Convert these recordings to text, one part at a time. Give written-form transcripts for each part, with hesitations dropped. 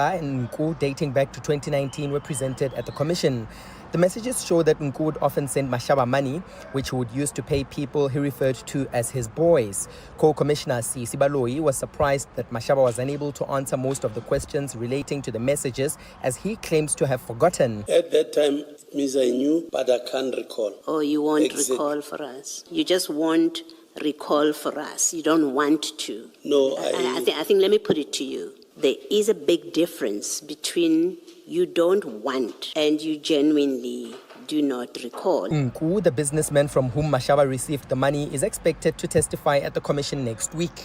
and Nku dating back to 2019 were presented at the commission. The messages show that Nku would often send Mashaba money, which he would use to pay people he referred to as his boys. Co-Commissioner Sisi Baloyi was surprised that Mashaba was unable to answer most of the questions relating to the messages, as he claims to have forgotten. At that time, Miss, I knew, but I can't recall. Oh, you won't recall for us? You just won't recall for us? You don't want to? No, I think let me put it to you. There is a big difference between you don't want and you genuinely do not recall. Nku, the businessman from whom Mashaba received the money, is expected to testify at the commission next week.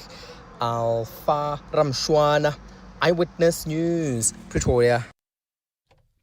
Alpha Ramshwana, Eyewitness News, Pretoria.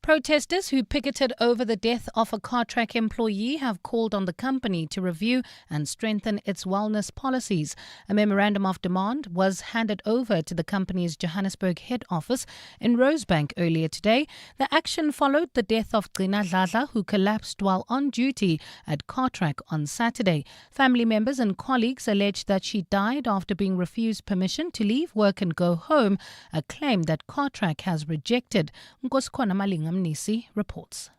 Protesters who picketed over the death of a Cartrack employee have called on the company to review and strengthen its wellness policies. A memorandum of demand was handed over to the company's Johannesburg head office in Rosebank earlier today. The action followed the death of Gcina Dladla, who collapsed while on duty at Cartrack on Saturday. Family members and colleagues alleged that she died after being refused permission to leave work and go home, a claim that Cartrack has rejected. Nkosikhona Malinga Mnisi reports.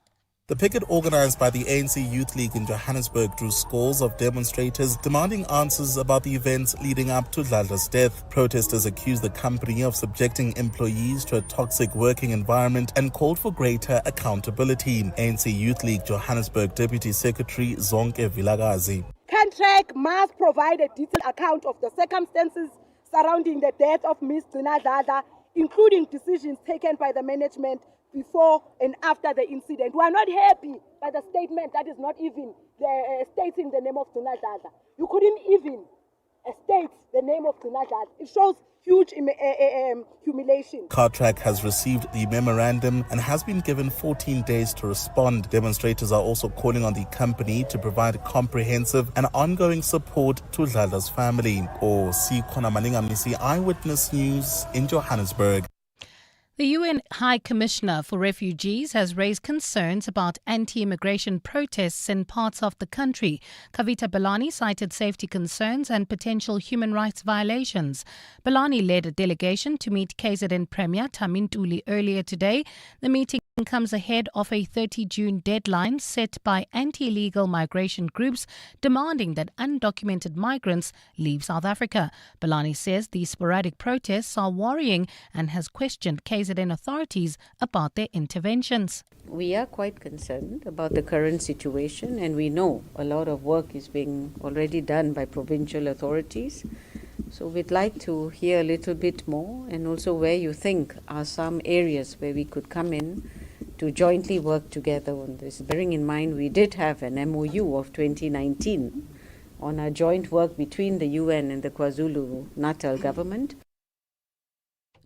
The picket organised by the ANC Youth League in Johannesburg drew scores of demonstrators demanding answers about the events leading up to Dladla's death. Protesters accused the company of subjecting employees to a toxic working environment and called for greater accountability. ANC Youth League Johannesburg Deputy Secretary Zonke Vilakazi. Cartrack must provide a detailed account of the circumstances surrounding the death of Ms. Gcina Dladla, including decisions taken by the management before and after the incident. We are not happy by the statement that is not even stating the name of Gcina Dladla. You couldn't even state the name of Gcina Dladla. It shows huge humiliation. Cartrack has received the memorandum and has been given 14 days to respond. Demonstrators are also calling on the company to provide comprehensive and ongoing support to Dladla's family. Nkosikhona Malinga Mnisi, Eyewitness News in Johannesburg. The UN High Commissioner for Refugees has raised concerns about anti-immigration protests in parts of the country. Kavita Belani cited safety concerns and potential human rights violations. Belani led a delegation to meet KZN Premier Tami Ntuli earlier today. The meeting comes ahead of a 30 June deadline set by anti-illegal migration groups demanding that undocumented migrants leave South Africa. Belani says these sporadic protests are worrying and has questioned KZN authorities about their interventions. We are quite concerned about the current situation, and we know a lot of work is being already done by provincial authorities. So we'd like to hear a little bit more, and also where you think are some areas where we could come in to jointly work together on this. Bearing in mind we did have an MOU of 2019 on our joint work between the UN and the KwaZulu-Natal government.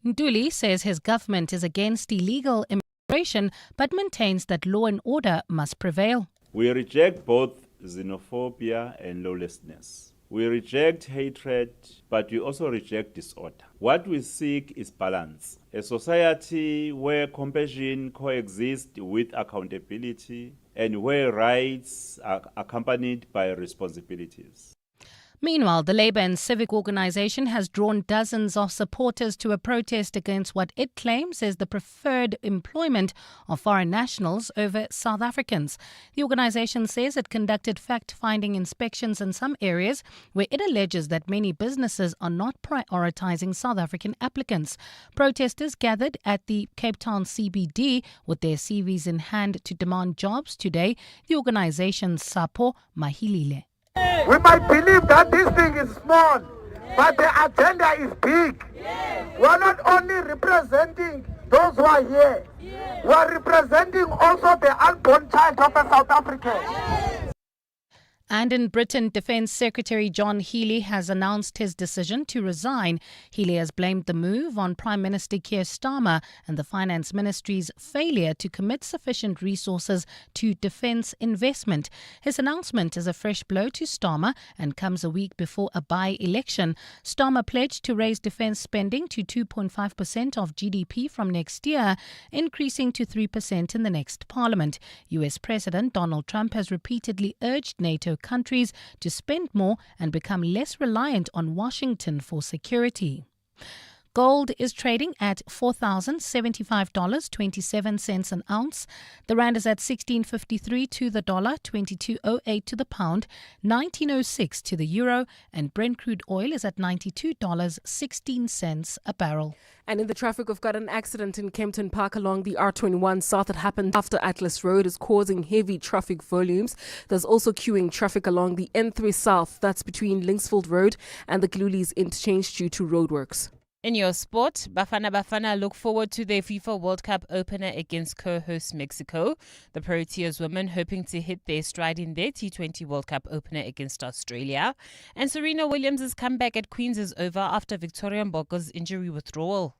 Ntuli says his government is against illegal immigration but maintains that law and order must prevail. We reject both xenophobia and lawlessness. We reject hatred, but we also reject disorder. What we seek is balance. A society where compassion coexists with accountability and where rights are accompanied by responsibilities. Meanwhile, the Labour and Civic Organisation has drawn dozens of supporters to a protest against what it claims is the preferred employment of foreign nationals over South Africans. The organisation says it conducted fact-finding inspections in some areas where it alleges that many businesses are not prioritising South African applicants. Protesters gathered at the Cape Town CBD with their CVs in hand to demand jobs today. The organisation's Sapo Mahilile. We might believe that this thing is small, but the agenda is big. We are not only representing those who are here, we are representing also the unborn child of a South African. And in Britain, Defence Secretary John Healey has announced his decision to resign. Healey has blamed the move on Prime Minister Keir Starmer and the Finance Ministry's failure to commit sufficient resources to defence investment. His announcement is a fresh blow to Starmer and comes a week before a by-election. Starmer pledged to raise defence spending to 2.5% of GDP from next year, increasing to 3% in the next parliament. US President Donald Trump has repeatedly urged NATO countries to spend more and become less reliant on Washington for security. Gold is trading at $4,075.27 an ounce. The rand is at 16.53 to the dollar, 22.08 to the pound, 19.06 to the euro, and Brent crude oil is at $92.16 a barrel. And in the traffic, we've got an accident in Kempton Park along the R21 South that happened after Atlas Road is causing heavy traffic volumes. There's also queuing traffic along the N3 South, that's between Linksfield Road and the Glulies interchange due to roadworks. In your sport, Bafana look forward to their FIFA World Cup opener against co-host Mexico. The Proteas women hoping to hit their stride in their T20 World Cup opener against Australia. And Serena Williams' comeback at Queen's is over after Victoria Mboko's injury withdrawal.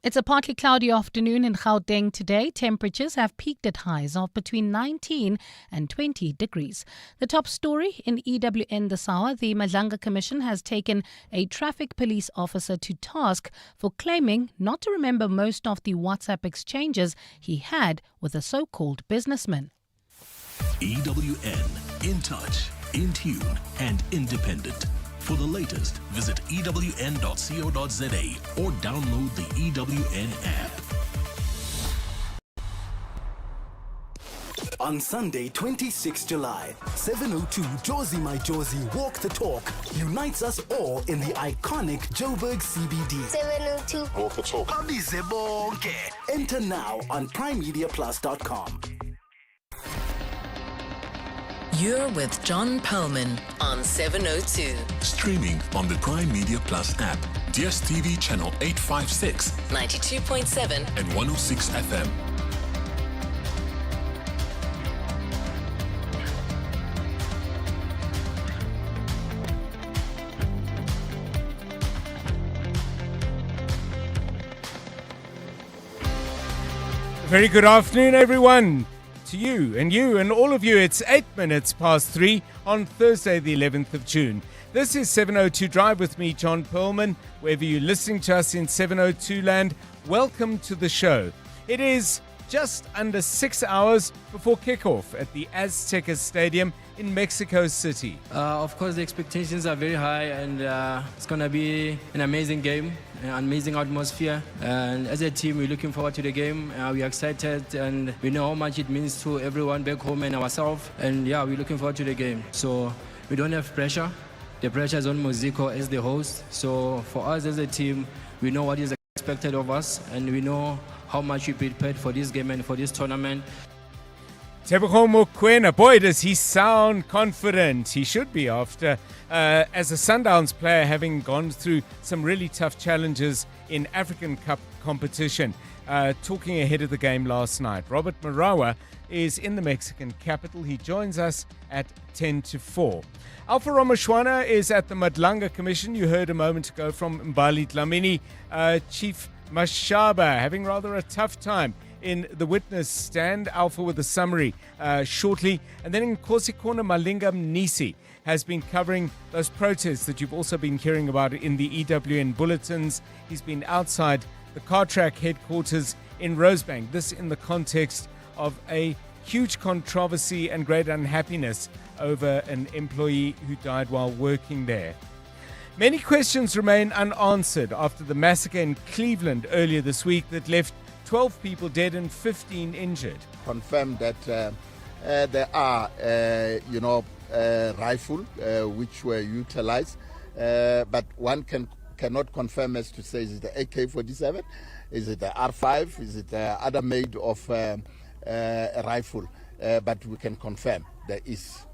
It's a partly cloudy afternoon in Gauteng today. Temperatures have peaked at highs of between 19 and 20 degrees. The top story in EWN this hour, the Madlanga Commission has taken a traffic police officer to task for claiming not to remember most of the WhatsApp exchanges he had with a so-called businessman. EWN, in touch, in tune and independent. For the latest, visit ewn.co.za or download the EWN app. On Sunday, 26 July, 7:02 Jozi My Jozi Walk the Talk unites us all in the iconic Joburg CBD. 7:02 Walk the Talk. Enter now on primemediaplus.com. You're with John Perlman on 702. Streaming on the Prime Media Plus app, DSTV channel 856, 92.7 and 106 FM. Very good afternoon, everyone. To you and all of you. It's 8 minutes past 3 on Thursday, the 11th of June. This is 702 Drive with me, John Perlman. Wherever you're listening to us in 702 land, welcome to the show. It is just under 6 hours before kickoff at the Azteca Stadium in Mexico City. Of course, the expectations are very high, and it's going to be an amazing game, an amazing atmosphere. And as a team, we're looking forward to the game. We're excited, and we know how much it means to everyone back home and ourselves. And yeah, we're looking forward to the game. So we don't have pressure. The pressure is on Mozico as the host. So for us as a team, we know what is expected of us, and we know how much we prepared for this game and for this tournament. Tebogo Mokoena, boy, does he sound confident. He should be after, as a Sundowns player, having gone through some really tough challenges in African Cup competition. Talking ahead of the game last night, Robert Marawa is in the Mexican capital. He joins us at 10 to 4. Alpha Ramashwana is at the Madlanga Commission. You heard a moment ago from Mbali Dlamini. Chief Mashaba having rather a tough time in the witness stand. Alpha with a summary shortly. And then in Nkosikona, Malinga Mnisi has been covering those protests that you've also been hearing about in the EWN bulletins. He's been outside the Cartrack headquarters in Rosebank. This in the context of a huge controversy and great unhappiness over an employee who died while working there. Many questions remain unanswered after the massacre in Cleveland earlier this week that left 12 people dead and 15 injured. Confirmed that there are, rifles which were utilized, but one cannot confirm as to say, is it the AK-47, is it the R5, is it the other made of a rifle, but we can confirm there is.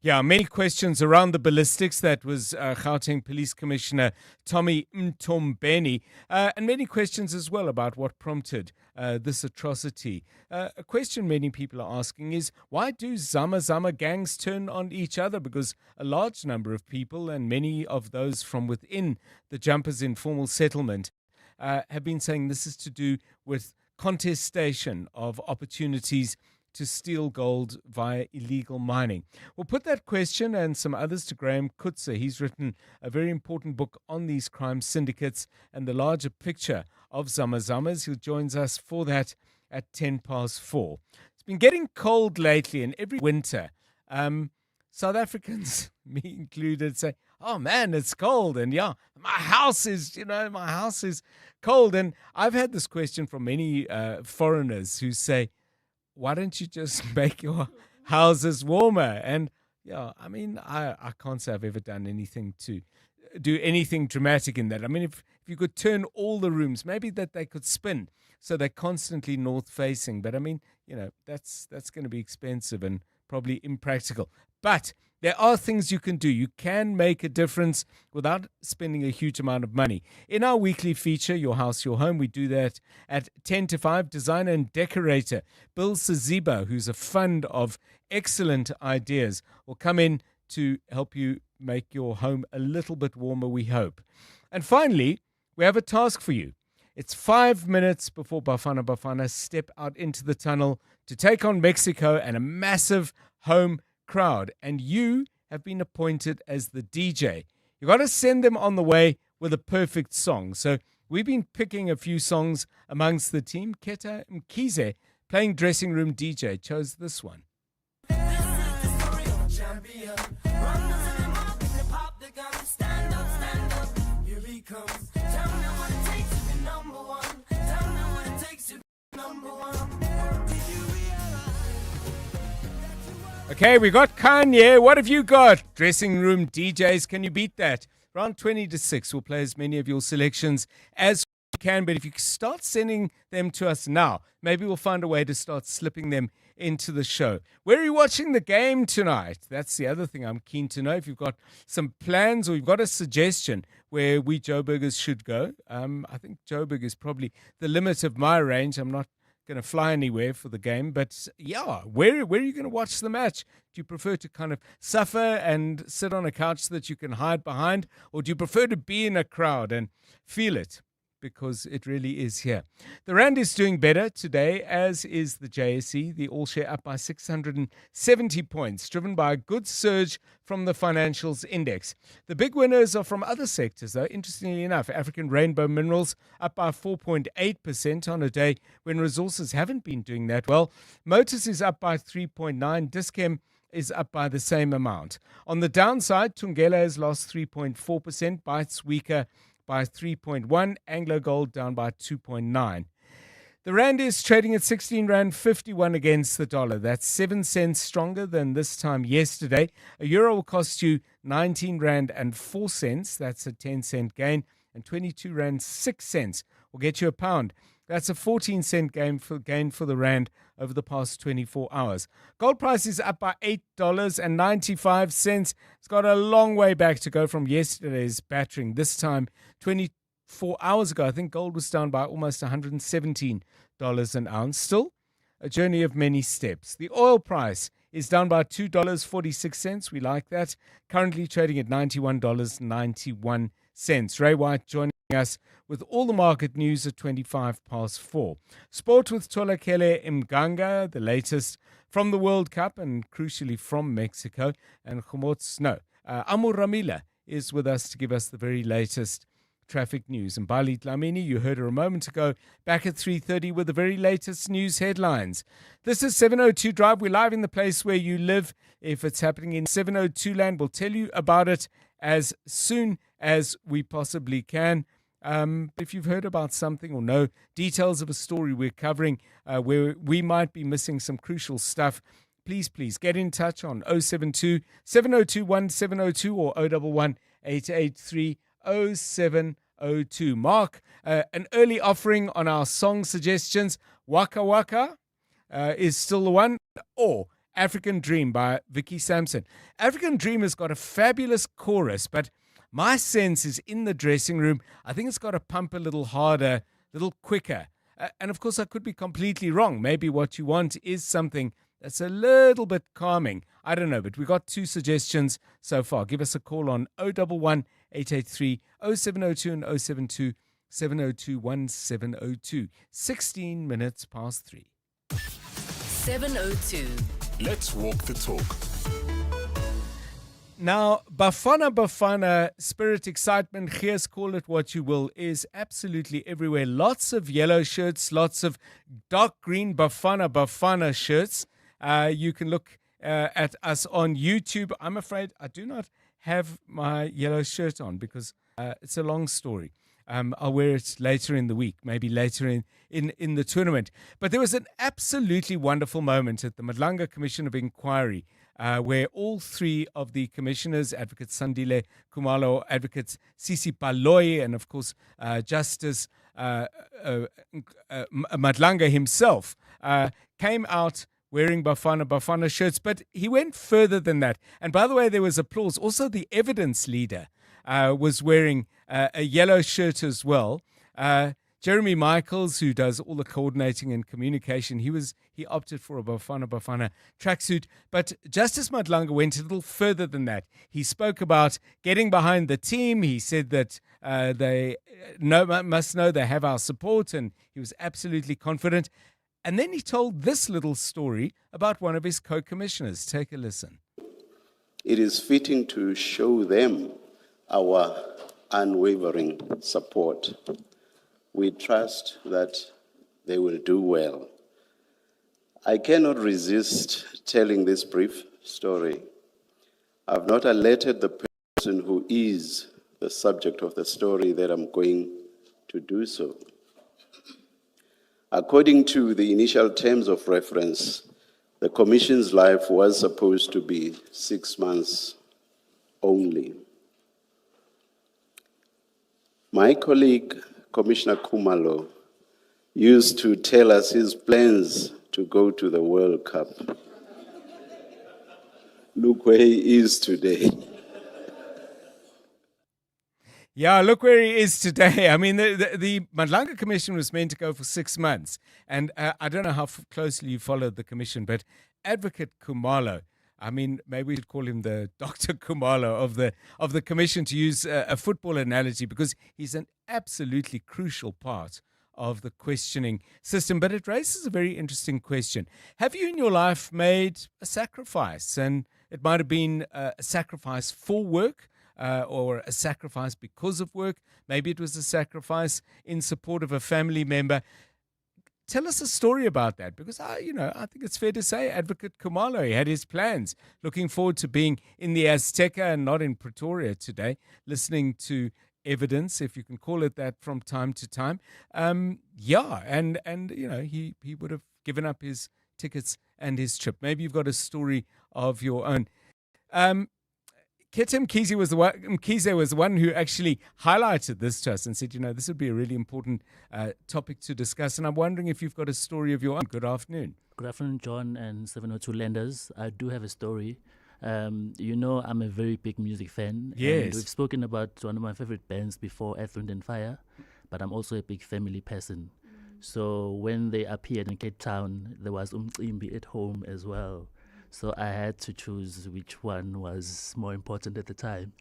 Yeah, many questions around the ballistics. That was Gauteng Police Commissioner Tommy Mtombeni. And many questions as well about what prompted this atrocity. A question many people are asking is, why do Zama gangs turn on each other? Because a large number of people, and many of those from within the Jumpers Informal Settlement, have been saying this is to do with contestation of opportunities to steal gold via illegal mining. We'll put that question and some others to Graham Kutzer. He's written a very important book on these crime syndicates and the larger picture of Zamas. He joins us for that at 4:10. It's been getting cold lately, and every winter, South Africans, me included, say, oh man, it's cold. And yeah, my house is cold. And I've had this question from many foreigners who say, why don't you just make your houses warmer? And yeah, I mean, I can't say I've ever done anything to do anything dramatic in that. I mean, if you could turn all the rooms, maybe that they could spin so they're constantly north facing. But I mean, that's going to be expensive and probably impractical. But there are things you can do. You can make a difference without spending a huge amount of money. In our weekly feature, Your House, Your Home, we do that at 10 to 5. Designer and decorator Bill Saziba, who's a fund of excellent ideas, will come in to help you make your home a little bit warmer, we hope. And finally, we have a task for you. It's 5 minutes before Bafana Bafana step out into the tunnel to take on Mexico and a massive home crowd. And you have been appointed as the DJ. You got to send them on the way with a perfect song. So we've been picking a few songs amongst the team. Keta Mkize, playing dressing room DJ, chose this one. Okay, we got Kanye. What have you got? Dressing room DJs, can you beat that? Around 20 to 6, we'll play as many of your selections as we can. But if you start sending them to us now, maybe we'll find a way to start slipping them into the show. Where are you watching the game tonight? That's the other thing I'm keen to know. If you've got some plans or you've got a suggestion where we Joburgers should go. I think Joburg is probably the limit of my range. I'm not going to fly anywhere for the game, but yeah, where are you going to watch the match? Do you prefer to kind of suffer and sit on a couch so that you can hide behind, or do you prefer to be in a crowd and feel it? Because it really is here. The Rand is doing better today, as is the JSE. The all-share up by 670 points, driven by a good surge from the financials index. The big winners are from other sectors, though. Interestingly enough, African Rainbow Minerals up by 4.8% on a day when resources haven't been doing that well. Motors is up by 3.9%. Dischem is up by the same amount. On the downside, Tungela has lost 3.4%. Bytes weaker by 3.1, Anglo Gold down by 2.9. The Rand is trading at 16 Rand 51 against the dollar. That's 7 cents stronger than this time yesterday. A euro will cost you 19 Rand and 4 cents. That's a 10-cent gain. And 22 Rand 6 cents will get you a pound. That's a 14-cent gain for the Rand over the past 24 hours. Gold price is up by $8.95. It's got a long way back to go from yesterday's battering. This time, 24 hours ago, I think gold was down by almost $117 an ounce. Still, a journey of many steps. The oil price is down by $2.46. We like that. Currently trading at $91.91. Ray White joining us with all the market news at 4:25. Sport with Tolakele Mganga, the latest from the World Cup and crucially from Mexico. And Amur Ramila is with us to give us the very latest traffic news. And Bali Dlamini, you heard her a moment ago, back at 3:30 with the very latest news headlines. This is 702 Drive. We're live in the place where you live. If it's happening in 702 land, we'll tell you about it as soon as we possibly can. If you've heard about something or know details of a story we're covering where we might be missing some crucial stuff, please get in touch on 072 702 1702 or 011 883 0702. Mark, an early offering on our song suggestions. Waka Waka is still the one, or African Dream by Vicky Sampson. African Dream has got a fabulous chorus, but my sense is in the dressing room, I think it's got to pump a little harder, a little quicker. And of course, I could be completely wrong. Maybe what you want is something that's a little bit calming. I don't know, but we got 2 suggestions so far. Give us a call on 011 883 0702 and 072 702 1702. 16 minutes past 3. 702. Let's walk the talk. Now, Bafana spirit, excitement, gears, call it what you will, is absolutely everywhere. Lots of yellow shirts, lots of dark green Bafana shirts. You can look at us on YouTube. I'm afraid I do not have my yellow shirt on because it's a long story. I'll wear it later in the week, maybe later in the tournament. But there was an absolutely wonderful moment at the Madlanga Commission of Inquiry where all three of the commissioners, Advocate Sandile Khumalo, Advocate Sisi Paloy, and of course Justice Madlanga himself, came out wearing Bafana shirts. But he went further than that. And by the way, there was applause. Also, the evidence leader was wearing a yellow shirt as well. Jeremy Michaels, who does all the coordinating and communication, he opted for a Bafana tracksuit. But Justice Madlanga went a little further than that. He spoke about getting behind the team. He said that they must know they have our support, and he was absolutely confident. And then he told this little story about one of his co-commissioners. Take a listen. It is fitting to show them our unwavering support. We trust that they will do well. I cannot resist telling this brief story. I've not alerted the person who is the subject of the story that I'm going to do so. According to the initial terms of reference, the Commission's life was supposed to be 6 months only. My colleague, Commissioner Khumalo, used to tell us his plans to go to the World Cup. Look where he is today. Yeah, look where he is today. I mean, the Madlanga Commission was meant to go for 6 months. And I don't know how closely you followed the commission, but Advocate Khumalo, I mean, maybe we should call him the Dr. Khumalo of the commission, to use a football analogy, because he's an absolutely crucial part of the questioning system. But it raises a very interesting question. Have you in your life made a sacrifice? And it might have been a sacrifice for work, or a sacrifice because of work. Maybe it was a sacrifice in support of a family member. Tell us a story about that, because I think it's fair to say Advocate Khumalo, he had his plans. Looking forward to being in the Azteca and not in Pretoria today, listening to evidence, if you can call it that, from time to time. And he would have given up his tickets and his trip. Maybe you've got a story of your own. Ketem Mkhize was the one who actually highlighted this to us and said, this would be a really important topic to discuss. And I'm wondering if you've got a story of your own. Good afternoon. Good afternoon, John and 702 Lenders. I do have a story. I'm a very big music fan. Yes. And we've spoken about one of my favorite bands before, Earth, Wind and Fire, but I'm also a big family person. So when they appeared in Cape Town, there was Umcimbi at home as well. So I had to choose which one was more important at the time,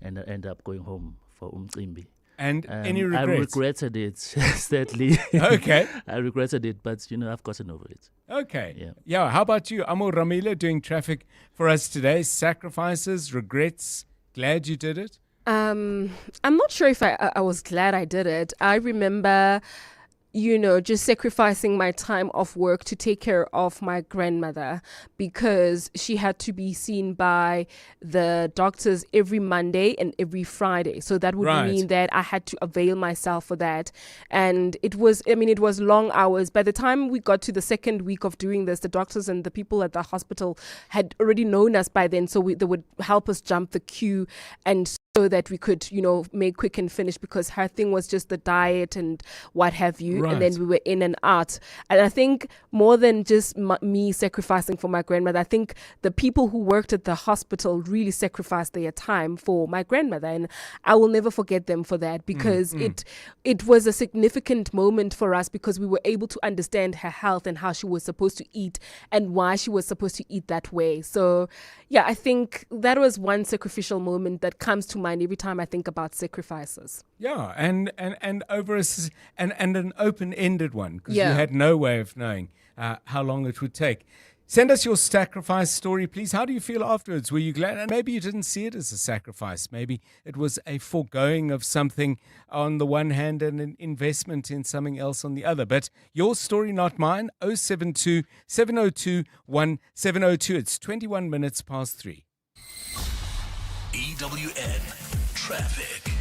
and I ended up going home for Umcimbi. And any regrets? I regretted it, sadly. Okay. I regretted it, but, I've gotten over it. Okay. Yeah. How about you? Amo Ramila doing traffic for us today. Sacrifices, regrets, glad you did it? I'm not sure if I was glad I did it. I remember just sacrificing my time off work to take care of my grandmother, because she had to be seen by the doctors every Monday and every Friday. So that would mean that I had to avail myself for that. And it was long hours. By the time we got to the second week of doing this, the doctors and the people at the hospital had already known us by then. So they would help us jump the queue, and so that we could, make quick and finish, because her thing was just the diet and what have you. Right. And then we were in and out. And I think more than just me sacrificing for my grandmother, I think the people who worked at the hospital really sacrificed their time for my grandmother. And I will never forget them for that, because it was a significant moment for us, because we were able to understand her health and how she was supposed to eat and why she was supposed to eat that way. So, yeah, I think that was one sacrificial moment that comes to mind every time I think about sacrifices. Yeah, and over an open-ended one, because you Yeah. had no way of knowing how long it would take. Send us your sacrifice story, please. How do you feel afterwards? Were you glad? And maybe you didn't see it as a sacrifice. Maybe it was a foregoing of something on the one hand and an investment in something else on the other. But your story, not mine. 072 702 1702. It's 21 minutes past 3. EWN Traffic.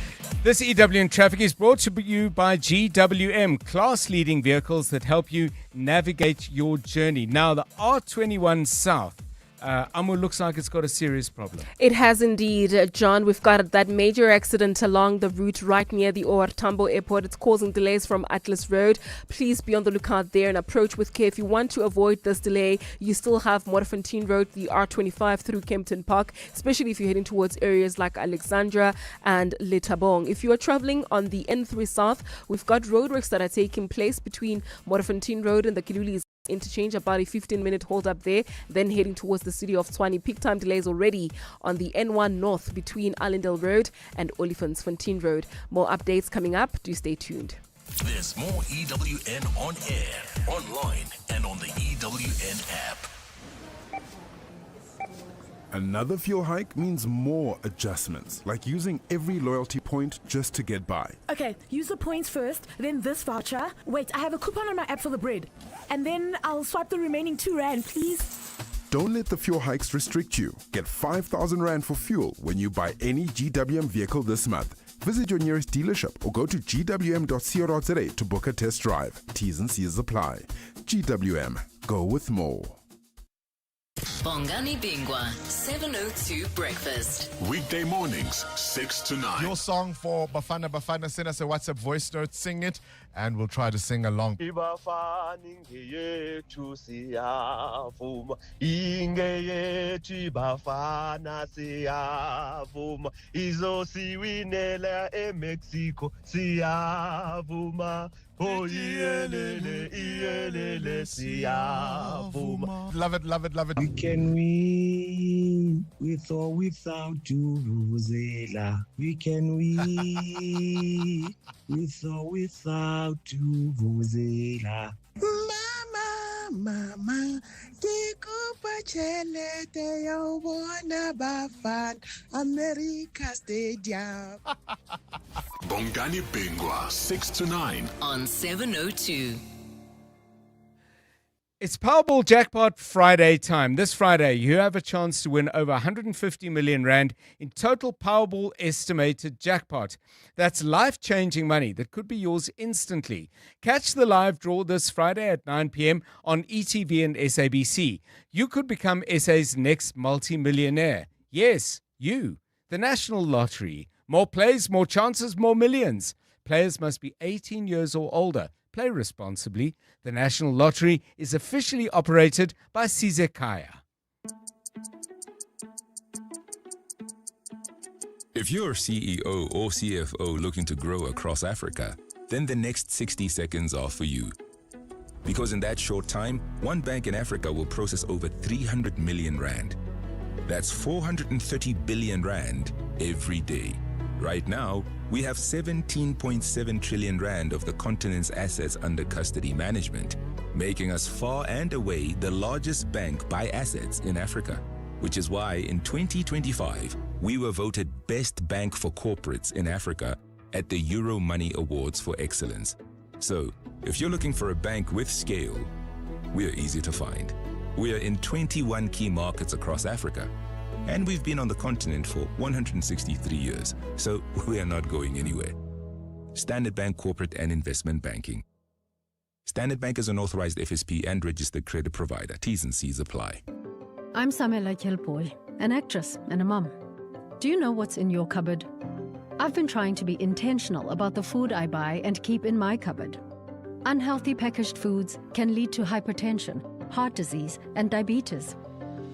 This EWN Traffic is brought to you by GWM, class-leading vehicles that help you navigate your journey. Now, the R21 South, Amu, looks like it's got a serious problem. It has indeed, John. We've got that major accident along the route right near the OR Tambo Airport. It's causing delays from Atlas Road. Please be on the lookout there and approach with care. If you want to avoid this delay, you still have Modderfontein Road, the R25 through Kempton Park, especially if you're heading towards areas like Alexandra and Lethabong. If you are traveling on the N3 South, we've got roadworks that are taking place between Modderfontein Road and the Kilulis interchange, about a 15-minute hold up there, then heading towards the city of Tshwane. Peak time delays already on the N1 North between Allendale Road and Olifantsfontein Road. More updates coming up. Do stay tuned. There's more EWN on air, online, and on the EWN app. Another fuel hike means more adjustments, like using every loyalty point just to get by. Okay, use the points first, then this voucher. Wait, I have a coupon on my app for the bread. And then I'll swipe the remaining R2, please. Don't let the fuel hikes restrict you. Get 5,000 Rand for fuel when you buy any GWM vehicle this month. Visit your nearest dealership or go to gwm.co.za to book a test drive. T's and C's apply. GWM. Go with more. Bongani Bingwa, 702 Breakfast. Weekday mornings, 6 to 9. Your song for Bafana Bafana, send us a WhatsApp voice note, sing it, and we'll try to sing along. Oh, love it, love it, love it. We can win with or without you, Vuvuzela. We can win with or without you, Vuvuzela. Mama, Kikupa Chelete, Yobona Bafan, America Stadium. Bongani Bingwa, 6 to 9. On 702. It's Powerball Jackpot Friday time. This Friday, you have a chance to win over 150 million Rand in total Powerball estimated jackpot. That's life-changing money that could be yours instantly. Catch the live draw this Friday at 9 p.m. on ETV and SABC. You could become SA's next multi-millionaire. Yes, you. The National Lottery. More plays, more chances, more millions. Players must be 18 years or older. Play responsibly. The National Lottery is officially operated by Sizekaya. If you're CEO or CFO looking to grow across Africa, then the next 60 seconds are for you. Because in that short time, one bank in Africa will process over 300 million Rand. That's 430 billion Rand every day. Right now, we have 17.7 trillion Rand of the continent's assets under custody management, making us far and away the largest bank by assets in Africa, which is why in 2025, we were voted Best Bank for Corporates in Africa at the Euro Money Awards for Excellence. So, if you're looking for a bank with scale, we're easy to find. We're in 21 key markets across Africa. And we've been on the continent for 163 years, so we are not going anywhere. Standard Bank Corporate and Investment Banking. Standard Bank is an authorized FSP and registered credit provider. T's and C's apply. I'm Samela Kelpoy, an actress and a mum. Do you know what's in your cupboard? I've been trying to be intentional about the food I buy and keep in my cupboard. Unhealthy packaged foods can lead to hypertension, heart disease, and diabetes.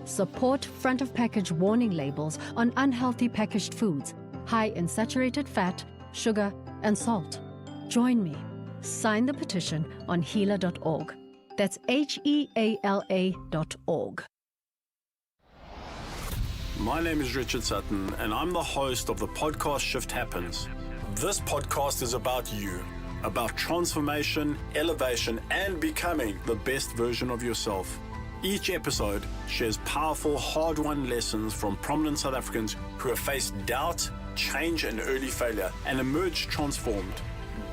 Support front-of-package warning labels on unhealthy packaged foods, high in saturated fat, sugar, and salt. Join me. Sign the petition on healer.org. That's HEALA.org. My name is Richard Sutton, and I'm the host of the podcast Shift Happens. This podcast is about you, about transformation, elevation, and becoming the best version of yourself. Each episode shares powerful, hard-won lessons from prominent South Africans who have faced doubt, change, and early failure and emerged transformed.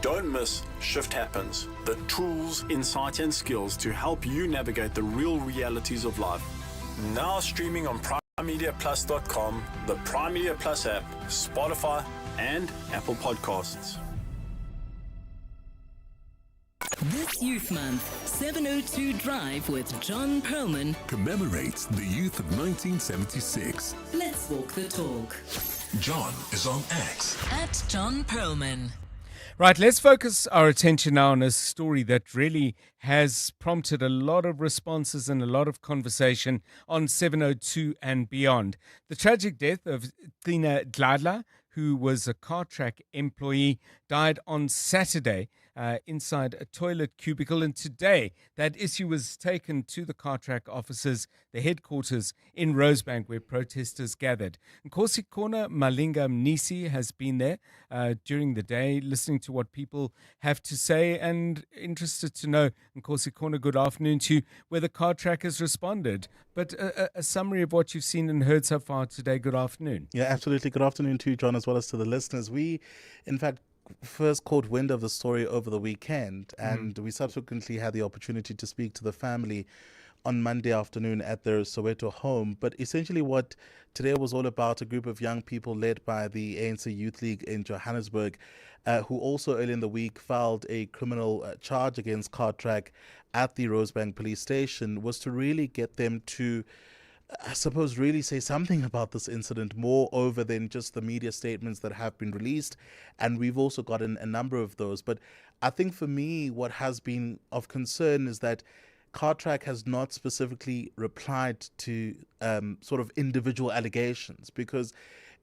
Don't miss Shift Happens, the tools, insight, and skills to help you navigate the real realities of life. Now streaming on Prime PrimeMediaPlus.com, the Prime Media Plus app, Spotify, and Apple Podcasts. This Youth Month, 702 Drive with John Perlman commemorates the youth of 1976. Let's walk the talk. John is on X. At John Perlman. Right, let's focus our attention now on a story that really has prompted a lot of responses and a lot of conversation on 702 and beyond. The tragic death of Tina Dladla, who was a Cartrack employee, died on Saturday inside a toilet cubicle. And today, that issue was taken to the Cartrack offices, the headquarters in Rosebank, where protesters gathered. Nkosikona Malinga Mnisi has been there during the day, listening to what people have to say, and interested to know, Nkosikona, good afternoon to you, whether Cartrack has responded. But a summary of what you've seen and heard so far today. Good afternoon. Yeah, absolutely. Good afternoon to you, John, as well as to the listeners. We, in fact, first caught wind of the story over the weekend, and we subsequently had the opportunity to speak to the family on Monday afternoon at their Soweto home. But essentially what today was all about, a group of young people led by the ANC Youth League in Johannesburg, who also early in the week filed a criminal charge against Cartrack at the Rosebank police station, was to really get them to, I suppose, really say something about this incident, more over than just the media statements that have been released. And we've also gotten a number of those. But I think for me, what has been of concern is that Cartrack has not specifically replied to sort of individual allegations, because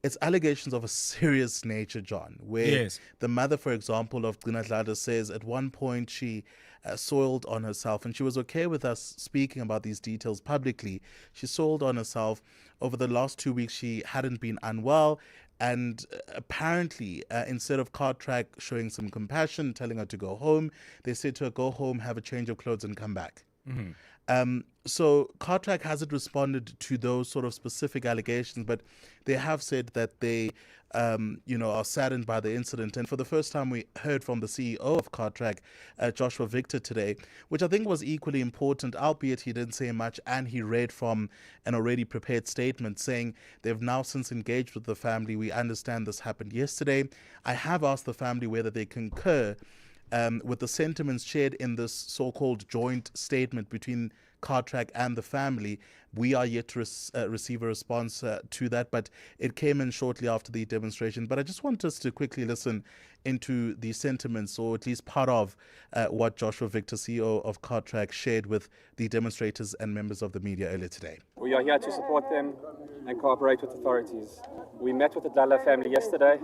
it's allegations of a serious nature, John, where the mother, for example, of Tina Dladla says at one point she soiled on herself, and she was okay with us speaking about these details publicly. She soiled on herself. Over the last 2 weeks, she hadn't been unwell, and apparently, instead of Cartrack showing some compassion, telling her to go home, they said to her, go home, have a change of clothes and come back. So Cartrack hasn't responded to those sort of specific allegations, but they have said that they, are saddened by the incident. And for the first time, we heard from the CEO of Cartrack, Joshua Victor, today, which I think was equally important, albeit he didn't say much, and he read from an already prepared statement saying they've now since engaged with the family. We understand this happened yesterday. I have asked the family whether they concur with the sentiments shared in this so-called joint statement between Cartrack and the family. We are yet to receive a response to that, but it came in shortly after the demonstration. But I just want us to quickly listen into the sentiments, or at least part of what Joshua Victor, CEO of Cartrack, shared with the demonstrators and members of the media earlier today. We are here to support them and cooperate with authorities. We met with the Dladla family yesterday.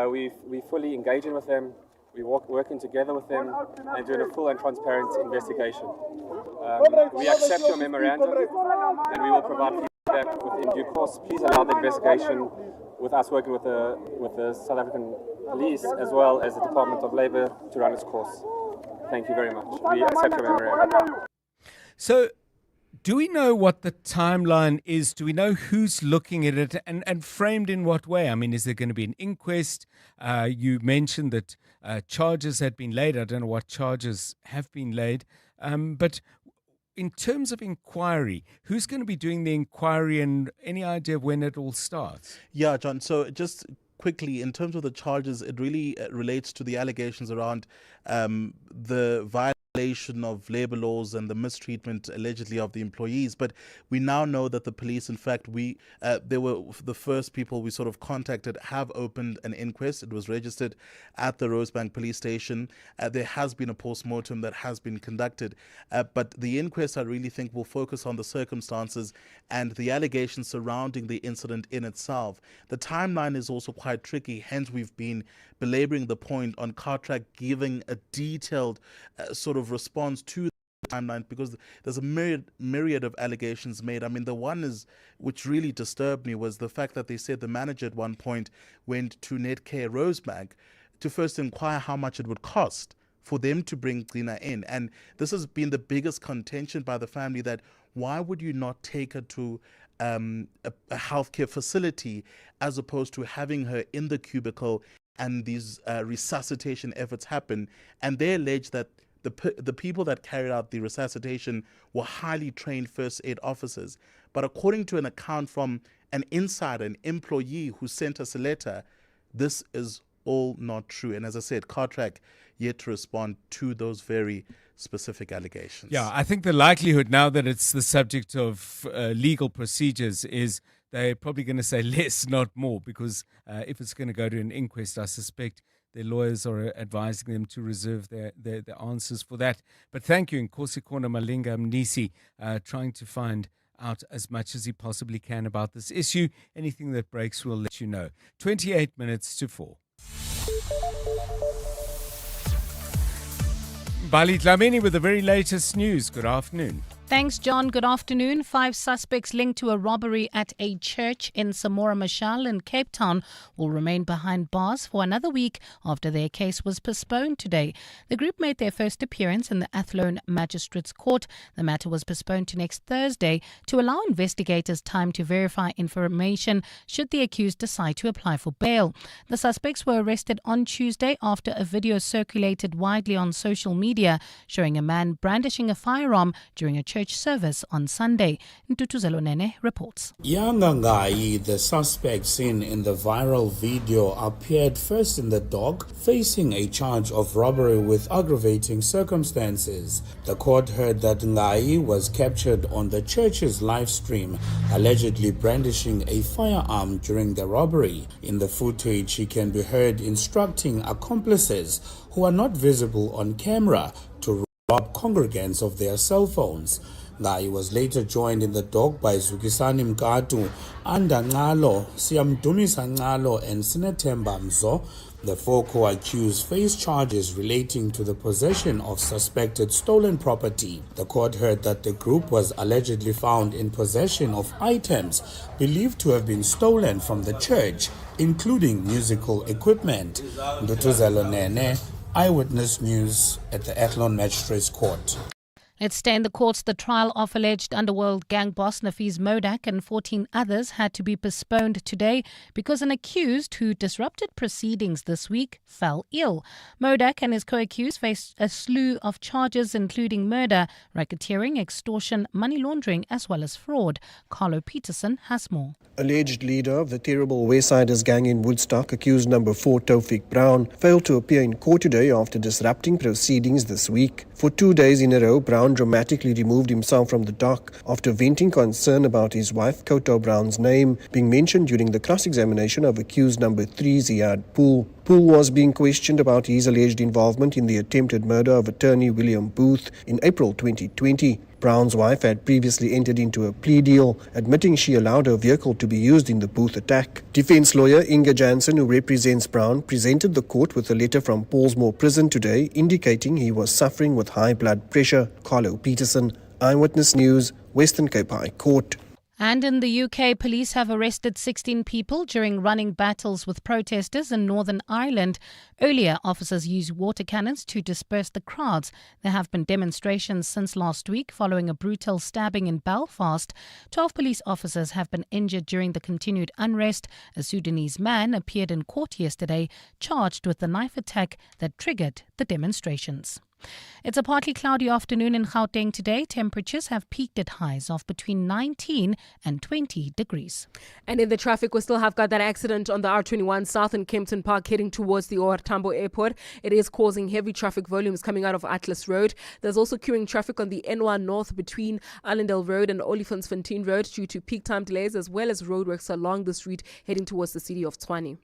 We fully engaging with them. We're working together with them and doing a full and transparent investigation. We accept your memorandum and we will provide feedback within due course. Please allow the investigation with us working with the South African Police as well as the Department of Labour to run its course. Thank you very much. We accept your memorandum. So, do we know what the timeline is? Do we know who's looking at it and framed in what way? I mean, is there going to be an inquest? You mentioned that charges had been laid. I don't know what charges have been laid. But in terms of inquiry, who's going to be doing the inquiry, and any idea of when it all starts? Yeah, John. So just quickly, in terms of the charges, it really relates to the allegations around the violation of labor laws and the mistreatment allegedly of the employees. But we now know that the police, in fact, they were the first people we sort of contacted, have opened an inquest. It was registered at the Rosebank police station. There has been a post-mortem that has been conducted. But the inquest, I really think, will focus on the circumstances and the allegations surrounding the incident in itself. The timeline is also quite tricky. Hence, we've been belaboring the point on Cartrack giving a detailed sort of response to the timeline, because there's a myriad of allegations made. I mean, the one which really disturbed me was the fact that they said the manager at one point went to Netcare Rosebank to first inquire how much it would cost for them to bring Tina in. And this has been the biggest contention by the family, that why would you not take her to a healthcare facility as opposed to having her in the cubicle and these resuscitation efforts happen. And they allege that the people that carried out the resuscitation were highly trained first aid officers. But according to an account from an insider, an employee who sent us a letter, this is all not true. And as I said, Cartrack yet to respond to those very specific allegations. Yeah, I think the likelihood now that it's the subject of legal procedures is they're probably going to say less, not more, because if it's going to go to an inquest, I suspect their lawyers are advising them to reserve their answers for that. But thank you, Nkosi Kona Malinga Mnisi, trying to find out as much as he possibly can about this issue. Anything that breaks, we'll let you know. 28 minutes to 4. Bali Dlamini with the very latest news. Good afternoon. Thanks, John. Good afternoon. 5 suspects linked to a robbery at a church in Samora Machel in Cape Town will remain behind bars for another week after their case was postponed today. The group made their first appearance in the Athlone Magistrates Court. The matter was postponed to next Thursday to allow investigators time to verify information should the accused decide to apply for bail. The suspects were arrested on Tuesday after a video circulated widely on social media showing a man brandishing a firearm during a church service on Sunday. Ntutuzelo Nene reports. Yangangai, the suspect seen in the viral video, appeared first in the dock, facing a charge of robbery with aggravating circumstances. The court heard that Ngai was captured on the church's live stream, allegedly brandishing a firearm during the robbery. In the footage, he can be heard instructing accomplices who are not visible on camera to rob congregants of their cell phones. Ngai was later joined in the dock by Zukisani Mkatu, Anda Ngalo, Siamdumisa Ngalo, and Sinethemba Mzo. The 4 co-accused face charges relating to the possession of suspected stolen property. The court heard that the group was allegedly found in possession of items believed to have been stolen from the church, including musical equipment. Ndutuzelo Nene, Eyewitness News at the Athlone Magistrates Court. Let's stay in the courts. The trial of alleged underworld gang boss Nafiz Modak and 14 others had to be postponed today because an accused who disrupted proceedings this week fell ill. Modak and his co-accused faced a slew of charges including murder, racketeering, extortion, money laundering as well as fraud. Carlo Peterson has more. Alleged leader of the terrible Westsiders gang in Woodstock, accused number 4 Taufik Brown, failed to appear in court today after disrupting proceedings this week. For 2 days in a row, Brown dramatically removed himself from the dock after venting concern about his wife Koto Brown's name being mentioned during the cross-examination of accused number 3 Ziad Poole. Poole was being questioned about his alleged involvement in the attempted murder of attorney William Booth in April 2020. Brown's wife had previously entered into a plea deal, admitting she allowed her vehicle to be used in the Booth attack. Defense lawyer Inga Jansen, who represents Brown, presented the court with a letter from Paulsmoor Prison today indicating he was suffering with high blood pressure. Carlo Peterson, Eyewitness News, Western Cape High Court. And in the UK, police have arrested 16 people during running battles with protesters in Northern Ireland. Earlier, officers used water cannons to disperse the crowds. There have been demonstrations since last week following a brutal stabbing in Belfast. 12 police officers have been injured during the continued unrest. A Sudanese man appeared in court yesterday, charged with the knife attack that triggered the demonstrations. It's a partly cloudy afternoon in Gauteng today. Temperatures have peaked at highs of between 19 and 20 degrees. And in the traffic, we still have got that accident on the R21 South in Kempton Park heading towards the OR Tambo Airport. It is causing heavy traffic volumes coming out of Atlas Road. There's also queuing traffic on the N1 North between Allendale Road and Olifantsfontein Road due to peak time delays as well as roadworks along the street heading towards the city of Tshwane.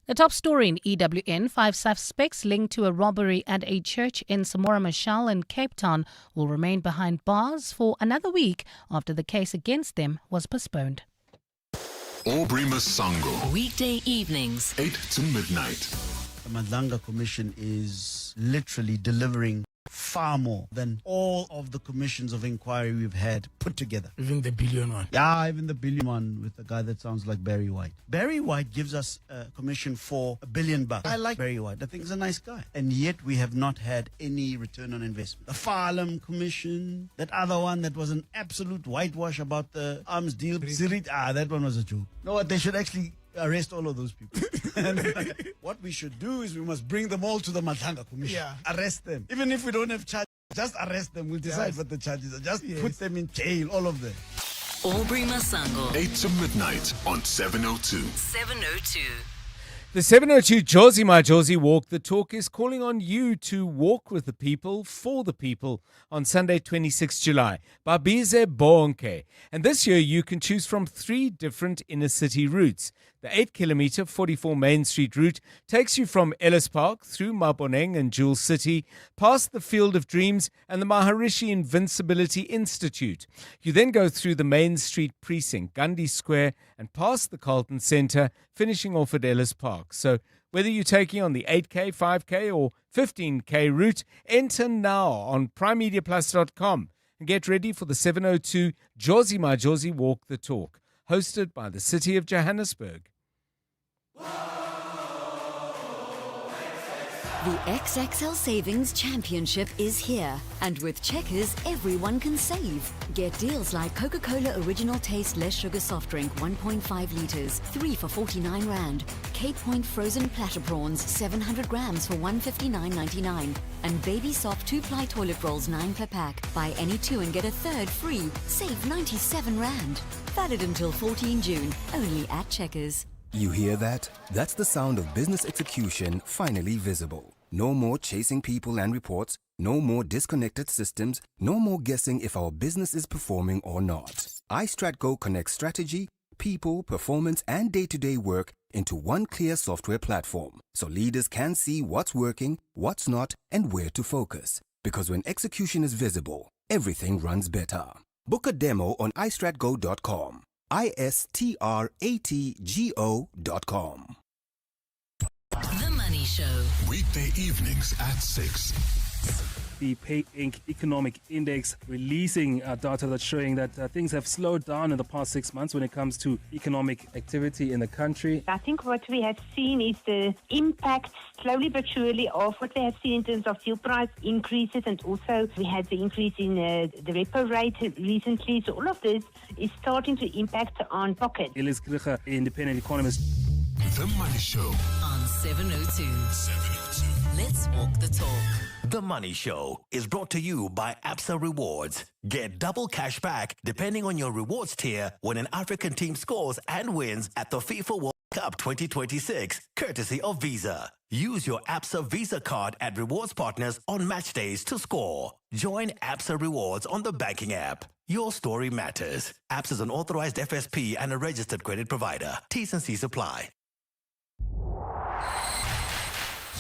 The top story in EWN, 5 suspects linked to a robbery at a church in Samora Machel in Cape Town will remain behind bars for another week after the case against them was postponed. Aubrey Masango. Weekday evenings, 8 to midnight. The Madlanga Commission is literally delivering far more than all of the commissions of inquiry we've had put together. Even the billion one. Yeah, even the billion one with a guy that sounds like Barry White. Barry White gives us a commission for $1 billion. I like Barry White. I think he's a nice guy. And yet we have not had any return on investment. The Farlam Commission, that other one that was an absolute whitewash about the arms deal. That one was a joke. You know what? They should actually arrest all of those people. And what we should do is we must bring them all to the Matlanga Commission. Arrest them. Even if we don't have charges, just arrest them. We'll decide what the charges are. Just put them in jail, all of them. Aubrey Masango. 8 to midnight on 702. 702. The 702 Jozi My Jozi Walk the Talk is calling on you to walk with the people, for the people, on Sunday 26 July. Babize Bonke. And this year you can choose from 3 different inner city routes. The 8-kilometer 44 Main Street route takes you from Ellis Park through Maboneng and Jewel City, past the Field of Dreams and the Maharishi Invincibility Institute. You then go through the Main Street precinct, Gandhi Square, and past the Carlton Centre, finishing off at Ellis Park. So whether you're taking on the 8K, 5K or 15K route, enter now on primemediaplus.com and get ready for the 702 Jozi My Jozi Walk the Talk, hosted by the City of Johannesburg. The XXL Savings Championship is here, and with Checkers, everyone can save. Get deals like Coca-Cola Original Taste Less Sugar Soft Drink 1.5 litres, 3 for 49 Rand. Cape Point Frozen Platter Prawns 700 grams for 159.99. And Baby Soft 2-ply toilet rolls 9 per pack. Buy any 2 and get a third free. Save 97 Rand. Valid until 14 June, only at Checkers. You hear that? That's the sound of business execution finally visible. No more chasing people and reports, no more disconnected systems, no more guessing if our business is performing or not. iStratGo connects strategy, people, performance, and day-to-day work into one clear software platform, so leaders can see what's working, what's not, and where to focus. Because when execution is visible, everything runs better. Book a demo on istratgo.com. istratgo.com. The Money Show. Weekday evenings at 6. The Pay Inc. Economic Index releasing data that's showing that things have slowed down in the past 6 months when it comes to economic activity in the country. I think what we have seen is the impact, slowly but surely, of what we have seen in terms of fuel price increases, and also we had the increase in the repo rate recently. So all of this is starting to impact on pockets. Elis Kricha, independent economist. The Money Show on 702. Let's walk the talk. The Money Show is brought to you by Absa Rewards. Get double cash back depending on your rewards tier when an African team scores and wins at the FIFA World Cup 2026, courtesy of Visa. Use your Absa Visa card at rewards partners on match days to score. Join Absa Rewards on the banking app. Your story matters. Absa is an authorized FSP and a registered credit provider. T's and C's apply.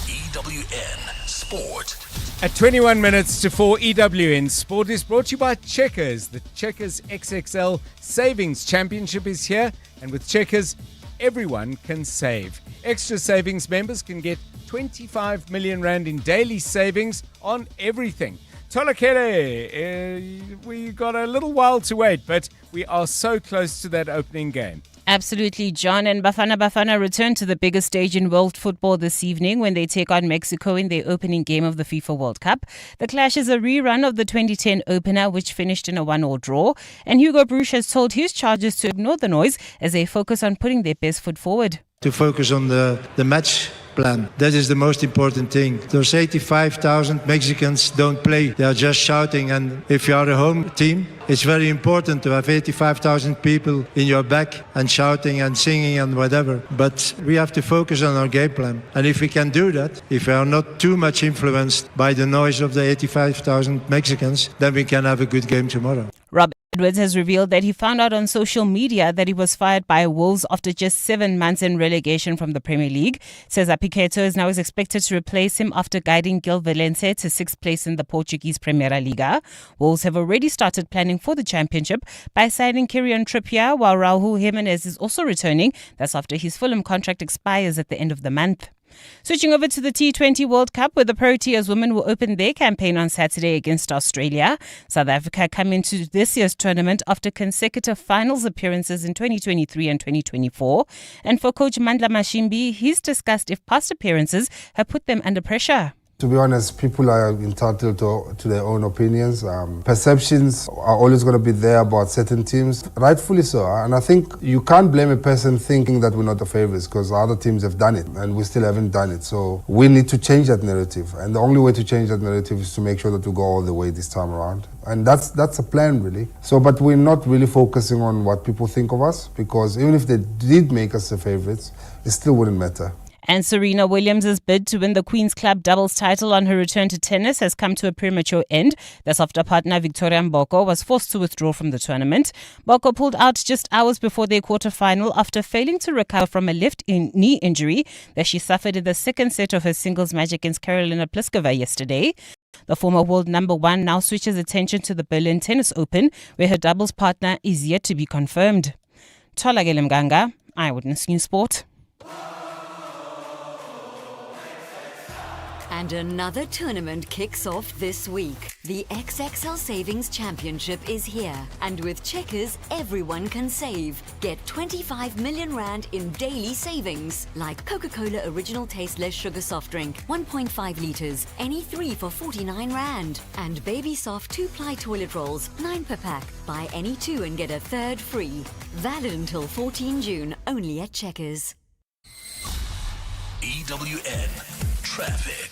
EWN Sport. At 21 minutes to 4, EWN Sport is brought to you by Checkers. The Checkers XXL Savings Championship is here, and with Checkers, everyone can save. Extra Savings members can get 25 million Rand in daily savings on everything. Tolakele, we got a little while to wait, but we are so close to that opening game. Absolutely, John. And Bafana return to the biggest stage in world football this evening when they take on Mexico in their opening game of the FIFA World Cup. The clash is a rerun of the 2010 opener, which finished in a 1-1 draw. And Hugo Broos has told his charges to ignore the noise as they focus on putting their best foot forward. To focus on the match plan. That is the most important thing. Those 85,000 Mexicans don't play. They are just shouting. And if you are a home team, it's very important to have 85,000 people in your back and shouting and singing and whatever. But we have to focus on our game plan. And if we can do that, if we are not too much influenced by the noise of the 85,000 Mexicans, then we can have a good game tomorrow. Rob Edwards has revealed that he found out on social media that he was fired by Wolves after just 7 months in relegation from the Premier League. Cesar Piqueto is now expected to replace him after guiding Gil Valencia to 6th place in the Portuguese Primeira Liga. Wolves have already started planning for the championship by signing Kieran Trippier, while Raul Jimenez is also returning. That's after his Fulham contract expires at the end of the month. Switching over to the T20 World Cup, where the Proteas women will open their campaign on Saturday against Australia. South Africa come into this year's tournament after consecutive finals appearances in 2023 and 2024. And for coach Mandla Mashimbi, he's discussed if past appearances have put them under pressure. To be honest, people are entitled to their own opinions. Perceptions are always going to be there about certain teams, rightfully so. And I think you can't blame a person thinking that we're not the favourites because other teams have done it and we still haven't done it. So we need to change that narrative. And the only way to change that narrative is to make sure that we go all the way this time around. And that's a plan, really. So, but we're not really focusing on what people think of us because even if they did make us the favourites, it still wouldn't matter. And Serena Williams' bid to win the Queen's Club doubles title on her return to tennis has come to a premature end. The softer partner Victoria Mboko was forced to withdraw from the tournament. Mboko pulled out just hours before their quarterfinal after failing to recover from a left knee injury that she suffered in the second set of her singles match against Karolina Pliskova yesterday. The former world number one now switches attention to the Berlin Tennis Open, where her doubles partner is yet to be confirmed. Tholakele Mganga, Eyewitness News Sport. And another tournament kicks off this week. The XXL Savings Championship is here. And with Checkers, everyone can save. Get 25 million rand in daily savings. Like Coca-Cola Original Taste Less Sugar Soft Drink, 1.5 litres, any 3 for 49 rand. And Baby Soft 2-ply toilet rolls, 9 per pack. Buy any 2 and get a third free. Valid until 14 June, only at Checkers. EWN Traffic.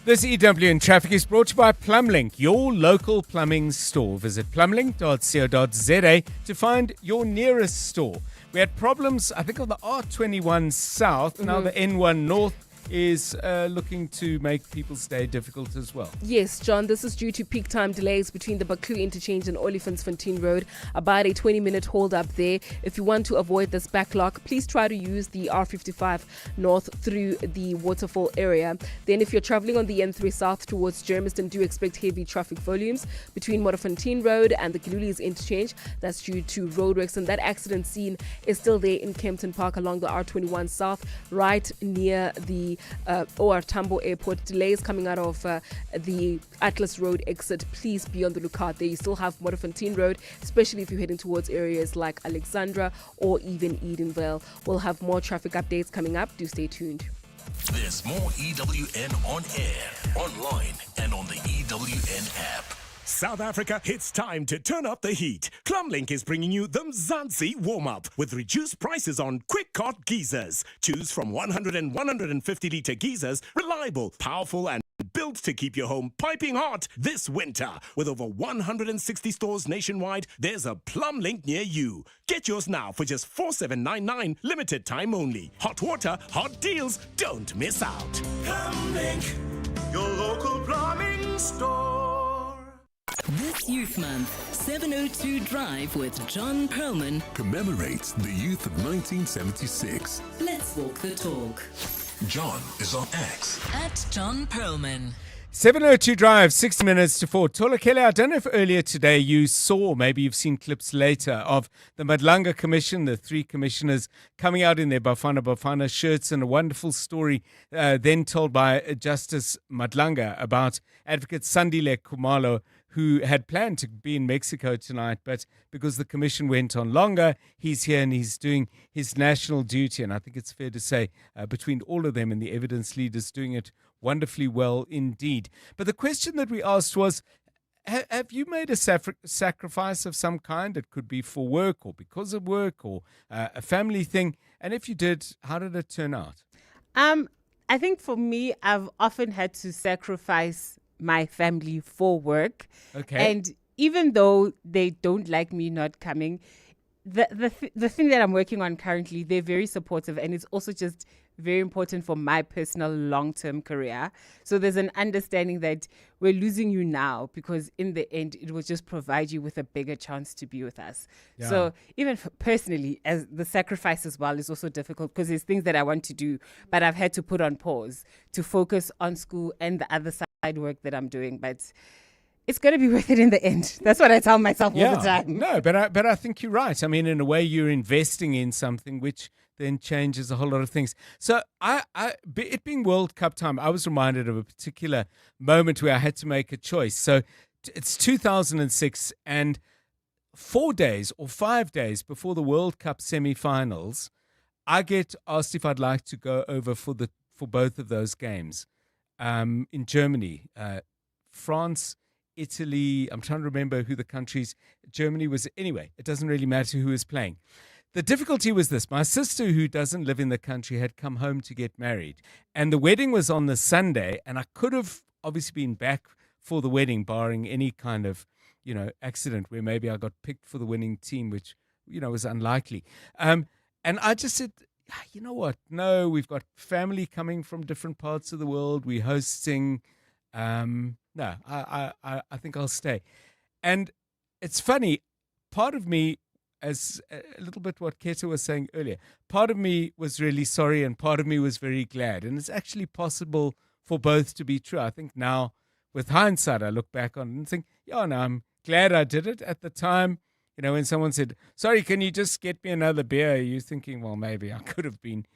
This EWN Traffic is brought to you by Plumlink, your local plumbing store. Visit plumlink.co.za to find your nearest store. We had problems, I think, on the R21 South. Now the N1 North is looking to make people's day difficult as well. Yes, John, this is due to peak time delays between the Baku interchange and Olifantsfontein Road. About a 20-minute hold up there. If you want to avoid this backlog, please try to use the R55 North through the Waterfall area. Then if you're traveling on the N3 South towards Germiston, do expect heavy traffic volumes between Modderfontein Road and the Giluli's interchange. That's due to roadworks, and that accident scene is still there in Kempton Park along the R21 South, right near the OR Tambo Airport. Delays coming out of the Atlas Road exit. Please be on the lookout there. You still have Modderfontein Road, especially if you're heading towards areas like Alexandra or even Edenvale. We'll have more traffic updates coming up. Do stay tuned. There's more EWN on air, online, and on the EWN app. South Africa, it's time to turn up the heat. Plumlink is bringing you the Mzansi warm-up with reduced prices on quick cart geysers. Choose from 100 and 150 litre geysers, reliable, powerful and built to keep your home piping hot this winter. With over 160 stores nationwide, there's a Plumlink near you. Get yours now for just 4,799, limited time only. Hot water, hot deals, don't miss out. Plumlink, your local plumbing store. This Youth Month, 702 Drive with John Perlman Commemorates the youth of 1976. Let's walk the talk. John is on X. At John Perlman. 702 Drive, 6 minutes to 4. Tholakele, I don't know if earlier today you saw, maybe you've seen clips later, of the Madlanga Commission, the 3 commissioners coming out in their Bafana shirts, and a wonderful story then told by Justice Madlanga about Advocate Sandile Khumalo, who had planned to be in Mexico tonight, but because the commission went on longer, he's here and he's doing his national duty. And I think it's fair to say, between all of them and the evidence leaders, doing it wonderfully well indeed. But the question that we asked was, have you made a sacrifice of some kind? It could be for work or because of work or a family thing. And if you did, how did it turn out? I think for me, I've often had to sacrifice my family for work. Okay. And even though they don't like me not coming, the thing that I'm working on currently, they're very supportive, and it's also just very important for my personal long-term career. So there's an understanding that we're losing you now because in the end, it will just provide you with a bigger chance to be with us. Yeah. So even personally, as the sacrifice as well is also difficult because there's things that I want to do, but I've had to put on pause to focus on school and the other side work that I'm doing. But it's going to be worth it in the end. That's what I tell myself all the time. No, but I think you're right. I mean, in a way, you're investing in something which then changes a whole lot of things. So it being World Cup time, I was reminded of a particular moment where I had to make a choice. So it's 2006, and 4 days or 5 days before the World Cup semi-finals, I get asked if I'd like to go over for both of those games. in Germany, France, Italy. I'm trying to remember who the countries. Germany was, anyway, it doesn't really matter who was playing. The difficulty was this. My sister, who doesn't live in the country, had come home to get married. And the wedding was on the Sunday. And I could have obviously been back for the wedding, barring any kind of, accident where maybe I got picked for the winning team, which, was unlikely. And I just said, you know what? No, we've got family coming from different parts of the world. We're hosting. No, I think I'll stay. And it's funny. Part of me, as a little bit what Keta was saying earlier, part of me was really sorry and part of me was very glad. And it's actually possible for both to be true. I think now, with hindsight, I look back on it and think, no, I'm glad I did it. At the time, when someone said, sorry, can you just get me another beer? You're thinking, well, maybe I could have been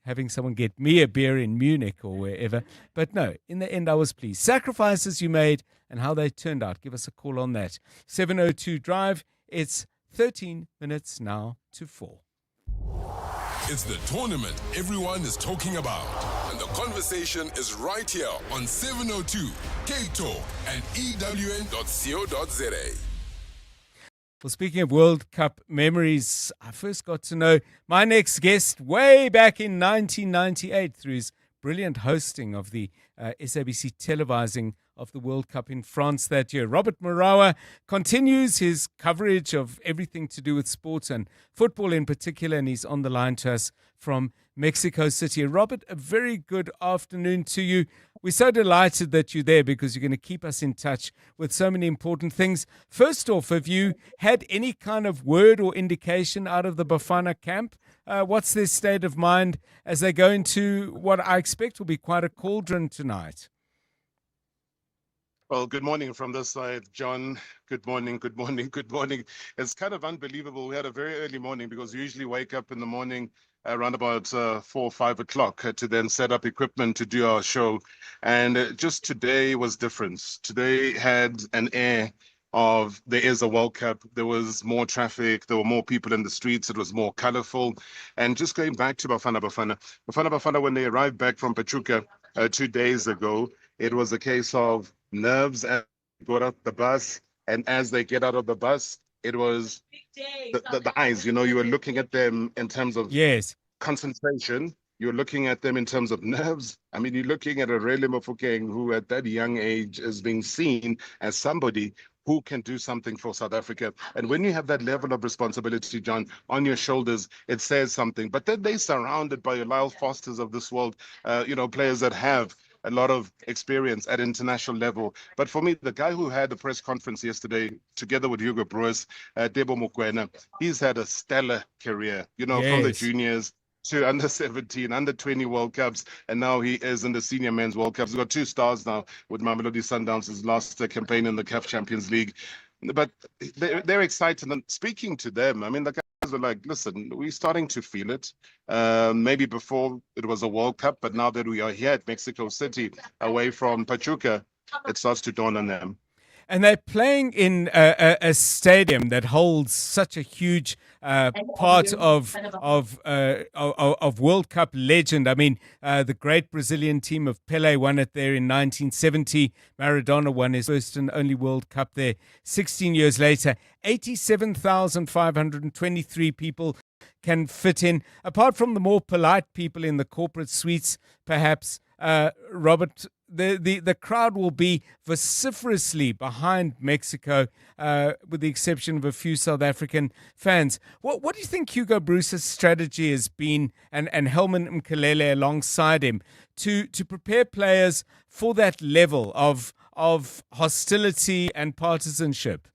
having someone get me a beer in Munich or wherever. But no, in the end, I was pleased. Sacrifices you made and how they turned out. Give us a call on that. 702 Drive. It's 13 minutes now to 4. It's the tournament everyone is talking about. And the conversation is right here on 702 K-Talk and EWN.co.za. Well, speaking of World Cup memories, I first got to know my next guest way back in 1998 through his brilliant hosting of the SABC televising of the World Cup in France that year. Robert Marawa continues his coverage of everything to do with sports and football in particular, and he's on the line to us from Mexico City. Robert, a very good afternoon to you. We're so delighted that you're there because you're going to keep us in touch with so many important things. First off, have you had any kind of word or indication out of the Bafana camp? What's their state of mind as they go into what I expect will be quite a cauldron tonight? Well, good morning from this side, John. Good morning, good morning, good morning. It's kind of unbelievable. We had a very early morning because we usually wake up in the morning around about 4 or 5 o'clock to then set up equipment to do our show. And just today was different. Today had an air of there is a World Cup. There was more traffic. There were more people in the streets. It was more colorful. And just going back to Bafana, when they arrived back from Pachuca 2 days ago, it was a case of nerves as they got out the bus. And as they get out of the bus, it was the eyes, you were looking at them in terms of concentration. You're looking at them in terms of nerves. I mean, you're looking at a Rele Mofokeng who at that young age is being seen as somebody who can do something for South Africa. And when you have that level of responsibility, John, on your shoulders, it says something. But then they're surrounded by your Lyle Fosters of this world, players that have a lot of experience at international level. But for me, the guy who had the press conference yesterday, together with Hugo Broos, Tebo Mokoena, he's had a stellar career, from the juniors to under 17, under 20 World Cups, and now he is in the senior men's World Cups. He's got 2 stars now with Mamelodi Sundowns, his last campaign in the CAF Champions League. But they're excited. And speaking to them, I mean, the guys were like, listen, we're starting to feel it. Maybe before it was a World Cup, but now that we are here at Mexico City, away from Pachuca, it starts to dawn on them. And they're playing in a stadium that holds such a huge part of World Cup legend. I mean, the great Brazilian team of Pelé won it there in 1970. Maradona won his first and only World Cup there 16 years later. 87,523 people can fit in. Apart from the more polite people in the corporate suites, perhaps, Robert, the crowd will be vociferously behind Mexico, with the exception of a few South African fans. What do you think Hugo Broos's strategy has been, and Helman Mkelele alongside him, to prepare players for that level of hostility and partisanship?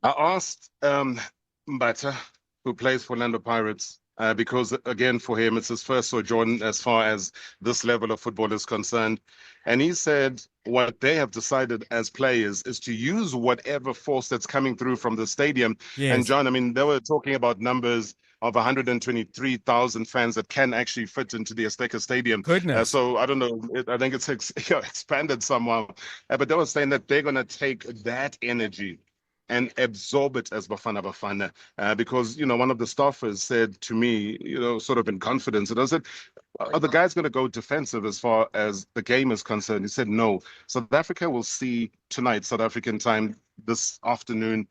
I asked Mbata, who plays for Orlando Pirates, because, again, for him, it's his first sojourn as far as this level of football is concerned. And he said what they have decided as players is to use whatever force that's coming through from the stadium. Yes. And, John, I mean, they were talking about numbers of 123,000 fans that can actually fit into the Azteca Stadium. Goodness. So I don't know. I think it's expanded somewhat. But they were saying that they're going to take that energy and absorb it as Bafana Bafana. Because, one of the staffers said to me, sort of in confidence, and I said, are the guys going to go defensive as far as the game is concerned? He said, no. South Africa will see tonight, South African time, this afternoon,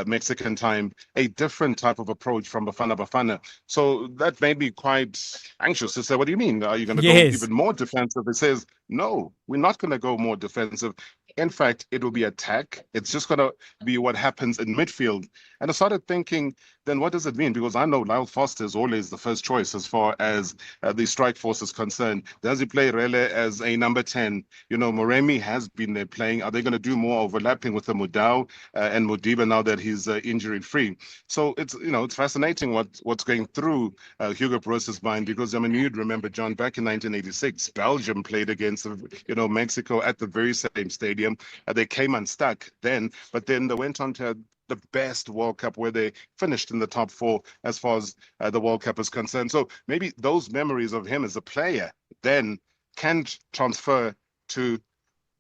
Mexican time, a different type of approach from Bafana Bafana. So that made me quite anxious to say, what do you mean? Are you going to go even more defensive? It says, no, we're not going to go more defensive. In fact, it will be attack. It's just going to be what happens in midfield. And I started thinking, then what does it mean? Because I know Lyle Foster is always the first choice as far as the strike force is concerned. Does he play Rele as a number 10? Moremi has been there playing. Are they going to do more overlapping with the Mudau and Mudiba now that he's injury free? So it's fascinating what's going through Hugo Broos's mind, because you'd remember, John, back in 1986, Belgium played against Mexico at the very same stadium. They came unstuck then, but then they went on to the best World Cup where they finished in the top 4 as far as the World Cup is concerned. So maybe those memories of him as a player then can transfer to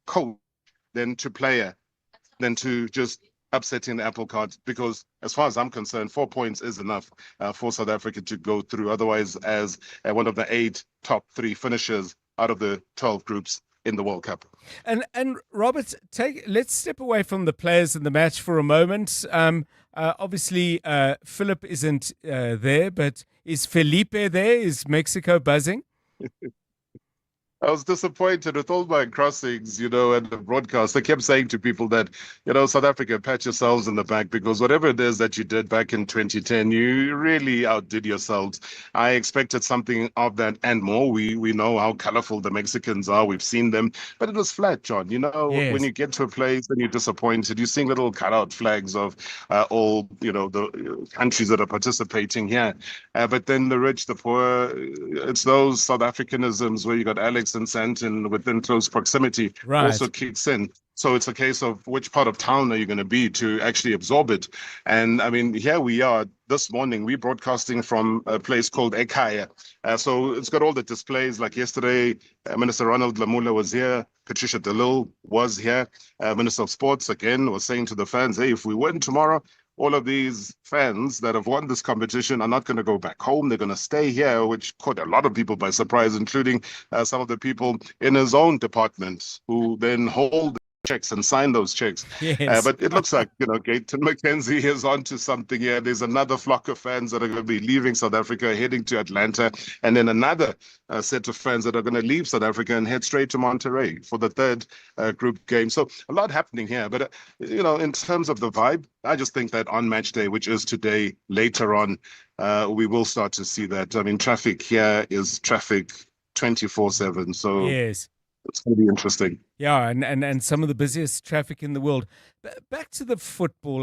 coach, then to player, then to just upsetting the apple cart, because as far as I'm concerned, 4 points is enough for South Africa to go through. Otherwise, as one of the 8 top 3 finishers out of the 12 groups in the World Cup. And Robert, let's step away from the players in the match for a moment. Obviously, Philip isn't there, but is Felipe there? Is Mexico buzzing? I was disappointed with all my crossings, and the broadcast. I kept saying to people that, South Africa, pat yourselves in the back, because whatever it is that you did back in 2010, you really outdid yourselves. I expected something of that and more. We know how colorful the Mexicans are. We've seen them, but it was flat, John. Yes. When you get to a place and you're disappointed, you're seeing little cutout flags of all, the countries that are participating here. But then the rich, the poor, it's those South Africanisms where you got Alex and Santon within close proximity also kicks in. So it's a case of which part of town are you going to be to actually absorb it. And here we are this morning. We're broadcasting from a place called Ekaya. So it's got all the displays. Like yesterday, Minister Ronald Lamula was here. Patricia de Lille was here. Minister of Sports, again, was saying to the fans, hey, if we win tomorrow, all of these fans that have won this competition are not going to go back home. They're going to stay here, which caught a lot of people by surprise, including some of the people in his own department who then hold checks and sign those checks. Yes. But it looks like, Gayton McKenzie is onto something here. There's another flock of fans that are going to be leaving South Africa, heading to Atlanta, and then another set of fans that are going to leave South Africa and head straight to Monterrey for the third group game. So a lot happening here. But, in terms of the vibe, I just think that on match day, which is today, later on, we will start to see that. Traffic here is traffic 24/7. So yes. It's going to be interesting. Yeah, and some of the busiest traffic in the world. Back to the football.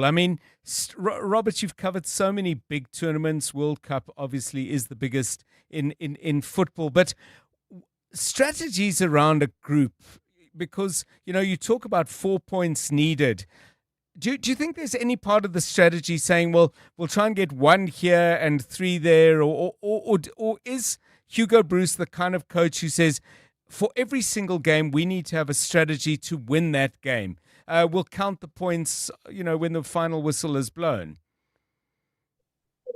Robert, you've covered so many big tournaments. World Cup obviously is the biggest in football. But strategies around a group, because, you talk about 4 points needed. Do you think there's any part of the strategy saying, well, we'll try and get 1 here and 3 there? Or is Hugo Broos the kind of coach who says, for every single game, we need to have a strategy to win that game? We'll count the points, when the final whistle is blown.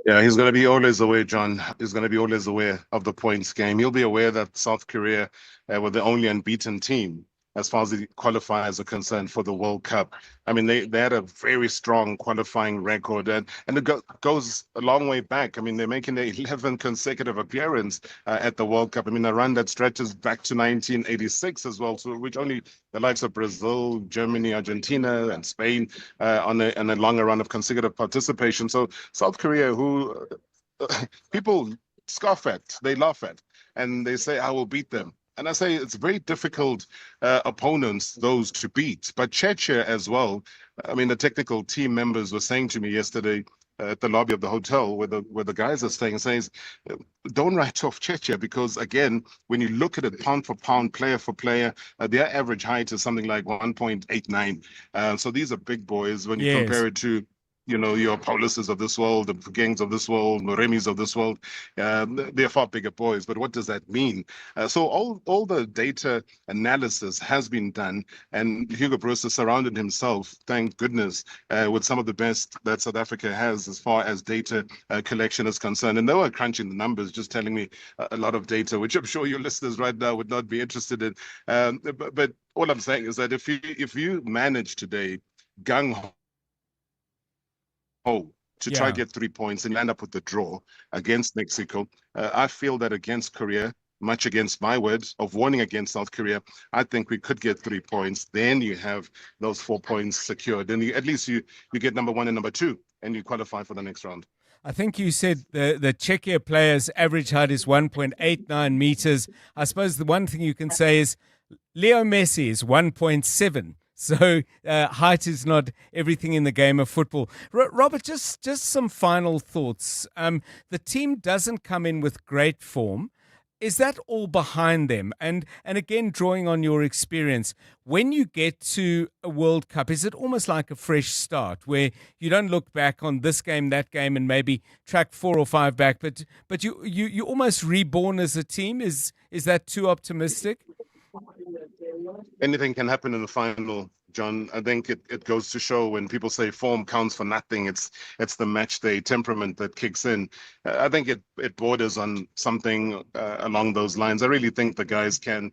Yeah, he's going to be always aware, John. He's going to be always aware of the points game. He'll be aware that South Korea were the only unbeaten team as far as the qualifiers are concerned for the World Cup. They had a very strong qualifying record, and it goes a long way back. They're making their 11th consecutive appearance at the World Cup. A run that stretches back to 1986 as well, so which only the likes of Brazil, Germany, Argentina, and Spain on a longer run of consecutive participation. So South Korea, who people scoff at, they laugh at, and they say, I will beat them. And I say it's very difficult opponents, those to beat. But Czechia as well. The technical team members were saying to me yesterday at the lobby of the hotel where the guys are staying, says, don't write off Czechia, because again, when you look at it pound for pound, player for player, their average height is something like 1.89. So these are big boys when you compare it to your Pauluses of this world, the Gangs of this world, Moremis of this world. They're far bigger boys. But what does that mean? So all the data analysis has been done, and Hugo Broos has surrounded himself, thank goodness, with some of the best that South Africa has as far as data collection is concerned. And they were crunching the numbers, just telling me a lot of data, which I'm sure your listeners right now would not be interested in. But all I'm saying is that if you manage today, gung ho, to try get 3 points and end up with the draw against Mexico, I feel that against Korea, much against my words of warning against South Korea, I think we could get 3 points. Then you have those 4 points secured. Then at least you get number 1 and number 2, and you qualify for the next round. I think you said the Czechia player's average height is 1.89 meters. I suppose the one thing you can say is Leo Messi is 1.7. So height is not everything in the game of football. Robert, just some final thoughts. The team doesn't come in with great form. Is that all behind them? And again, drawing on your experience, when you get to a World Cup, is it almost like a fresh start where you don't look back on this game, that game, and maybe track 4 or 5 back, but you almost reborn as a team? Is that too optimistic? Anything can happen in the final, John. I think it goes to show when people say form counts for nothing, it's the match day temperament that kicks in. I think it borders on something along those lines. I really think the guys can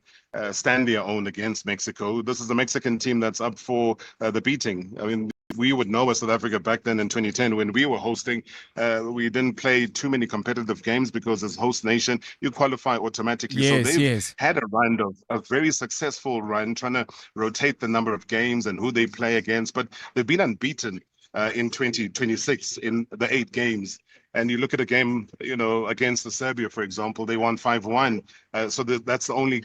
stand their own against Mexico. This is a Mexican team that's up for the beating. I mean, we would know as South Africa back then in 2010 when we were hosting, we didn't play too many competitive games because as host nation, you qualify automatically. Yes, so they've had a run of a very successful run, trying to rotate the number of games and who they play against. But they've been unbeaten in 2026 in the 8 games. And you look at a game, against the Serbia, for example, they won 5-1. So that's the only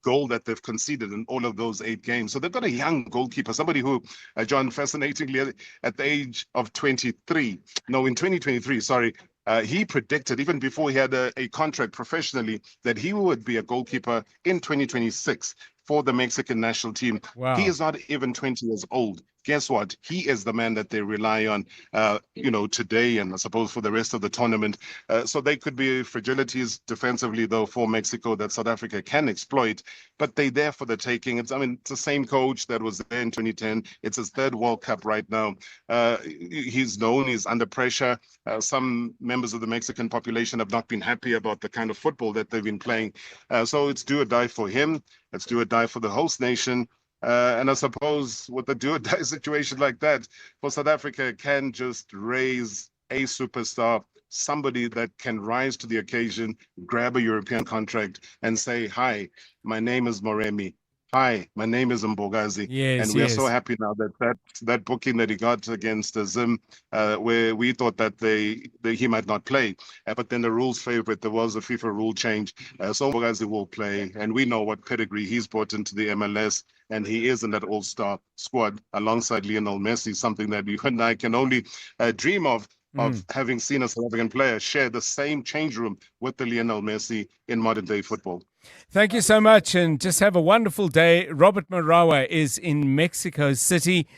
goal that they've conceded in all of those 8 games. So they've got a young goalkeeper, somebody who, John, fascinatingly, at the age of 2023, he predicted, even before he had a contract professionally, that he would be a goalkeeper in 2026 for the Mexican national team. Wow. He is not even 20 years old. Guess what? He is the man that they rely on, today and I suppose for the rest of the tournament. So they could be fragilities defensively, though, for Mexico that South Africa can exploit, but they're there for the taking. It's the same coach that was there in 2010. It's his 3rd World Cup right now. He's known, he's under pressure. Some members of the Mexican population have not been happy about the kind of football that they've been playing. So it's do or die for him. It's do or die for the host nation. And I suppose with a do-or-die situation like that, for South Africa, can just raise a superstar, somebody that can rise to the occasion, grab a European contract and say, hi, my name is Moremi. Hi, my name is Mbogazi. Yes, and we are so happy now that booking that he got against Zim, where we thought that he might not play. But then the rules favored. There was a FIFA rule change. So Mbogazi will play. And we know what pedigree he's brought into the MLS. And he is in that all-star squad alongside Lionel Messi, something that you and I can only dream of having seen a South African player share the same change room with the Lionel Messi in modern-day football. Thank you so much, and just have a wonderful day. Robert Marawa is in Mexico City,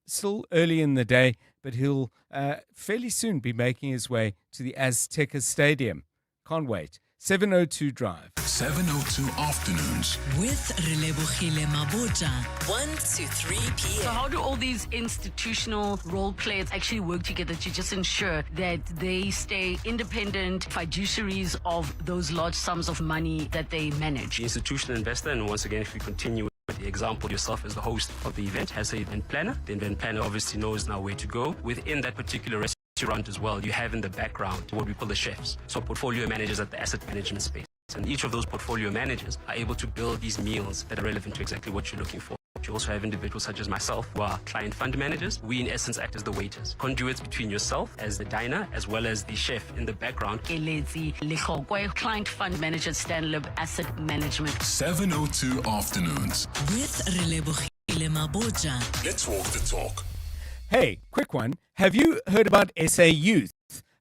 still early in the day, but he'll fairly soon be making his way to the Azteca Stadium. Can't wait. 702 Drive. 702 Afternoons. With Relebogile Maboja. 1 to 3 p.m. So how do all these institutional role players actually work together to just ensure that they stay independent fiduciaries of those large sums of money that they manage? The institutional investor, and once again, if we continue with the example, yourself as the host of the event has an event planner. The event planner obviously knows now where to go. Within that particular restaurant as well, you have in the background what we call the chefs. So portfolio managers at the asset management space. And each of those portfolio managers are able to build these meals that are relevant to exactly what you're looking for. You also have individuals such as myself who are client fund managers. We in essence act as the waiters. Conduits between yourself as the diner as well as the chef in the background. Client fund manager, Stanlib Asset Management. 702 Afternoons. With Relebogile Maboja. Let's walk the talk. Hey, quick one. Have you heard about SA Youth?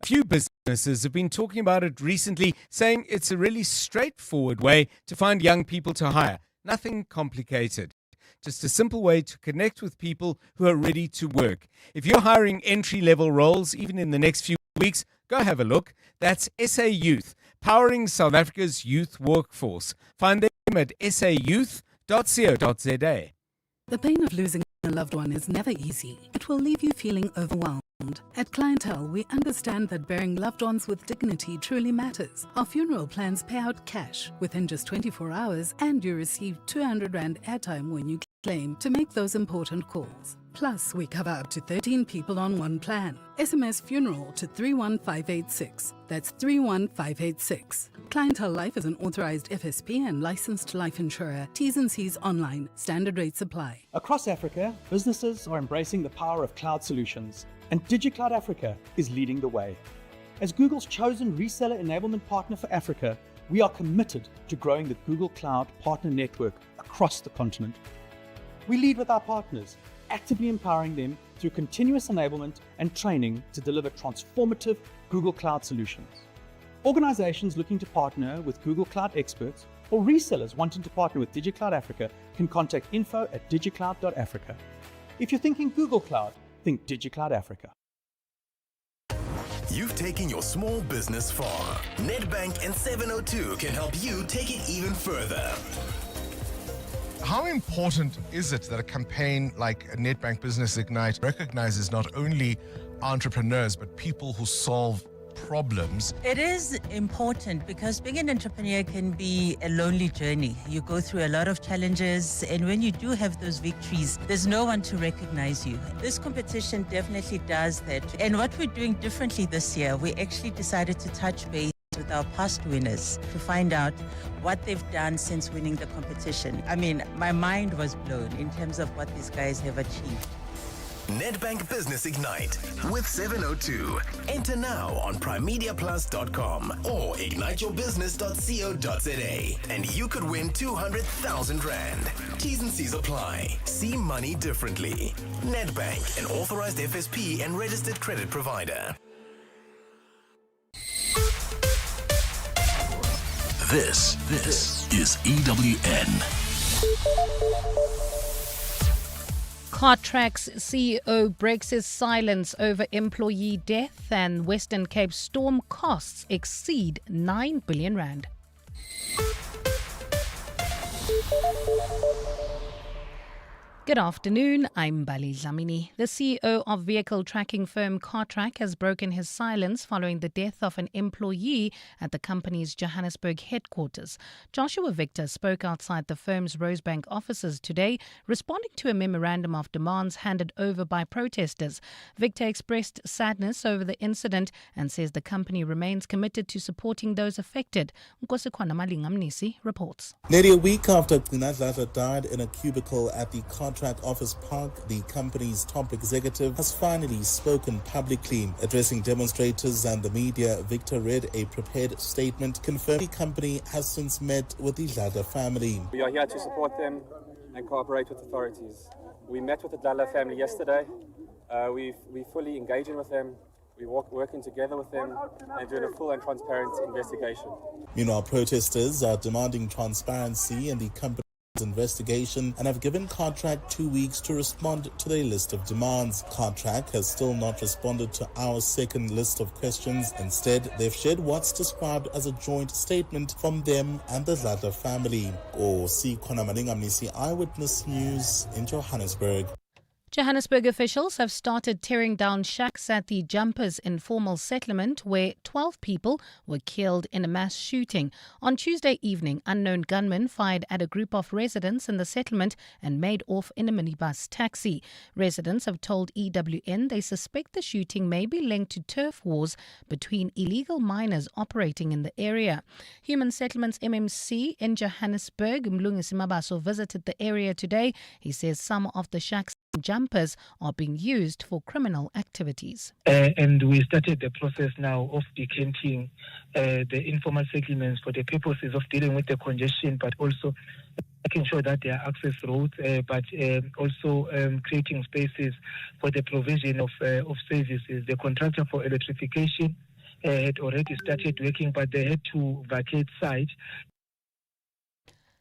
A few businesses have been talking about it recently, saying it's a really straightforward way to find young people to hire. Nothing complicated. just a simple way to connect with people who are ready to work. If you're hiring entry-level roles, even in the next few weeks, go have a look. That's SA Youth, powering South Africa's youth workforce. Find them at sayouth.co.za. The pain of losing a loved one is never easy. It will leave you feeling overwhelmed. At Clientele, we understand that burying loved ones with dignity truly matters. Our funeral plans pay out cash within just 24 hours, and you receive 200 Rand airtime when you claim to make those important calls. Plus, we cover up to 13 people on one plan. SMS funeral to 31586. That's 31586. Clientele Life is an authorized FSP and licensed life insurer. T's and C's online. Standard rates apply. Across Africa, businesses are embracing the power of cloud solutions, and DigiCloud Africa is leading the way. As Google's chosen reseller enablement partner for Africa, we are committed to growing the Google Cloud Partner Network across the continent. We lead with our partners, actively empowering them through continuous enablement and training to deliver transformative Google Cloud solutions. Organizations looking to partner with Google Cloud experts or resellers wanting to partner with DigiCloud Africa can contact info@digicloud.africa. If you're thinking Google Cloud, think DigiCloud Africa. You've taken your small business far. Nedbank and 702 can help you take it even further. How important is it that a campaign like Nedbank Business Ignite recognizes not only entrepreneurs but people who solve problems? It is important because being an entrepreneur can be a lonely journey. You go through a lot of challenges, and when you do have those victories, there's no one to recognize you. This competition definitely does that. And what we're doing differently this year, we actually decided to touch base with our past winners to find out what they've done since winning the competition. I mean, my mind was blown in terms of what these guys have achieved. Nedbank Business Ignite with 702. Enter now on primediaplus.com or igniteyourbusiness.co.za and you could win 200,000 Rand. T's and C's apply. See money differently. Nedbank, an authorized FSP and registered credit provider. This is EWN. Cartrack's CEO breaks his silence over employee death, and Western Cape storm costs exceed 9 billion Rand. Good afternoon, I'm Bali Zamini. The CEO of vehicle tracking firm Cartrack has broken his silence following the death of an employee at the company's Johannesburg headquarters. Joshua Victor spoke outside the firm's Rosebank offices today, responding to a memorandum of demands handed over by protesters. Victor expressed sadness over the incident and says the company remains committed to supporting those affected. Nkosikwana Malingamnisi reports. Nearly a week after Gunadlata died in a cubicle at the Cartrack office park, the company's top executive has finally spoken publicly. Addressing demonstrators and the media, Victor read a prepared statement confirming the company has since met with the Dlala family. We are here to support them and cooperate with authorities. We met with the Dlala family yesterday. We fully engaging with them. We're working together with them and doing a full and transparent investigation. Meanwhile, protesters are demanding transparency in the company's investigation and have given Cartrack 2 weeks to respond to their list of demands. Cartrack has still not responded to our second list of questions. Instead, they've shared what's described as a joint statement from them and the Dlala family. Eyewitness News in Johannesburg. Johannesburg officials have started tearing down shacks at the Jumpers informal settlement where 12 people were killed in a mass shooting. On Tuesday evening, unknown gunmen fired at a group of residents in the settlement and made off in a minibus taxi. Residents have told EWN they suspect the shooting may be linked to turf wars between illegal miners operating in the area. Human Settlements MMC in Johannesburg, Mlungisi Mabaso, visited the area today. He says some of the shacks Jumpers are being used for criminal activities. And we started the process now of decanting the informal settlements for the purposes of dealing with the congestion, but also making sure that there are access roads, but also creating spaces for the provision of services. The contractor for electrification had already started working, but they had to vacate site.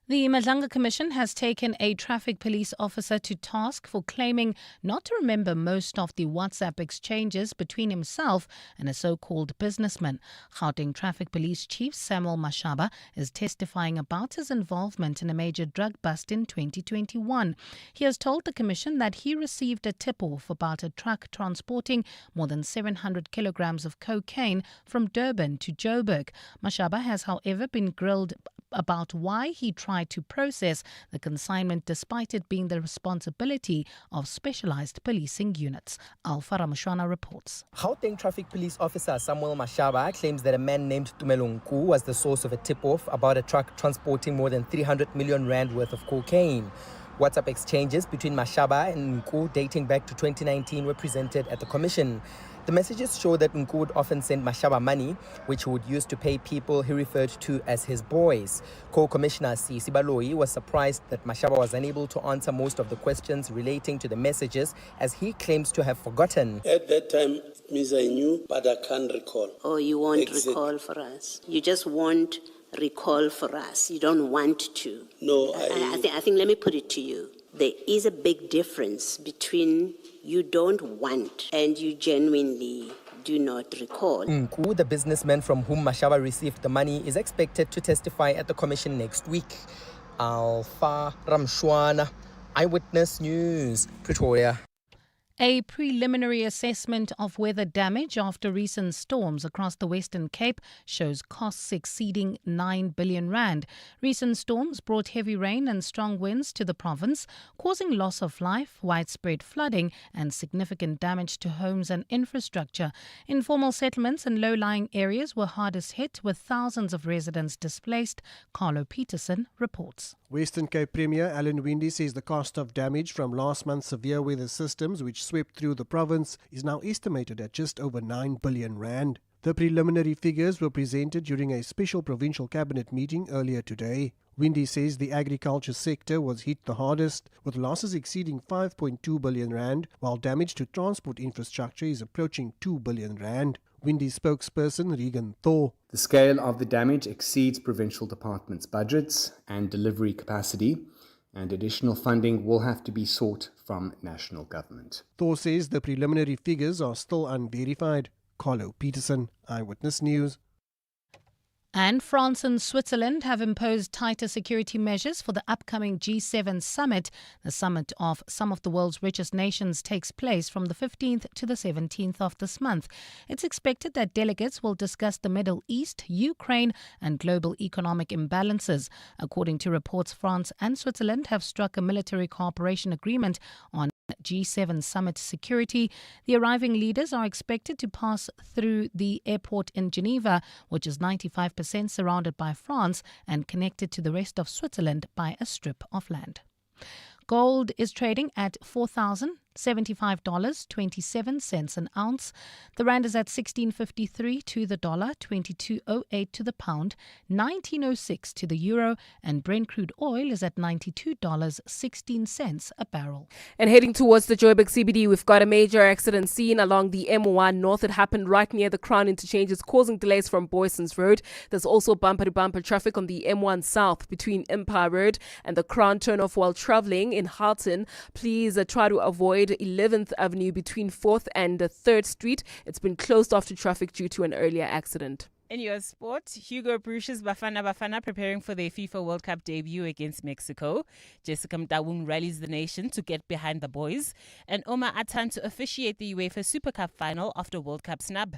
The Madlanga Commission has taken a traffic police officer to task for claiming not to remember most of the WhatsApp exchanges between himself and a so-called businessman. Gauteng Traffic Police Chief Samuel Mashaba is testifying about his involvement in a major drug bust in 2021. He has told the Commission that he received a tip-off about a truck transporting more than 700 kilograms of cocaine from Durban to Joburg. Mashaba has, however, been grilled about why he tried to process the consignment despite it being the responsibility of specialized policing units. Alpha Ramashwana reports. Gauteng Traffic Police Officer Samuel Mashaba claims that a man named Tumelo Nku was the source of a tip-off about a truck transporting more than 300 million rand worth of cocaine. WhatsApp exchanges between Mashaba and Nku dating back to 2019 were presented at the Commission. The messages show that Nku would often send Mashaba money, which he would use to pay people he referred to as his boys. Co-Commissioner C. Sibaloi was surprised that Mashaba was unable to answer most of the questions relating to the messages, as he claims to have forgotten. At that time, means I knew, but I can't recall. Oh, you won't recall for us? You just won't recall for us? You don't want to? No, I think let me put it to you. There is a big difference between you don't want and you genuinely do not recall. Nku, the businessman from whom Mashaba received the money, is expected to testify at the Commission next week. Alpha Ramshwana, Eyewitness News, Pretoria. A preliminary assessment of weather damage after recent storms across the Western Cape shows costs exceeding 9 billion rand. Recent storms brought heavy rain and strong winds to the province, causing loss of life, widespread flooding and significant damage to homes and infrastructure. Informal settlements and low-lying areas were hardest hit, with thousands of residents displaced. Carlo Peterson reports. Western Cape Premier Alan Winde says the cost of damage from last month's severe weather systems which swept through the province is now estimated at just over 9 billion rand. The preliminary figures were presented during a special provincial cabinet meeting earlier today. Winde says the agriculture sector was hit the hardest, with losses exceeding 5.2 billion rand, while damage to transport infrastructure is approaching 2 billion rand. Winde spokesperson Regan Thor. The scale of the damage exceeds provincial departments' budgets and delivery capacity, and additional funding will have to be sought from national government. Thor says the preliminary figures are still unverified. Carlo Peterson, Eyewitness News. And France and Switzerland have imposed tighter security measures for the upcoming G7 summit. The summit of some of the world's richest nations takes place from the 15th to the 17th of this month. It's expected that delegates will discuss the Middle East, Ukraine, and global economic imbalances. According to reports, France and Switzerland have struck a military cooperation agreement on G7 summit security. The arriving leaders are expected to pass through the airport in Geneva, which is 95% surrounded by France and connected to the rest of Switzerland by a strip of land. Gold is trading at $4,075.27 an ounce. The rand is at 16.53 to the dollar, 22.08 to the pound, 19.06 to the euro, and Brent crude oil is at $92.16 a barrel. And heading towards the Joburg CBD, we've got a major accident seen along the M1 North. It happened right near the Crown interchanges, causing delays from Boyson's Road. There's also bumper-to-bumper traffic on the M1 South between Empire Road and the Crown turnoff while travelling in Harton. Please try to avoid 11th Avenue between 4th and 3rd Street. It's been closed off to traffic due to an earlier accident. In your sport, Hugo Bruce's Bafana preparing for their FIFA World Cup debut against Mexico. Jessica Mdawung rallies the nation to get behind the boys. And Omar Atan to officiate the UEFA Super Cup final after World Cup snub.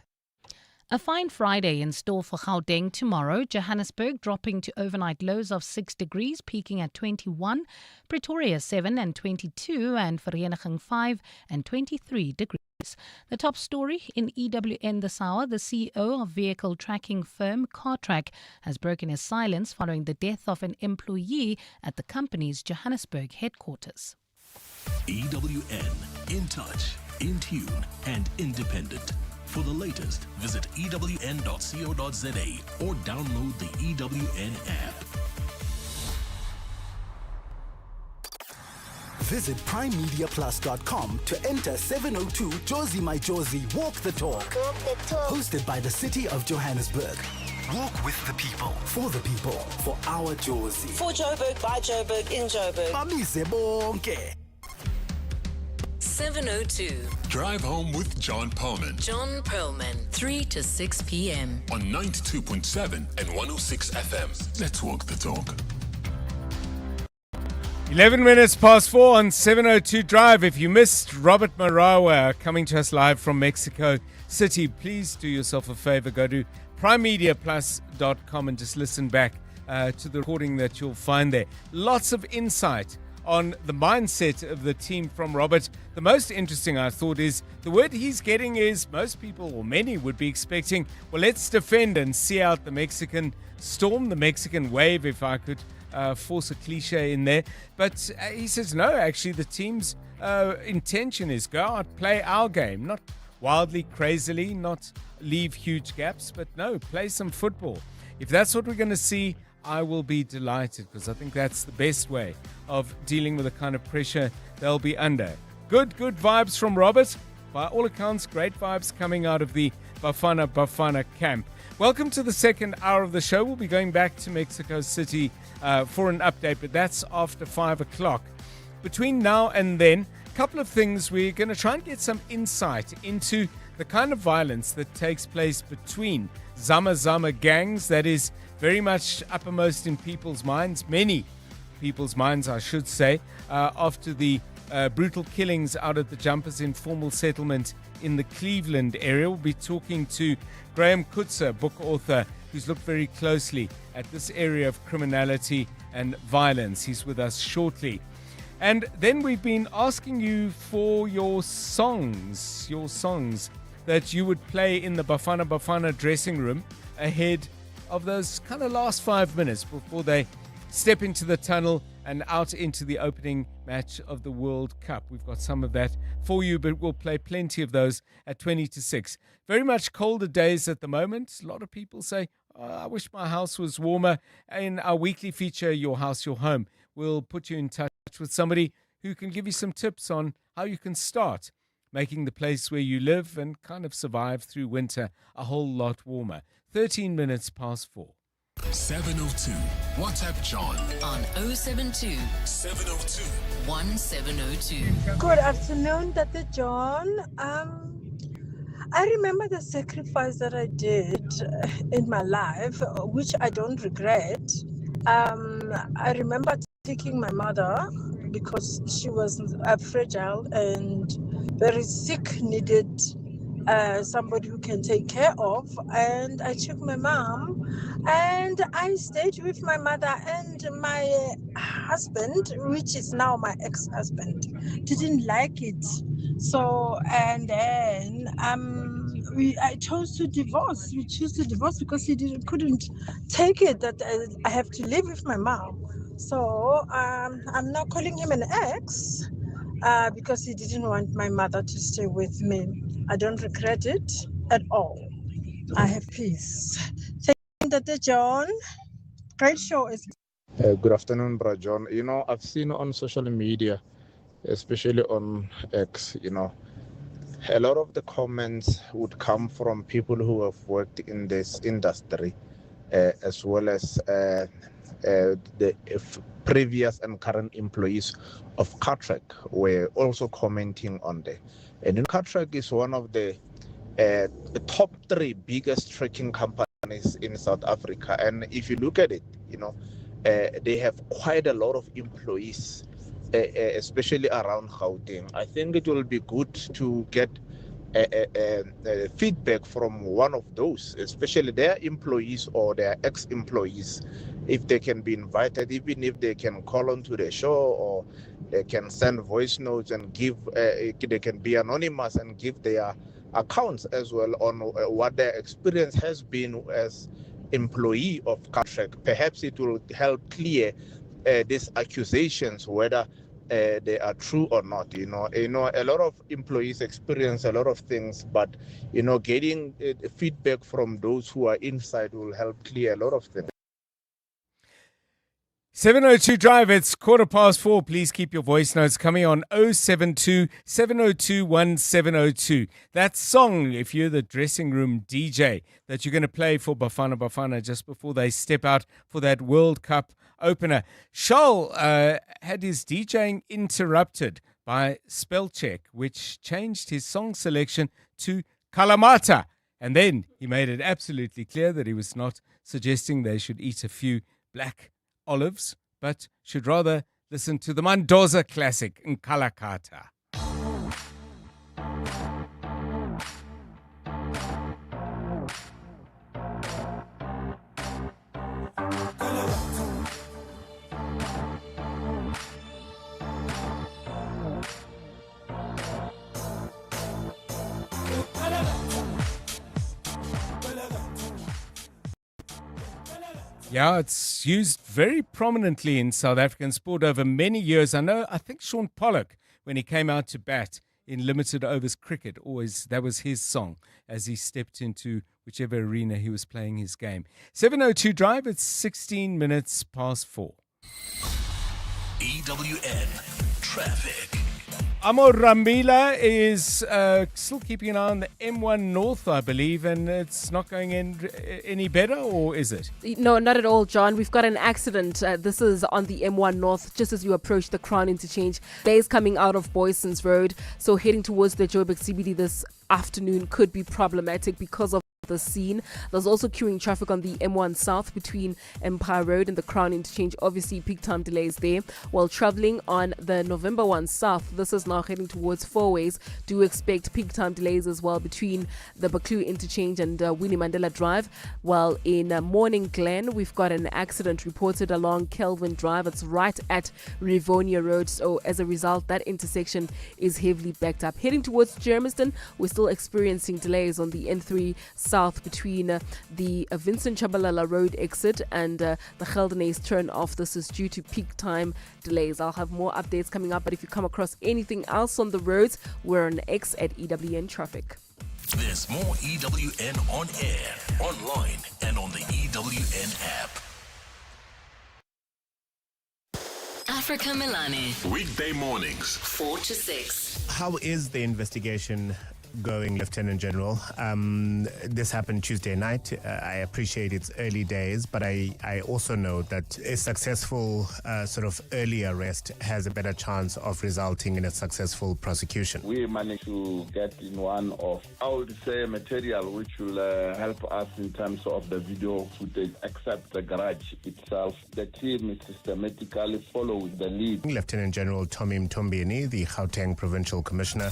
A fine Friday in store for Gauteng tomorrow. Johannesburg dropping to overnight lows of 6 degrees, peaking at 21. Pretoria 7 and 22, and Vereeniging 5 and 23 degrees. The top story in EWN this hour: the CEO of vehicle tracking firm CarTrack has broken his silence following the death of an employee at the company's Johannesburg headquarters. EWN, in touch, in tune, and independent. For the latest, visit ewn.co.za or download the EWN app. Visit primemediaplus.com to enter 702 Josie My Josie Walk the Talk. Hosted by the City of Johannesburg. Walk with the people, for our Josie. For Joburg, by Joburg, in Joburg. Bamise bonke. 702. Drive home with John Perlman. John Perlman, 3 to 6 p.m. On 92.7 and 106 FM. Let's walk the talk. 11 minutes past 4 on 702 Drive. If you missed Robert Marawa coming to us live from Mexico City, please do yourself a favor. Go to primemediaplus.com and just listen back to the recording that you'll find there. Lots of insight on the mindset of the team from Robert. The most interesting, I thought, is the word he's getting is most people, or many, would be expecting, well, let's defend and see out the Mexican storm, the Mexican wave, if I could force a cliche in there. But he says, no, actually, the team's intention is go out, play our game, not wildly, crazily, not leave huge gaps, but no, play some football. If that's what we're going to see, I will be delighted, because I think that's the best way of dealing with the kind of pressure they'll be under. Good vibes from Robert. By all accounts, great vibes coming out of the Bafana camp. Welcome to the second hour of the show. We'll be going back to Mexico City for an update, but that's after 5 o'clock. Between now and then, a couple of things. We're going to try and get some insight into the kind of violence that takes place between Zama gangs that is very much uppermost in people's minds, many people's minds, I should say, after the brutal killings out at the Jumpers Informal Settlement in the Cleveland area. We'll be talking to Graham Kutzer, book author, who's looked very closely at this area of criminality and violence. He's with us shortly. And then we've been asking you for your songs that you would play in the Bafana dressing room ahead of those kind of last 5 minutes before they step into the tunnel and out into the opening match of the World Cup. We've got some of that for you, but we'll play plenty of those at 20 to 6. Very much colder days at the moment. A lot of people say, I wish my house was warmer. In our weekly feature, Your House, Your Home, we'll put you in touch with somebody who can give you some tips on how you can start making the place where you live and kind of survive through winter a whole lot warmer. 13 minutes past 4. 702. WhatsApp John On 072 702 1702. Good afternoon, Dr. John. I remember the sacrifice that I did in my life, which I don't regret. I remember taking my mother because she was fragile and very sick, needed somebody who can take care of, and I took my mom and I stayed with my mother, and my husband, which is now my ex-husband, didn't like it. So, and then I chose to divorce. We chose to divorce because he couldn't take it that I have to live with my mom. So I'm not calling him an ex because he didn't want my mother to stay with me. I don't regret it at all. I have peace. Thank you, Dr. John. Great show. Good afternoon, Brother John. You know, I've seen on social media, especially on X, you know, a lot of the comments would come from people who have worked in this industry, as well as the previous and current employees of Cartrack were also commenting on that. And Cartrack is one of the top 3 biggest trucking companies in South Africa. And if you look at it, you know, they have quite a lot of employees, especially around Gauteng. I think it will be good to get feedback from one of those, especially their employees or their ex-employees, if they can be invited, even if they can call onto the show, or they can send voice notes and give, they can be anonymous and give their accounts as well on what their experience has been as employee of Cartrack. Perhaps it will help clear these accusations, whether they are true or not. You know, a lot of employees experience a lot of things, but you know, getting feedback from those who are inside will help clear a lot of things. 702 Drive, it's 4:15. Please keep your voice notes coming on 072 702 1702. That song, if you're the dressing room DJ, that you're going to play for Bafana Bafana just before they step out for that World Cup opener. Charles had his DJing interrupted by spell check, which changed his song selection to Kalamata. And then he made it absolutely clear that he was not suggesting they should eat a few black olives, but should rather listen to the Mendoza classic, Nkalakata. Yeah, it's used very prominently in South African sport over many years. I think Sean Pollock, when he came out to bat in limited overs cricket, that was his song as he stepped into whichever arena he was playing his game. 702 Drive, it's 16 minutes past 4. EWN Traffic. Amor Ramila is still keeping an eye on the M1 North, I believe, and it's not going any better, or is it? No, not at all, John. We've got an accident. This is on the M1 North, just as you approach the Crown interchange. Days coming out of Boyson's Road, so heading towards the Joburg CBD this afternoon could be problematic because of the scene. There's also queuing traffic on the M1 South between Empire Road and the Crown interchange. Obviously, peak time delays there. While traveling on the November 1 South, this is now heading towards Fourways. Do expect peak time delays as well between the Baklu interchange and Winnie Mandela Drive. While in Morning Glen, we've got an accident reported along Kelvin Drive. It's right at Rivonia Road. So as a result, that intersection is heavily backed up. Heading towards Germiston, we're still experiencing delays on the N3 South between the Vincent Chabalala Road exit and the Geldenhuys turn off. This is due to peak time delays. I'll have more updates coming up, but if you come across anything else on the roads, we're on X at EWN Traffic. There's more EWN on air, online, and on the EWN app. Africa Milani. Weekday mornings, 4 to 6. How is the investigation going, Lieutenant General? This happened Tuesday night. I appreciate it's early days, but I also know that a successful sort of early arrest has a better chance of resulting in a successful prosecution. We managed to get in one of, I would say, material which will help us in terms of the video footage, except the garage itself. The team is systematically following the lead. Lieutenant General Tommy Mtombeni, the Gauteng Provincial Commissioner.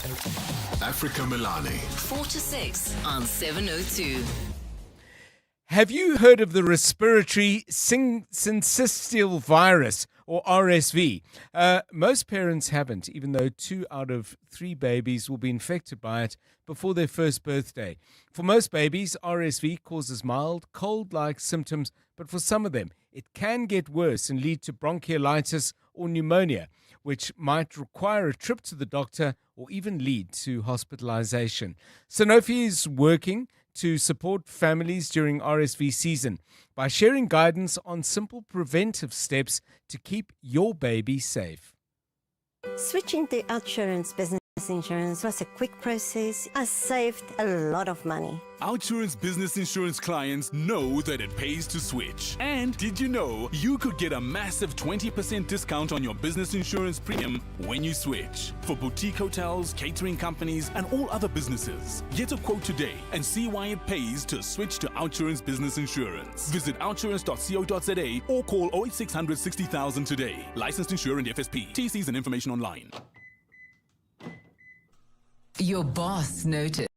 Africa Milani. 4 to 6 on 702. Have you heard of the respiratory syncytial virus, or RSV? Most parents haven't, even though 2 out of 3 babies will be infected by it before their first birthday. For most babies, RSV causes mild, cold-like symptoms, but for some of them, it can get worse and lead to bronchiolitis or pneumonia, which might require a trip to the doctor or even lead to hospitalization. Sanofi is working to support families during RSV season by sharing guidance on simple preventive steps to keep your baby safe. Switching to Outsurance Business Insurance was a quick process. I saved a lot of money. Outsurance Business Insurance clients know that it pays to switch. And did you know you could get a massive 20% discount on your business insurance premium when you switch? For boutique hotels, catering companies, and all other businesses. Get a quote today and see why it pays to switch to Outsurance Business Insurance. Visit outsurance.co.za or call 08600 60,000 today. Licensed insurer and FSP. TCs and information online. Your boss noticed.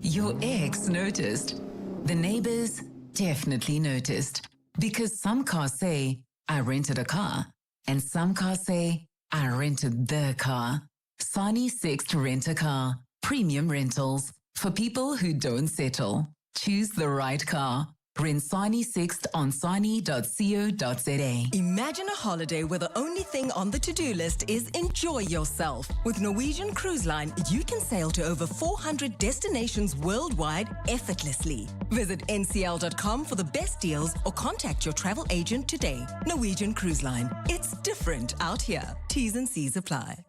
Your ex noticed. The neighbors definitely noticed. Because some cars say, I rented a car. And some cars say, I rented the car. Sani 6 to rent a car. Premium rentals. For people who don't settle. Choose the right car. Rinsani 6th on sani.co.za. Imagine a holiday where the only thing on the to-do list is enjoy yourself. With Norwegian Cruise Line, you can sail to over 400 destinations worldwide effortlessly. Visit ncl.com for the best deals or contact your travel agent today. Norwegian Cruise Line. It's different out here. T's and C's apply.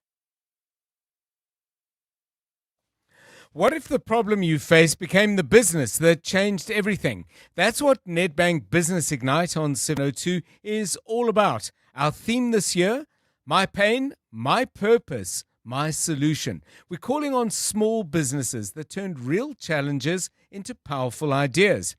What if the problem you face became the business that changed everything? That's what Nedbank Business Ignite on 702 is all about. Our theme this year, my pain, my purpose, my solution. We're calling on small businesses that turned real challenges into powerful ideas.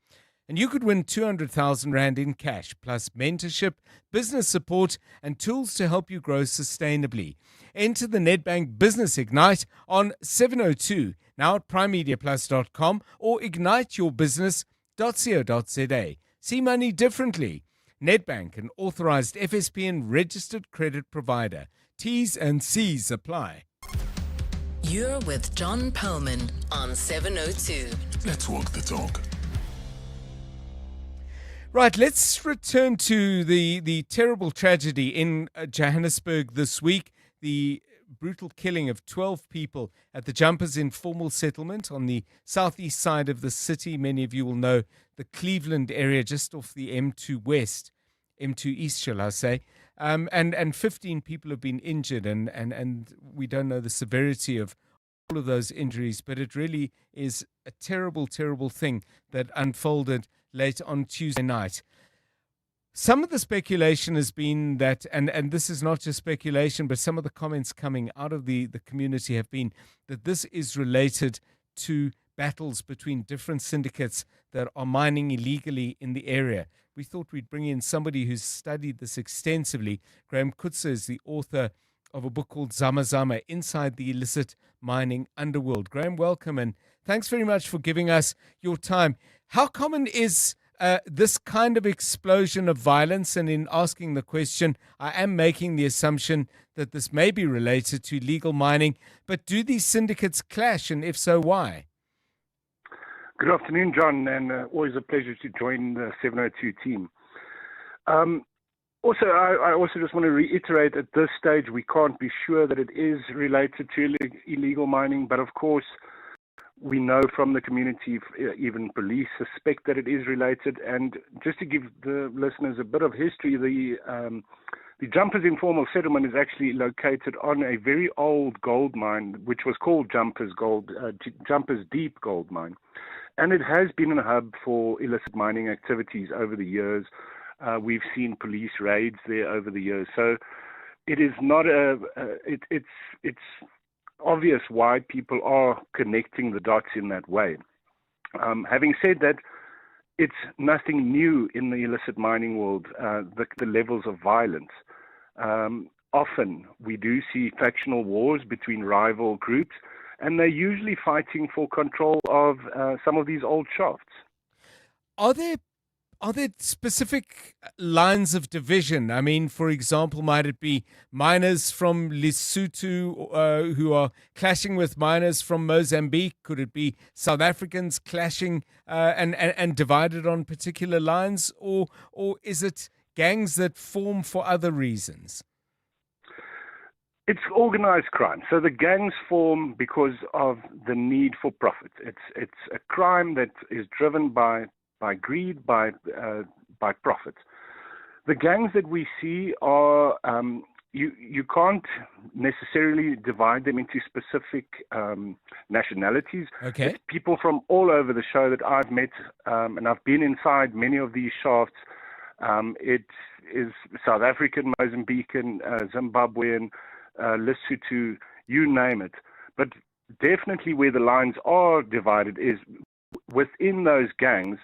And you could win 200,000 Rand in cash, plus mentorship, business support, and tools to help you grow sustainably. Enter the Nedbank Business Ignite on 702, now at primemediaplus.com or igniteyourbusiness.co.za. See money differently. Nedbank, an authorized FSP and registered credit provider. T's and C's apply. You're with John Perlman on 702. Let's walk the talk. Right, let's return to the terrible tragedy in Johannesburg this week. The brutal killing of 12 people at the Jumpers Informal Settlement on the southeast side of the city. Many of you will know the Cleveland area just off the M2 West, M2 East, shall I say. And 15 people have been injured, and we don't know the severity of all of those injuries, but it really is a terrible, terrible thing that unfolded late on Tuesday night. Some of the speculation has been that, and this is not just speculation, but some of the comments coming out of the community have been that this is related to battles between different syndicates that are mining illegally in the area. We thought we'd bring in somebody who's studied this extensively. Graham Kutzer is the author of a book called Zama Zama, Inside the Illicit Mining Underworld. Graham, welcome, and thanks very much for giving us your time. How common is this kind of explosion of violence? And in asking the question, I am making the assumption that this may be related to illegal mining, but do these syndicates clash, and if so, why? Good afternoon, John, and always a pleasure to join the 702 team. Also, I also just want to reiterate at this stage, we can't be sure that it is related to illegal mining, but of course, we know from the community, even police suspect that it is related. And just to give the listeners a bit of history, the Jumpers Informal Settlement is actually located on a very old gold mine, which was called Jumpers Deep Gold Mine. And it has been a hub for illicit mining activities over the years. We've seen police raids there over the years. So it is not it's obvious why people are connecting the dots in that way. Having said that, it's nothing new in the illicit mining world, the levels of violence. Often we do see factional wars between rival groups, and they're usually fighting for control of some of these old shafts. Are there specific lines of division? I mean, for example, might it be miners from Lesotho who are clashing with miners from Mozambique? Could it be South Africans clashing and divided on particular lines? Or is it gangs that form for other reasons? It's organized crime. So the gangs form because of the need for profit. It's a crime that is driven by greed, by profit. The gangs that we see are, you can't necessarily divide them into specific nationalities. Okay. It's people from all over the show that I've met, and I've been inside many of these shafts. It is South African, Mozambican, Zimbabwean, Lesotho, you name it. But definitely where the lines are divided is within those gangs.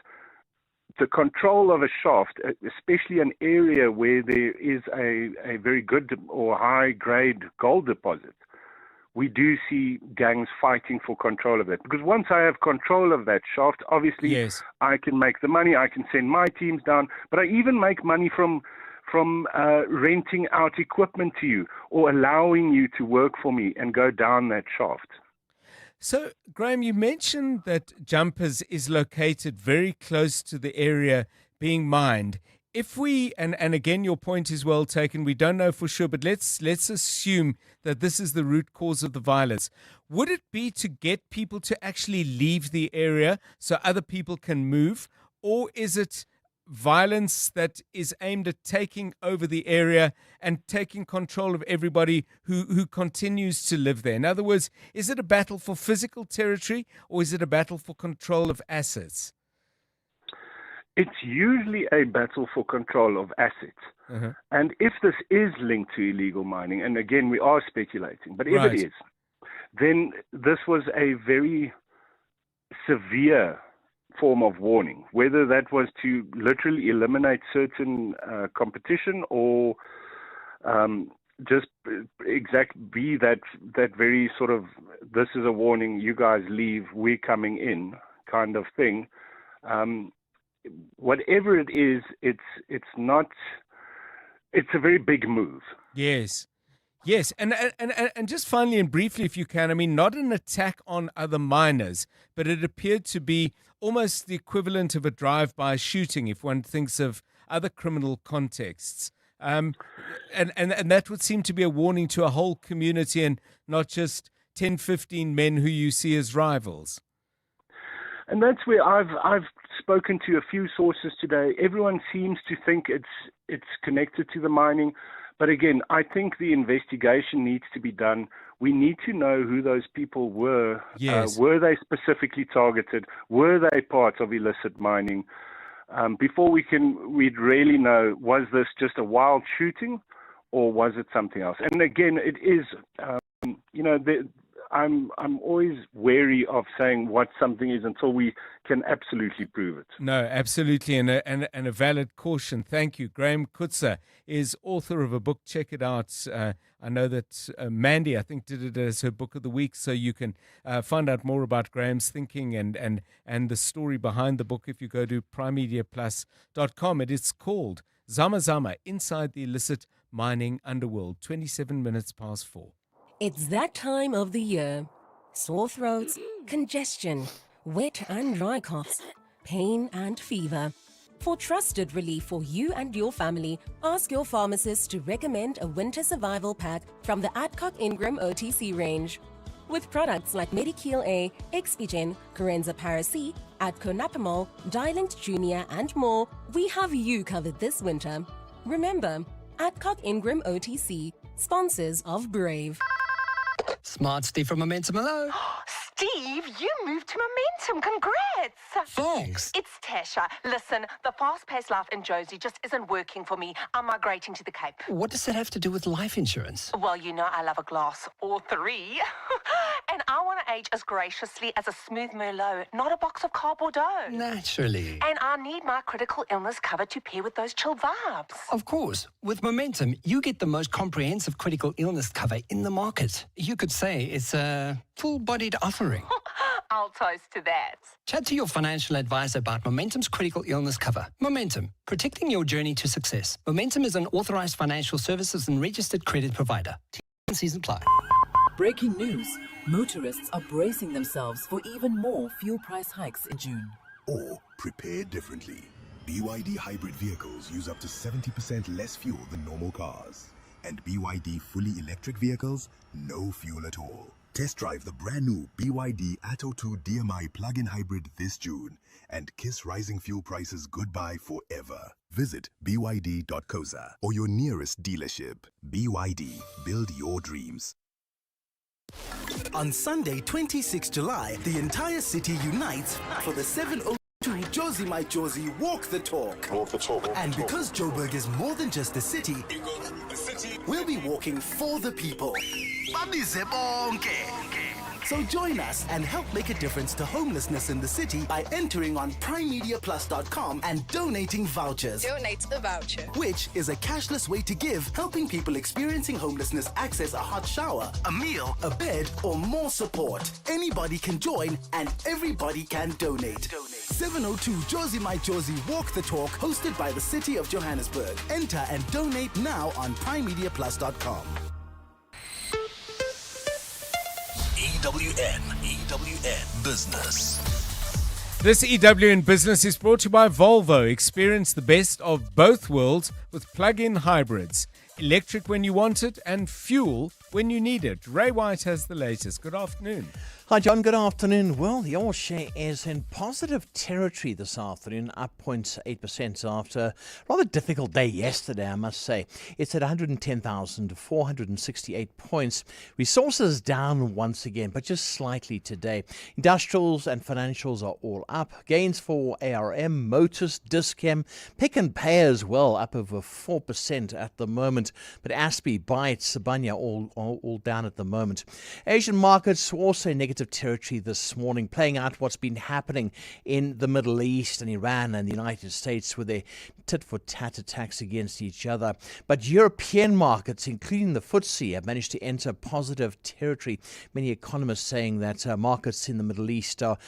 The control of a shaft, especially an area where there is a very good or high-grade gold deposit, we do see gangs fighting for control of that. Because once I have control of that shaft, obviously yes, I can make the money, I can send my teams down, but I even make money from renting out equipment to you or allowing you to work for me and go down that shaft. So, Graham, you mentioned that Jumpers is located very close to the area being mined. If we, and again, your point is well taken, we don't know for sure, but let's assume that this is the root cause of the violence. Would it be to get people to actually leave the area so other people can move? Or is it violence that is aimed at taking over the area and taking control of everybody who continues to live there? In other words, is it a battle for physical territory or is it a battle for control of assets? It's usually a battle for control of assets. Uh-huh. And if this is linked to illegal mining, and again, we are speculating, but if it is, then this was a very severe form of warning, whether that was to literally eliminate certain competition or just be that very sort of, this is a warning, you guys leave, we're coming in kind of thing. Whatever it is, it's a very big move. Yes. And just finally and briefly, if you can, I mean, not an attack on other miners, but it appeared to be almost the equivalent of a drive-by shooting if one thinks of other criminal contexts. And that would seem to be a warning to a whole community and not just 10, 15 men who you see as rivals. And that's where I've spoken to a few sources today. Everyone seems to think it's connected to the mining. But again, I think the investigation needs to be done. We need to know who those people were. Yes. Were they specifically targeted? Were they part of illicit mining? Before we'd really know, was this just a wild shooting or was it something else? And again, it is, I'm always wary of saying what something is until we can absolutely prove it. No, absolutely, and a valid caution. Thank you. Graham Kutzer is author of a book. Check it out. I know that Mandy, I think, did it as her book of the week, so you can find out more about Graham's thinking and the story behind the book if you go to primemediaplus.com. It is called Zama Zama, Inside the Illicit Mining Underworld, 27 minutes past 4. It's that time of the year. Sore throats, congestion, wet and dry coughs, pain and fever. For trusted relief for you and your family, ask your pharmacist to recommend a winter survival pack from the Adcock Ingram OTC range. With products like Medikeel A, Expigen, Corenza Para-C, Adco Napamol, Dilinct Junior and more, we have you covered this winter. Remember, Adcock Ingram OTC, sponsors of Brave. Smart Steve from Momentum, hello. Steve, you moved to Momentum. Congrats. Thanks. It's Tasha. Listen, the fast-paced life in Josie just isn't working for me. I'm migrating to the Cape. What does that have to do with life insurance? Well, you know I love a glass or three. And I want to age as graciously as a smooth Merlot, not a box of car Bordeaux. Naturally. And I need my critical illness cover to pair with those chill vibes. Of course. With Momentum, you get the most comprehensive critical illness cover in the market. You could say it's a full-bodied offering. I'll toast to that. Chat to your financial advisor about Momentum's critical illness cover. Momentum, protecting your journey to success. Momentum is an authorized financial services and registered credit provider. T&Cs apply. Breaking news. Motorists are bracing themselves for even more fuel price hikes in June. Or prepare differently. BYD hybrid vehicles use up to 70% less fuel than normal cars. And BYD fully electric vehicles, no fuel at all. Test drive the brand new BYD Atto 2 DMI plug-in hybrid this June and kiss rising fuel prices goodbye forever. Visit byd.coza or your nearest dealership. BYD, build your dreams. On Sunday, 26 July, the entire city unites for the 702 Josie My Josie Walk the Talk. And because Joburg is more than just a city, we'll be walking for the people. So join us and help make a difference to homelessness in the city by entering on primemediaplus.com and donating vouchers. Donate a voucher. Which is a cashless way to give, helping people experiencing homelessness access a hot shower, a meal, a bed, or more support. Anybody can join and everybody can donate. 702 Josie My Josie Walk the Talk, hosted by the City of Johannesburg. Enter and donate now on primemediaplus.com. EWN Business. This EWN Business is brought to you by Volvo. Experience the best of both worlds with plug-in hybrids. Electric when you want it and fuel when you need it. Ray White has the latest. Good afternoon. Hi, John. Good afternoon. Well, the oil share is in positive territory this afternoon, up 0.8% after a rather difficult day yesterday, I must say. It's at 110,468 points. Resources down once again, but just slightly today. Industrials and financials are all up. Gains for ARM, Motors, Dischem, Pick and Pay as well, up over 4% at the moment. But Aspie, Byte, Sibanya all down at the moment. Asian markets also in negative territory this morning, playing out what's been happening in the Middle East and Iran and the United States with their tit-for-tat attacks against each other. But European markets, including the FTSE, have managed to enter positive territory. Many economists saying that markets in the Middle East or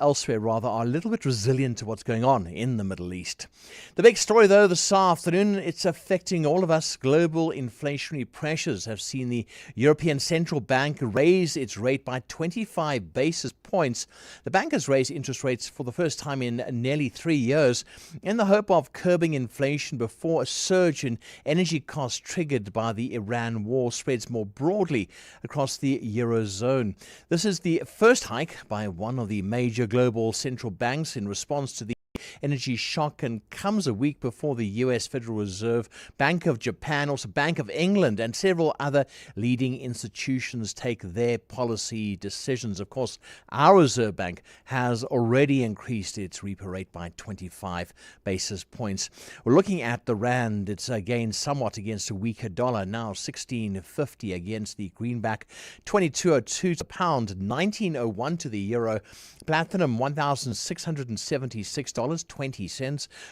elsewhere rather are a little bit resilient to what's going on in the Middle East. The big story though this afternoon, it's affecting all of us. Global inflationary pressures have seen the European Central Bank raise its rate by 25 basis points. The bank has raised interest rates for the first time in nearly 3 years in the hope of curbing inflation before a surge in energy costs triggered by the Iran war spreads more broadly across the Eurozone. This is the first hike by one of the major global central banks in response to the energy shock and comes a week before the US Federal Reserve, Bank of Japan, also Bank of England and several other leading institutions take their policy decisions. Of course, our Reserve Bank has already increased its repo rate by 25 basis points. We're looking at the rand. It's gained somewhat against a weaker dollar, now 16.50 against the greenback, 22.02 to the pound, 19.01 to the euro, platinum $1,676.20.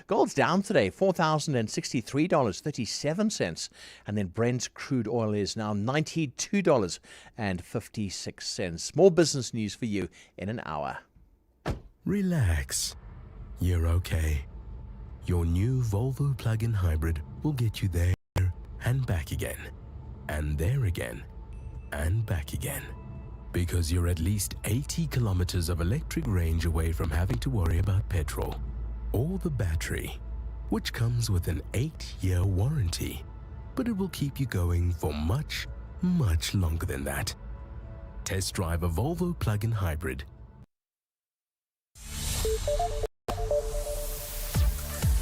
Gold's down today, $4,063.37. And then Brent crude oil is now $92.56. More business news for you in an hour. Relax. You're okay. Your new Volvo plug-in hybrid will get you there and back again. And there again. And back again. Because you're at least 80 kilometers of electric range away from having to worry about petrol or the battery, which comes with an 8-year warranty. But it will keep you going for much, much longer than that. Test drive a Volvo plug-in hybrid.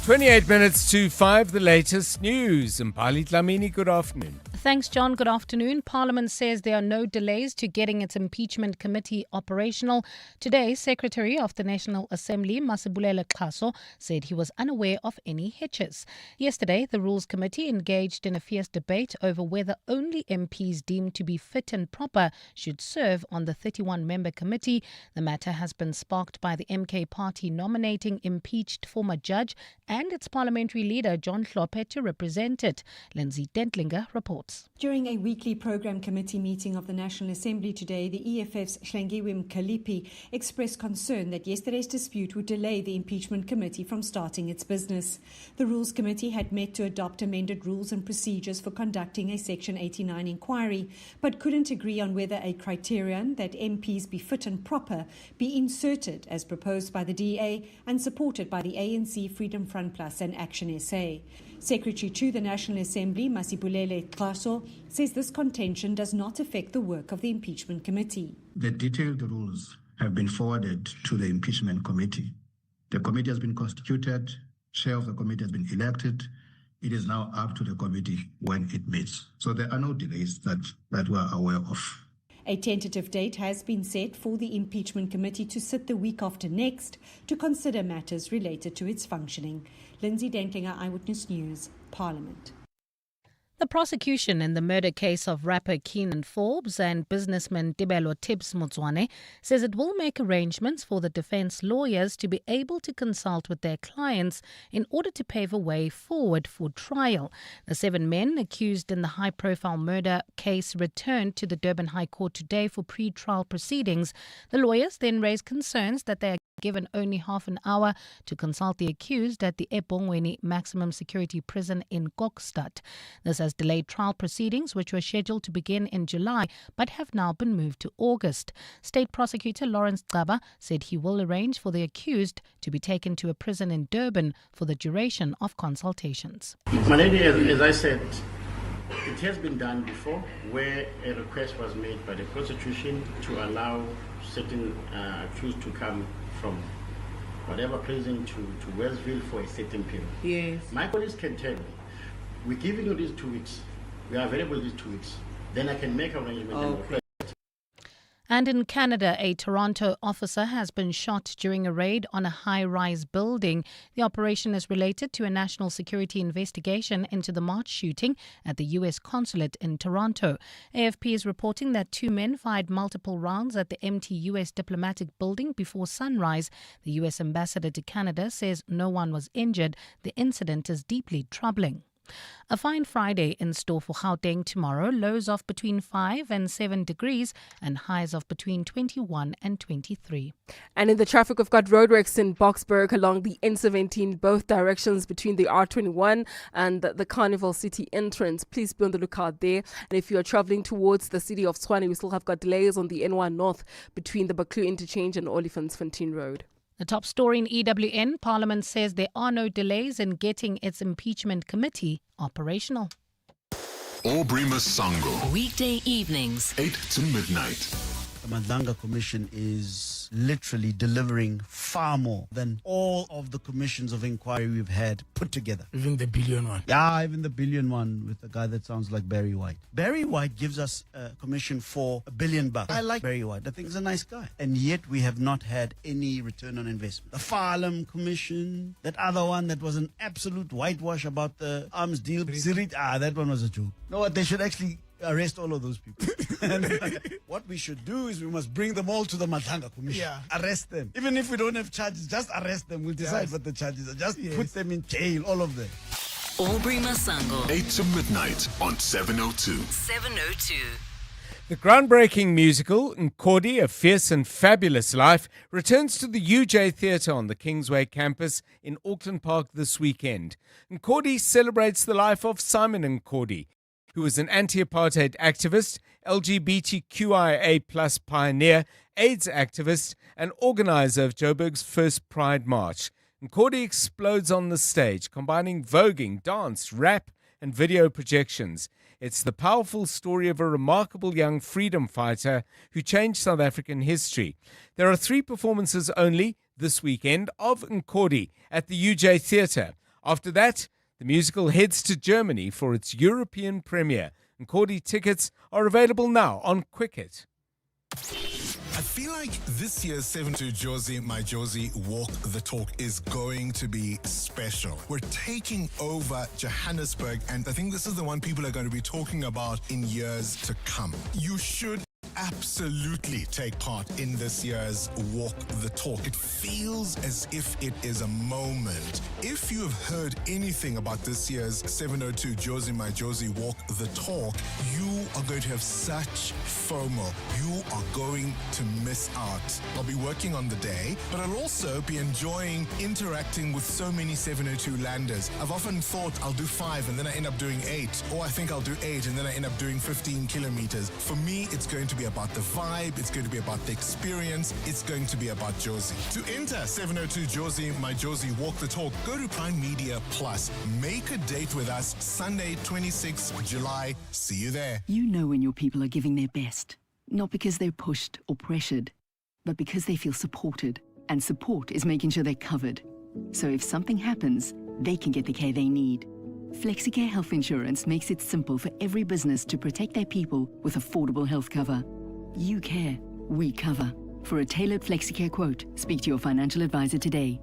28 minutes to 5, the latest news. Mpali Dlamini, good afternoon. Thanks, John. Good afternoon. Parliament says there are no delays to getting its impeachment committee operational. Today, Secretary of the National Assembly, Masibulele Xaso, said he was unaware of any hitches. Yesterday, the Rules Committee engaged in a fierce debate over whether only MPs deemed to be fit and proper should serve on the 31-member committee. The matter has been sparked by the MK party nominating impeached former judge and its parliamentary leader, John Hlophe, to represent it. Lindsay Dentlinger reports. During a weekly program committee meeting of the National Assembly today, the EFF's Hlengiwe Mkhaliphi expressed concern that yesterday's dispute would delay the impeachment committee from starting its business. The Rules Committee had met to adopt amended rules and procedures for conducting a Section 89 inquiry, but couldn't agree on whether a criterion that MPs be fit and proper be inserted as proposed by the DA and supported by the ANC, Freedom Front Plus and Action SA. Secretary to the National Assembly, Masibulele Xaso, says this contention does not affect the work of the impeachment committee. The detailed rules have been forwarded to the impeachment committee. The committee has been constituted, chair of the committee has been elected. It is now up to the committee when it meets. So there are no delays that we are aware of. A tentative date has been set for the impeachment committee to sit the week after next to consider matters related to its functioning. Lindsay Dentlinger, Eyewitness News, Parliament. The prosecution in the murder case of rapper Keenan Forbes and businessman Tibelo Tibbs Motswane says it will make arrangements for the defense lawyers to be able to consult with their clients in order to pave a way forward for trial. The 7 men accused in the high-profile murder case returned to the Durban High Court today for pre-trial proceedings. The lawyers then raised concerns that they are given only half an hour to consult the accused at the eBongweni Maximum Security Prison in Kokstad. This has delayed trial proceedings, which were scheduled to begin in July, but have now been moved to August. State Prosecutor Lawrence Gaba said he will arrange for the accused to be taken to a prison in Durban for the duration of consultations. My lady, as I said, it has been done before where a request was made by the prosecution to allow certain accused to come from whatever prison to Westville for a certain period. Yes. My colleagues can tell me, we're giving you these 2 weeks, we are available these 2 weeks, then I can make arrangements and request. And in Canada, a Toronto officer has been shot during a raid on a high-rise building. The operation is related to a national security investigation into the March shooting at the U.S. consulate in Toronto. AFP is reporting that 2 men fired multiple rounds at the empty U.S. diplomatic building before sunrise. The U.S. ambassador to Canada says no one was injured. The incident is deeply troubling. A fine Friday in store for Gauteng tomorrow, lows of between 5 and 7 degrees and highs of between 21 and 23. And in the traffic, we've got roadworks in Boksburg along the N17, both directions between the R21 and the Carnival City entrance. Please be on the lookout there. And if you are traveling towards the city of Tshwane, we still have got delays on the N1 North between the Baklu interchange and Olifantsfontein Road. The top story in EWN, Parliament says there are no delays in getting its impeachment committee operational. Aubrey Masango. Weekday evenings, 8 to midnight. The Madlanga Commission is literally delivering far more than all of the commissions of inquiry we've had put together. Even the billion one. Yeah, even the billion one with a guy that sounds like Barry White. Barry White gives us a commission for $1 billion. I like Barry White. I think he's a nice guy. And yet we have not had any return on investment. The Farlam Commission, that other one that was an absolute whitewash about the arms deal. That one was a joke. You know what? They should actually arrest all of those people. What we should do is we must bring them all to the Madlanga Commission. Yeah. Arrest them. Even if we don't have charges, just arrest them. We'll decide what the charges are. Just put them in jail, all of them. Aubrey Masango. 8 to midnight on 702. 702. The groundbreaking musical, Nkodi, A Fierce and Fabulous Life, returns to the UJ Theatre on the Kingsway campus in Auckland Park this weekend. Nkodi celebrates the life of Simon Nkodi, who was an anti-apartheid activist, LGBTQIA+ pioneer, AIDS activist, and organizer of Joburg's first Pride March. Nkodi explodes on the stage, combining voguing, dance, rap, and video projections. It's the powerful story of a remarkable young freedom fighter who changed South African history. There are 3 performances only this weekend of Nkodi at the UJ Theatre. After that, the musical heads to Germany for its European premiere. Nkodi tickets are available now on Quicket. I feel like this year's 7-2 Josie, My Josie Walk the Talk is going to be special. We're taking over Johannesburg, and I think this is the one people are going to be talking about in years to come. You should absolutely take part in this year's Walk the Talk. It feels as if it is a moment. If you have heard anything about this year's 702 Josie My Josie Walk the Talk, you are going to have such FOMO. You are going to miss out. I'll be working on the day, but I'll also be enjoying interacting with so many 702 landers. I've often thought I'll do 5 and then I end up doing 8, or I think I'll do 8 and then I end up doing 15 kilometers. For me, it's going to be about the vibe, it's going to be about the experience, it's going to be about Josie. To enter 702 Josie, My Josie Walk the Talk, go to Prime Media Plus. Make a date with us Sunday, 26th July. See you there. You know when your people are giving their best, not because they're pushed or pressured, but because they feel supported. And support is making sure they're covered. So if something happens, they can get the care they need. FlexiCare Health Insurance makes it simple for every business to protect their people with affordable health cover. You care, we cover. For a tailored FlexiCare quote, speak to your financial advisor today.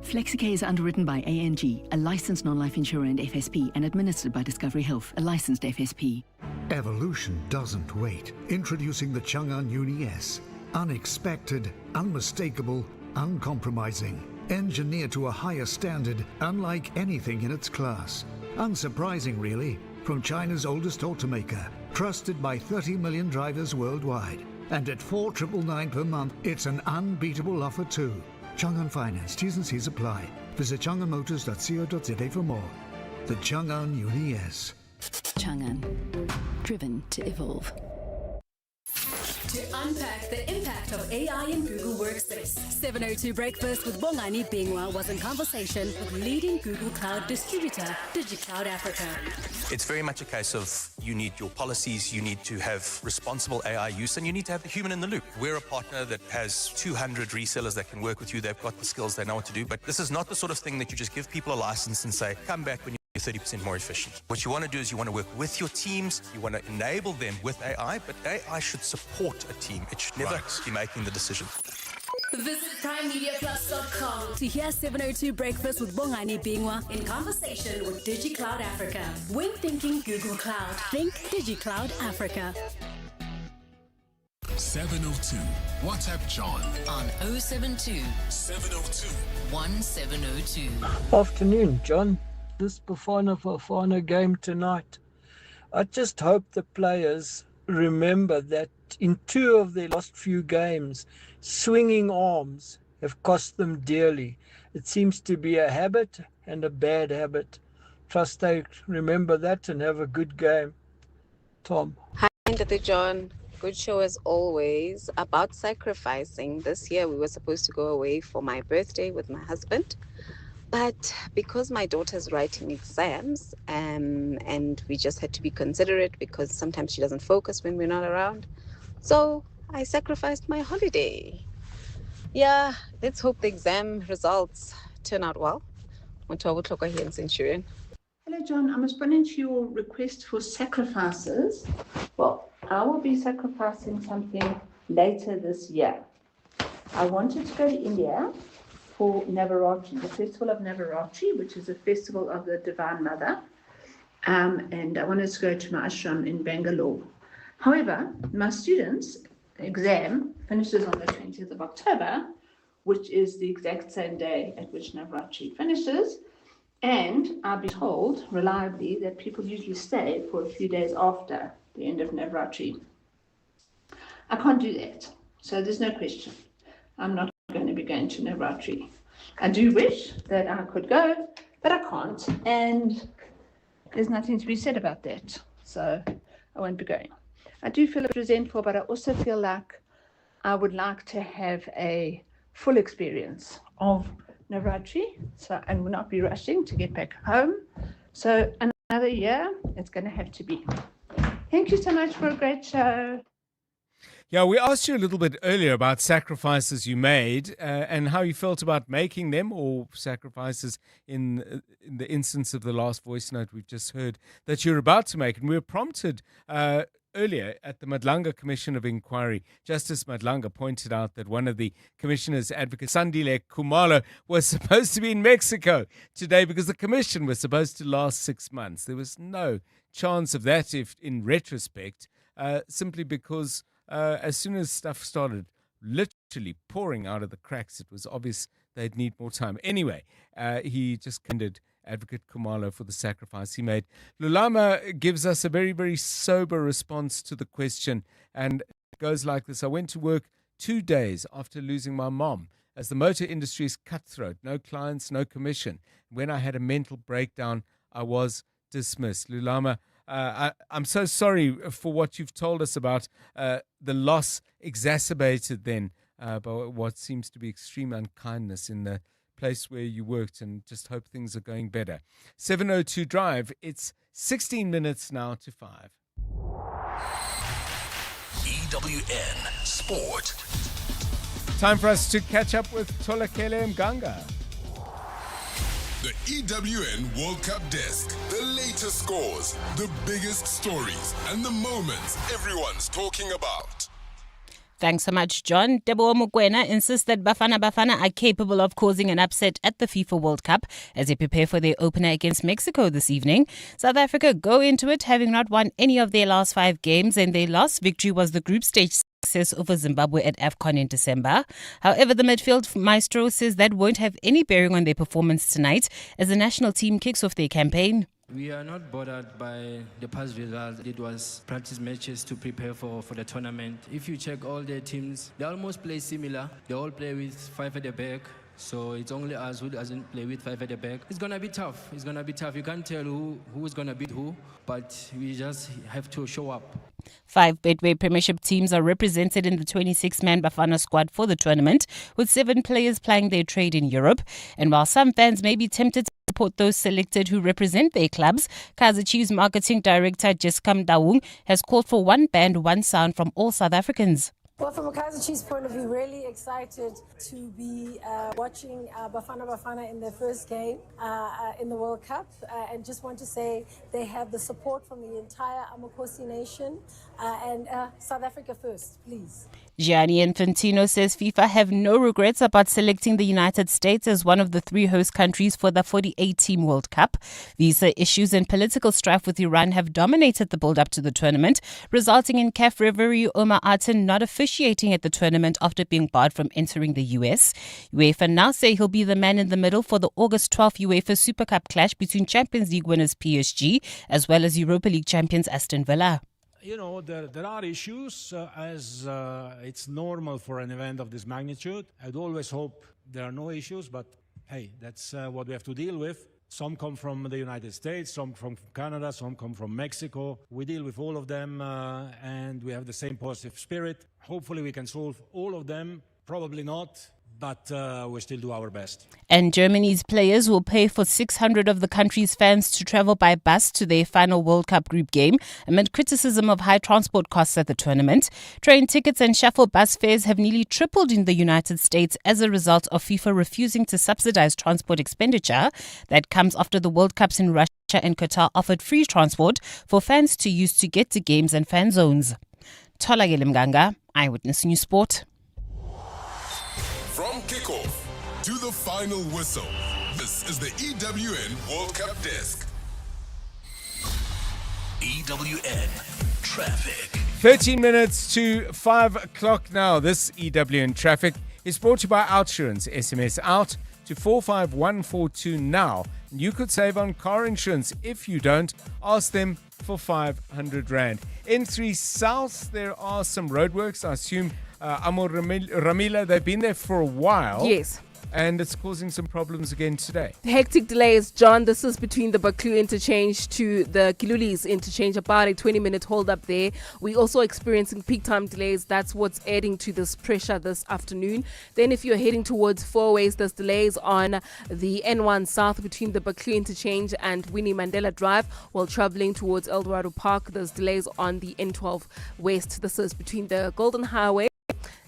FlexiCare is underwritten by ANG, a licensed non-life insurer and FSP, and administered by Discovery Health, a licensed FSP. Evolution doesn't wait. Introducing the Chang'an Uni S. Unexpected, unmistakable, uncompromising. Engineered to a higher standard, unlike anything in its class. Unsurprising, really, from China's oldest automaker, trusted by 30 million drivers worldwide. And at $4,999 per month, it's an unbeatable offer too. Chang'an Finance, T's and C's apply. Visit chang'anmotors.co.za for more. The Chang'an Uni S. Chang'an, driven to evolve. To unpack the impact of AI in Google Workspace, 702 Breakfast with Bongani Bingwa was in conversation with leading Google Cloud distributor, DigiCloud Africa. It's very much a case of you need your policies, you need to have responsible AI use, and you need to have the human in the loop. We're a partner that has 200 resellers that can work with you. They've got the skills, they know what to do, but this is not the sort of thing that you just give people a license and say, come back when you're 30% more efficient. What you want to do is you want to work with your teams, you want to enable them with AI, but AI should support a team. It should never be making the decision. Visit PrimeMediaPlus.com to hear 702 Breakfast with Bongani Bingwa in conversation with DigiCloud Africa. When thinking Google Cloud, think DigiCloud Africa. 702. WhatsApp John on 072 702 1702. Afternoon, John. This Bafana game tonight. I just hope the players remember that in 2 of their last few games, swinging arms have cost them dearly. It seems to be a habit and a bad habit. Trust they remember that and have a good game. Tom. Hi, Dr. John. Good show as always. About sacrificing, this year we were supposed to go away for my birthday with my husband. But because my daughter's writing exams, and we just had to be considerate because sometimes she doesn't focus when we're not around. So I sacrificed my holiday. Yeah, let's hope the exam results turn out well. Hello, John. I'm responding to your request for sacrifices. Well, I will be sacrificing something later this year. I wanted to go to India for Navaratri, the festival of Navaratri, which is a festival of the Divine Mother. And I wanted to go to my ashram in Bangalore. However, my students' exam finishes on the 20th of October, which is the exact same day at which Navaratri finishes. And I've been told reliably that people usually stay for a few days after the end of Navaratri. I can't do that, so there's no question. I'm not going to be going to Navaratri. I do wish that I could go, but I can't, and there's nothing to be said about that, so I won't be going. I do feel resentful, but I also feel like I would like to have a full experience of Navaratri, and will not be rushing to get back home. So another year, it's going to have to be. Thank you so much for a great show. Yeah, we asked you a little bit earlier about sacrifices you made and how you felt about making them, or sacrifices in the instance of the last voice note we've just heard that you're about to make. And we were prompted earlier at the Madlanga Commission of Inquiry. Justice Madlanga pointed out that one of the commissioners, Advocate Sandile Khumalo, was supposed to be in Mexico today because the commission was supposed to last 6 months. There was no chance of that, if in retrospect, simply because as soon as stuff started literally pouring out of the cracks, it was obvious they'd need more time. Anyway, he just commended Advocate Khumalo for the sacrifice he made. Lulama gives us a very, very sober response to the question, and it goes like this. I went to work 2 days after losing my mom, as the motor industry is cutthroat. No clients, no commission. When I had a mental breakdown, I was dismissed. Lulama, I'm so sorry for what you've told us about the loss exacerbated then by what seems to be extreme unkindness in the place where you worked, and just hope things are going better. 702 Drive, it's 16 minutes now to 5. EWN Sport. Time for us to catch up with Tolakele Mganga. The EWN World Cup Desk. The latest scores, the biggest stories, and the moments everyone's talking about. Thanks so much, John. Teboho Mokoena insists that Bafana are capable of causing an upset at the FIFA World Cup as they prepare for their opener against Mexico this evening. South Africa go into it having not won any of their last 5 games, and their last victory was the group stage success over Zimbabwe at AFCON in December. However, the midfield maestro says that won't have any bearing on their performance tonight as the national team kicks off their campaign. We are not bothered by the past results. It was practice matches to prepare for the tournament. If you check all their teams, they almost play similar. They all play with 5 at the back, So it's only us who doesn't play with 5 at the back. It's going to be tough. It's going to be tough. You can't tell who is going to beat who, but we just have to show up. 5 Betway Premiership teams are represented in the 26-man Bafana squad for the tournament, with 7 players plying their trade in Europe. And while some fans may be tempted to support those selected who represent their clubs, Kaizer Chiefs marketing director Jessica Daung has called for one band, one sound from all South Africans. Well, from a Kaizer Chiefs point of view, really excited to be watching Bafana Bafana in their first game in the World Cup, and just want to say they have the support from the entire Amakosi nation, and South Africa first, please. Gianni Infantino says FIFA have no regrets about selecting the United States as one of the 3 host countries for the 48-team World Cup. Visa issues and political strife with Iran have dominated the build-up to the tournament, resulting in CAF referee Omar Aten not officiating at the tournament after being barred from entering the US. UEFA now say he'll be the man in the middle for the August 12th UEFA Super Cup clash between Champions League winners PSG as well as Europa League champions Aston Villa. You know, there are issues as it's normal for an event of this magnitude. I'd always hope there are no issues, but hey, that's what we have to deal with. Some come from the United States, some from Canada, some come from Mexico. We deal with all of them and we have the same positive spirit. Hopefully we can solve all of them, probably not. But we still do our best. And Germany's players will pay for 600 of the country's fans to travel by bus to their final World Cup group game amid criticism of high transport costs at the tournament. Train tickets and shuttle bus fares have nearly tripled in the United States as a result of FIFA refusing to subsidize transport expenditure. That comes after the World Cups in Russia and Qatar offered free transport for fans to use to get to games and fan zones. Tolagile Mganga, Eyewitness News Sport. From kickoff to the final whistle, this is the EWN World Cup Desk. EWN Traffic. 13 minutes to 5 o'clock now. This EWN Traffic is brought to you by Outsurance. SMS out to 45142 now. You could save on car insurance. If you don't, ask them for 500 Rand. N3 South, there are some roadworks. I assume Amor Ramila, they've been there for a while. Yes. And it's causing some problems again today. Hectic delays, John. This is between the Baklu interchange to the Kilulis interchange, about a 20-minute hold up there. We're also experiencing peak time delays. That's what's adding to this pressure this afternoon. Then if you're heading towards Four Ways, there's delays on the N1 South between the Baklu interchange and Winnie Mandela Drive. While traveling towards El Dorado Park, there's delays on the N12 West. This is between the Golden Highway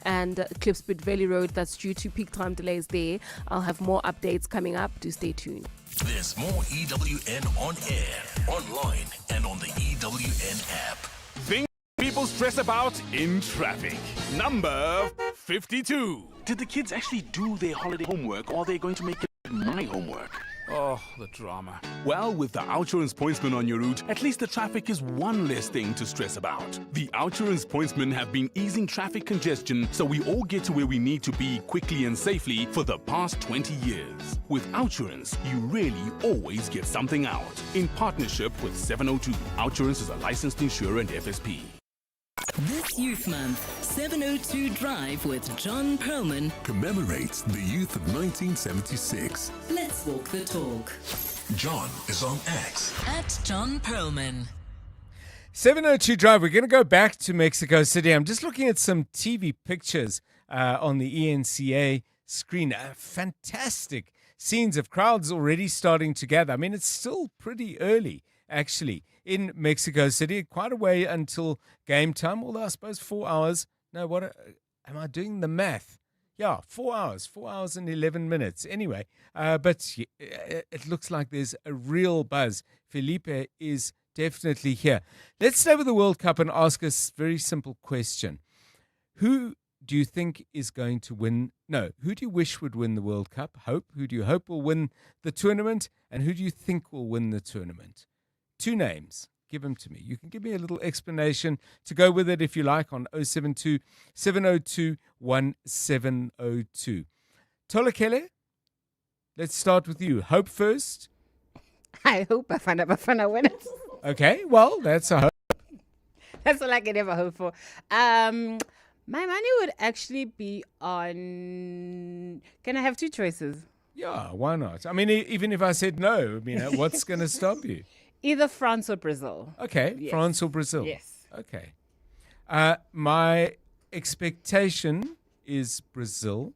and Klipspruit Valley Road. That's due to peak time delays there. I'll have more updates coming up. Do stay tuned. There's more EWN on air, online, and on the EWN app. Things people stress about in traffic. Number 52. Did the kids actually do their holiday homework, or are they going to make it my homework? Oh, the drama. Well, with the Outsurance Pointsman on your route, at least the traffic is one less thing to stress about. The Outsurance Pointsmen have been easing traffic congestion so we all get to where we need to be quickly and safely for the past 20 years. With Outsurance, you really always get something out. In partnership with 702, Outsurance is a licensed insurer and FSP. This Youth Month, 702 Drive with John Perlman Commemorates the youth of 1976. Let's walk the talk. John is on X. At John Perlman. 702 Drive, we're going to go back to Mexico City. I'm just looking at some TV pictures on the ENCA screen. Fantastic scenes of crowds already starting to gather. I mean, it's still pretty early, actually, in Mexico City. Quite a way until game time, although I suppose 4 hours. No, what am I doing the math? Yeah, 4 hours. 4 hours and 11 minutes. Anyway, but it looks like there's a real buzz. Felipe is definitely here. Let's stay with the World Cup and ask a very simple question. Who do you think is going to win? No, who do you wish would win the World Cup? Hope. Who do you hope will win the tournament? And who do you think will win the tournament? 2 names. Give them to me. You can give me a little explanation to go with it if you like on 072 702 1702. Tolakele, let's start with you. Hope first. I hope Bafana wins. Okay, well, that's a hope. That's all I can ever hope for. My money would actually be on Can I have two choices? Yeah, why not? I mean, even if I said no, what's going to stop you? Either France or Brazil. Okay, Yes. France or Brazil. Yes. Okay. My expectation is Brazil.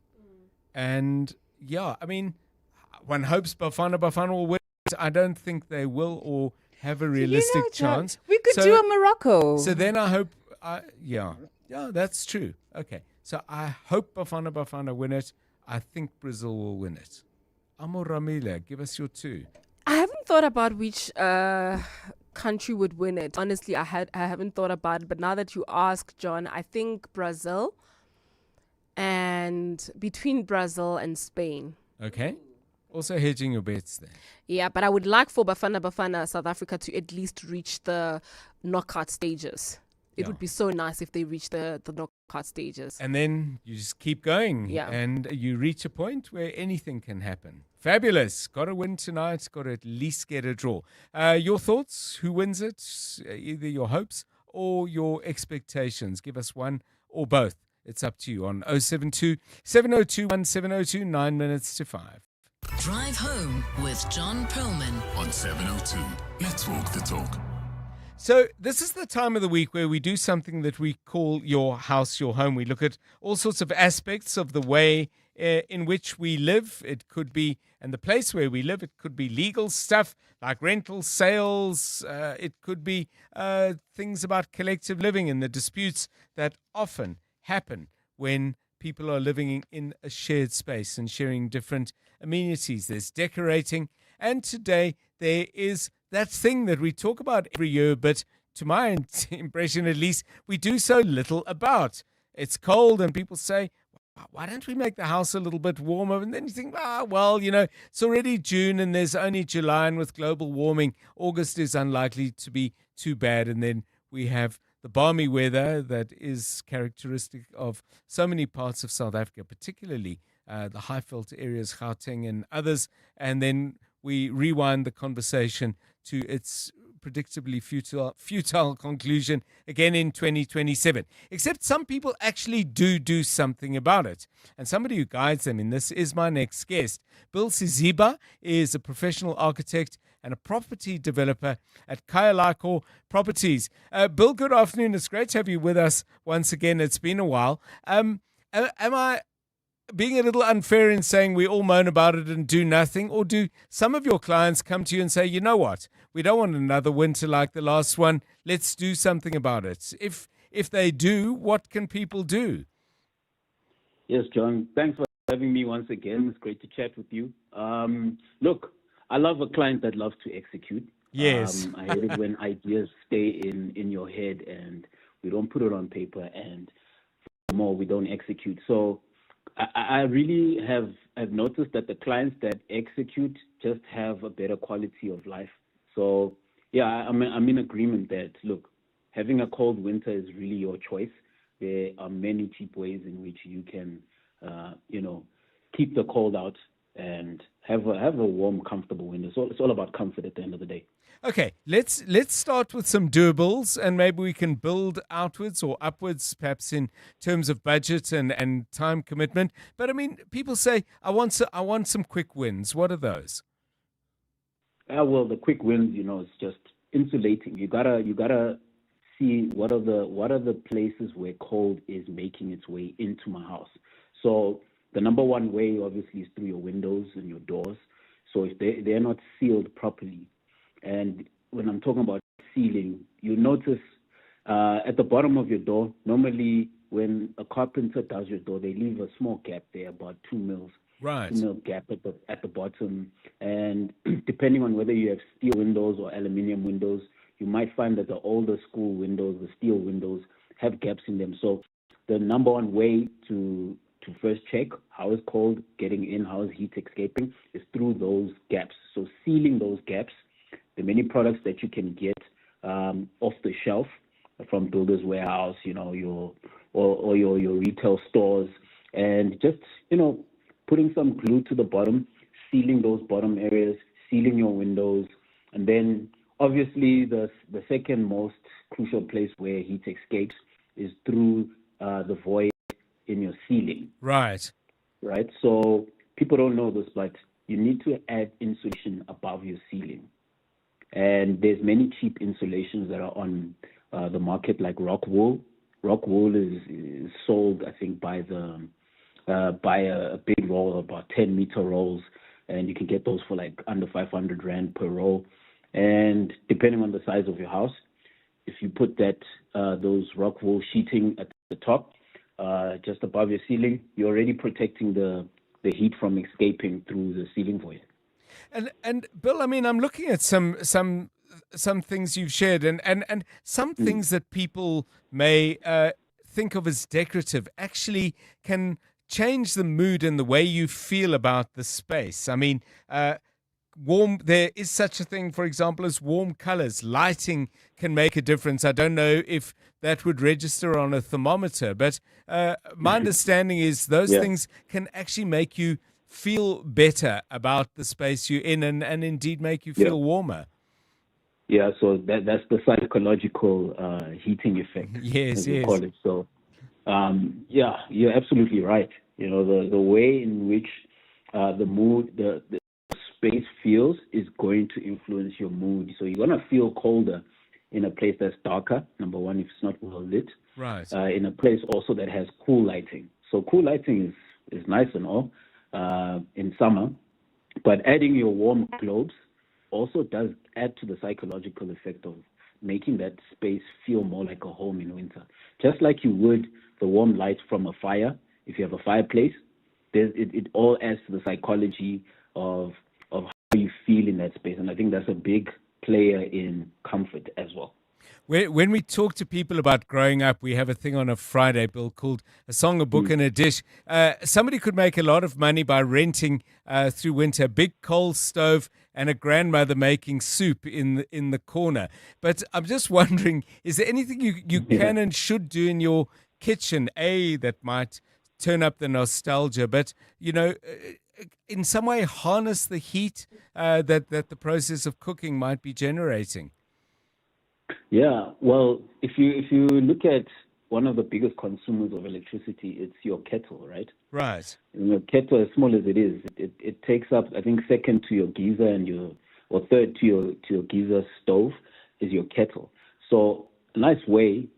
And yeah, I mean, one hopes Bafana will win. I don't think they will or have a realistic chance. We could do a Morocco. So then I hope, yeah, that's true. Okay, so I hope Bafana win it. I think Brazil will win it. Amor Ramila, give us your two. I haven't thought about which country would win it. Honestly, I haven't thought about it. But now that you ask, John, I think Brazil, and between Brazil and Spain. Okay. Also hedging your bets there. Yeah, but I would like for Bafana South Africa to at least reach the knockout stages. It would be so nice if they reach the knockout stages. And then you just keep going. Yeah. And you reach a point where anything can happen. Fabulous. Got to win tonight. Got to at least get a draw. Your thoughts? Who wins it? Either your hopes or your expectations. Give us one or both. It's up to you on 072 702 1702, 9 minutes to 5. Drive home with John Perlman on 702. Let's walk the talk. So this is the time of the week where we do something that we call Your House, Your Home. We look at all sorts of aspects of the way in which we live. It could be, and the place where we live, it could be legal stuff like rental sales. It could be things about collective living and the disputes that often happen when people are living in a shared space and sharing different amenities. There's decorating. And today there is that thing that we talk about every year, but to my impression at least, we do so little about. It's cold and people say, why don't we make the house a little bit warmer? And then you think, it's already June and there's only July, and with global warming, August is unlikely to be too bad. And then we have the balmy weather that is characteristic of so many parts of South Africa, particularly the high-felt areas, Gauteng and others. And then we rewind the conversation to its predictably futile conclusion again in 2027. Except some people actually do something about it. And somebody who guides them in this is my next guest. Bill Siziba is a professional architect and a property developer at Kayalako Properties. Bill, good afternoon. It's great to have you with us once again. It's been a while. Am I being a little unfair in saying we all moan about it and do nothing? Or do some of your clients come to you and say, you know what, we don't want another winter like the last one. Let's do something about it. If they do, what can people do? Yes, John, thanks for having me once again. It's great to chat with you. Look, I love a client that loves to execute. Yes. I hate it when ideas stay in your head and we don't put it on paper, and more we don't execute. So I really have noticed that the clients that execute just have a better quality of life. So yeah, I'm in agreement that, look, having a cold winter is really your choice. There are many cheap ways in which you can, keep the cold out and have a warm, comfortable winter. So it's all about comfort at the end of the day. Okay, let's start with some doables, and maybe we can build outwards or upwards, perhaps in terms of budget and time commitment. But I mean, people say, I want some quick wins. What are those? Well, the quick wins, is just insulating. You gotta see what are the places where cold is making its way into my house. So the number one way, obviously, is through your windows and your doors. So if they're not sealed properly, and when I'm talking about sealing, you notice at the bottom of your door, normally when a carpenter does your door, they leave a small gap there, about 2 mils. Right. 2 mil gap at the bottom. And depending on whether you have steel windows or aluminium windows, you might find that the older school windows, the steel windows, have gaps in them. So the number one way to first check how is cold getting in, how is heat escaping, is through those gaps. So sealing those gaps. There are many products that you can get off the shelf from Builders Warehouse, your retail stores, and just putting some glue to the bottom, sealing those bottom areas, sealing your windows, and then obviously the second most crucial place where heat escapes is through the void in your ceiling. Right. right? So people don't know this, but you need to add insulation above your ceiling. And there's many cheap insulations that are on the market, like rock wool. Rock wool is sold, I think, by a big roll, about 10-meter rolls, and you can get those for like under 500 Rand per roll. And depending on the size of your house, if you put those rock wool sheeting at the top, just above your ceiling, you're already protecting the heat from escaping through the ceiling void. And Bill, I mean, I'm looking at some things you've shared, and some things that people may think of as decorative actually can change the mood and the way you feel about the space. I mean, there is such a thing, for example, as warm colors. Lighting can make a difference. I don't know if that would register on a thermometer, but my understanding is those things can actually make you feel better about the space you're in, and indeed make you feel warmer. Yeah, so that's the psychological heating effect. Yes, as we call it. So, yeah, you're absolutely right. You know, the way in which the mood, the space feels is going to influence your mood. So you're going to feel colder in a place that's darker, number one, if it's not well lit. Right. In a place also that has cool lighting. So cool lighting is nice and all in summer, but adding your warm globes also does add to the psychological effect of making that space feel more like a home in winter. Just like you would the warm light from a fire, if you have a fireplace, it all adds to the psychology of how you feel in that space. And I think that's a big player in comfort as well. When we talk to people about growing up, we have a thing on a Friday, Bill, called A Song, a Book, and a Dish. Somebody could make a lot of money by renting through winter a big coal stove and a grandmother making soup in the corner. But I'm just wondering, is there anything you can and should do in your kitchen, that might turn up the nostalgia, but, you know, in some way harness the heat that the process of cooking might be generating? Yeah, well, if you look at one of the biggest consumers of electricity, it's your kettle, right? Right. You know, kettle, as small as it is, it takes up, I think, second to your geyser or third to your geyser stove is your kettle. So a nice way,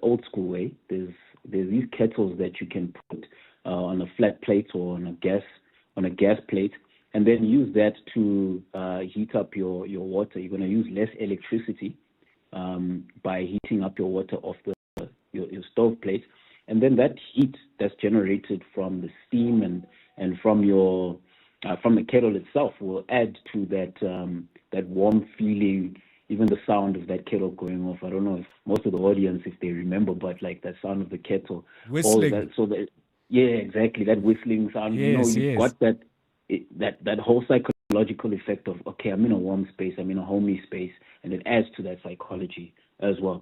old school way, there's these kettles that you can put on a flat plate or on a gas plate, and then use that to heat up your water. You're going to use less electricity by heating up your water off your stove plate, and then that heat that's generated from the steam and from the kettle itself will add to that warm feeling. Even the sound of that kettle going off, I don't know if most of the audience, if they remember, but like that sound of the kettle whistling. Yeah, exactly, that whistling sound. Yes, you've got that whole psychological effect of, okay, I'm in a warm space, I'm in a homey space, and it adds to that psychology as well.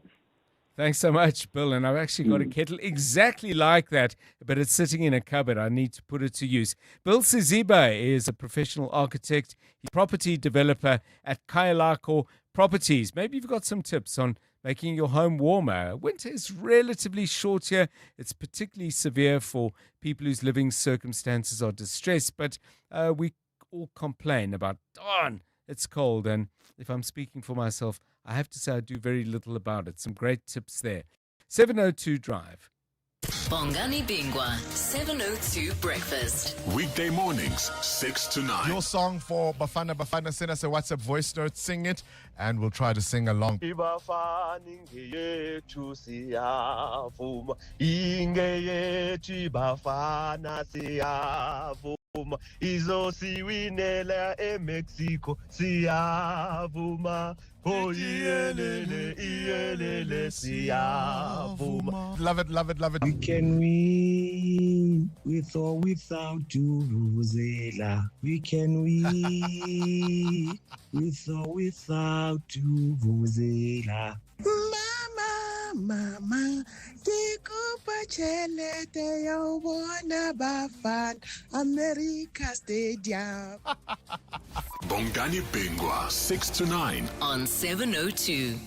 Thanks so much, Bill. And I've actually got a kettle exactly like that, but it's sitting in a cupboard. I need to put it to use. Bill Siziba is a professional architect, property developer at Kailako Properties. Maybe you've got some tips on making your home warmer. Winter is relatively short here. It's particularly severe for people whose living circumstances are distressed, but we all complain about, darn, it's cold. And if I'm speaking for myself, I have to say I do very little about it. Some great tips there. 702 Drive. Bongani Bingwa, 702 Breakfast. Weekday mornings, 6 to 9. Your song for Bafana, send us a WhatsApp voice note, sing it, and we'll try to sing along. Mexico, siyavuma. Oh, iyelele, siyavuma. Love it, love it, love it. We can win with or without Vuvuzela. We can win with or without Vuvuzela. Mama, Tikupa Chelete, yo wanna Bafana America Stadium. Bongani Bingwa, 6 to 9. On 702.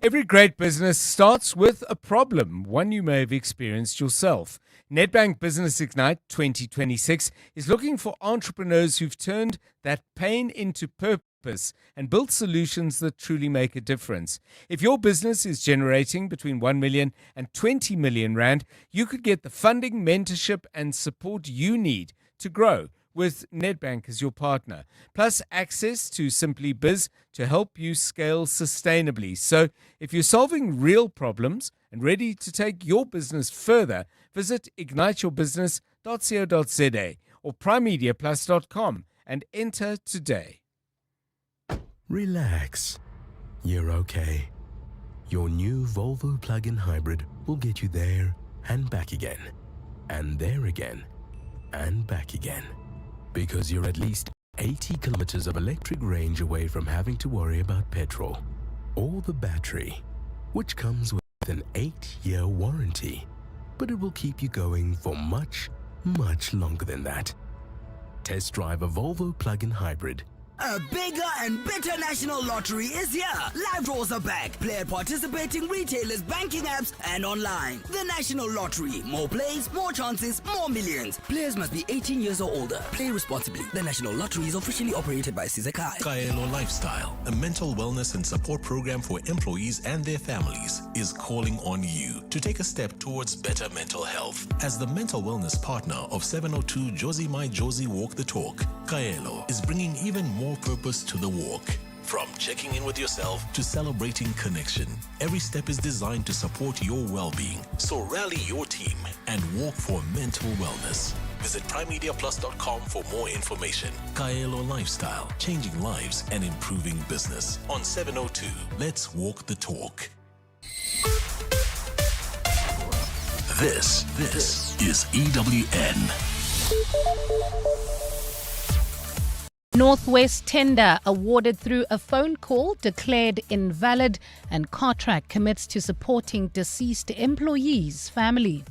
Every great business starts with a problem, one you may have experienced yourself. Nedbank Business Ignite 2026 is looking for entrepreneurs who've turned that pain into purpose and built solutions that truly make a difference. If your business is generating between 1 million and 20 million rand, you could get the funding, mentorship and support you need to grow with Nedbank as your partner, plus access to Simply Biz to help you scale sustainably. So if you're solving real problems and ready to take your business further, visit igniteyourbusiness.co.za or primemediaplus.com and enter today. Relax. You're okay. Your new Volvo plug-in hybrid will get you there and back again, and there again, and back again. Because you're at least 80 kilometers of electric range away from having to worry about petrol or the battery, which comes with an 8-year warranty. But it will keep you going for much, much longer than that. Test drive a Volvo plug-in hybrid. A bigger and better national lottery is here. Live draws are back. Play at participating retailers, banking apps, and online. The National Lottery. More plays, more chances, more millions. Players must be 18 years or older. Play responsibly. The National Lottery is officially operated by Sizakai. Kaelo Lifestyle, a mental wellness and support program for employees and their families, is calling on you to take a step towards better mental health. As the mental wellness partner of 702 Josie My Josie Walk the Talk, Kaelo is bringing even more purpose to the walk. From checking in with yourself to celebrating connection, every step is designed to support your well-being. So rally your team and walk for mental wellness. Visit primemediaplus.com for more information. Kaelo Lifestyle, changing lives and improving business. On 702, let's walk the talk. This is EWN. Northwest tender awarded through a phone call declared invalid, and Cartrack commits to supporting deceased employees' family.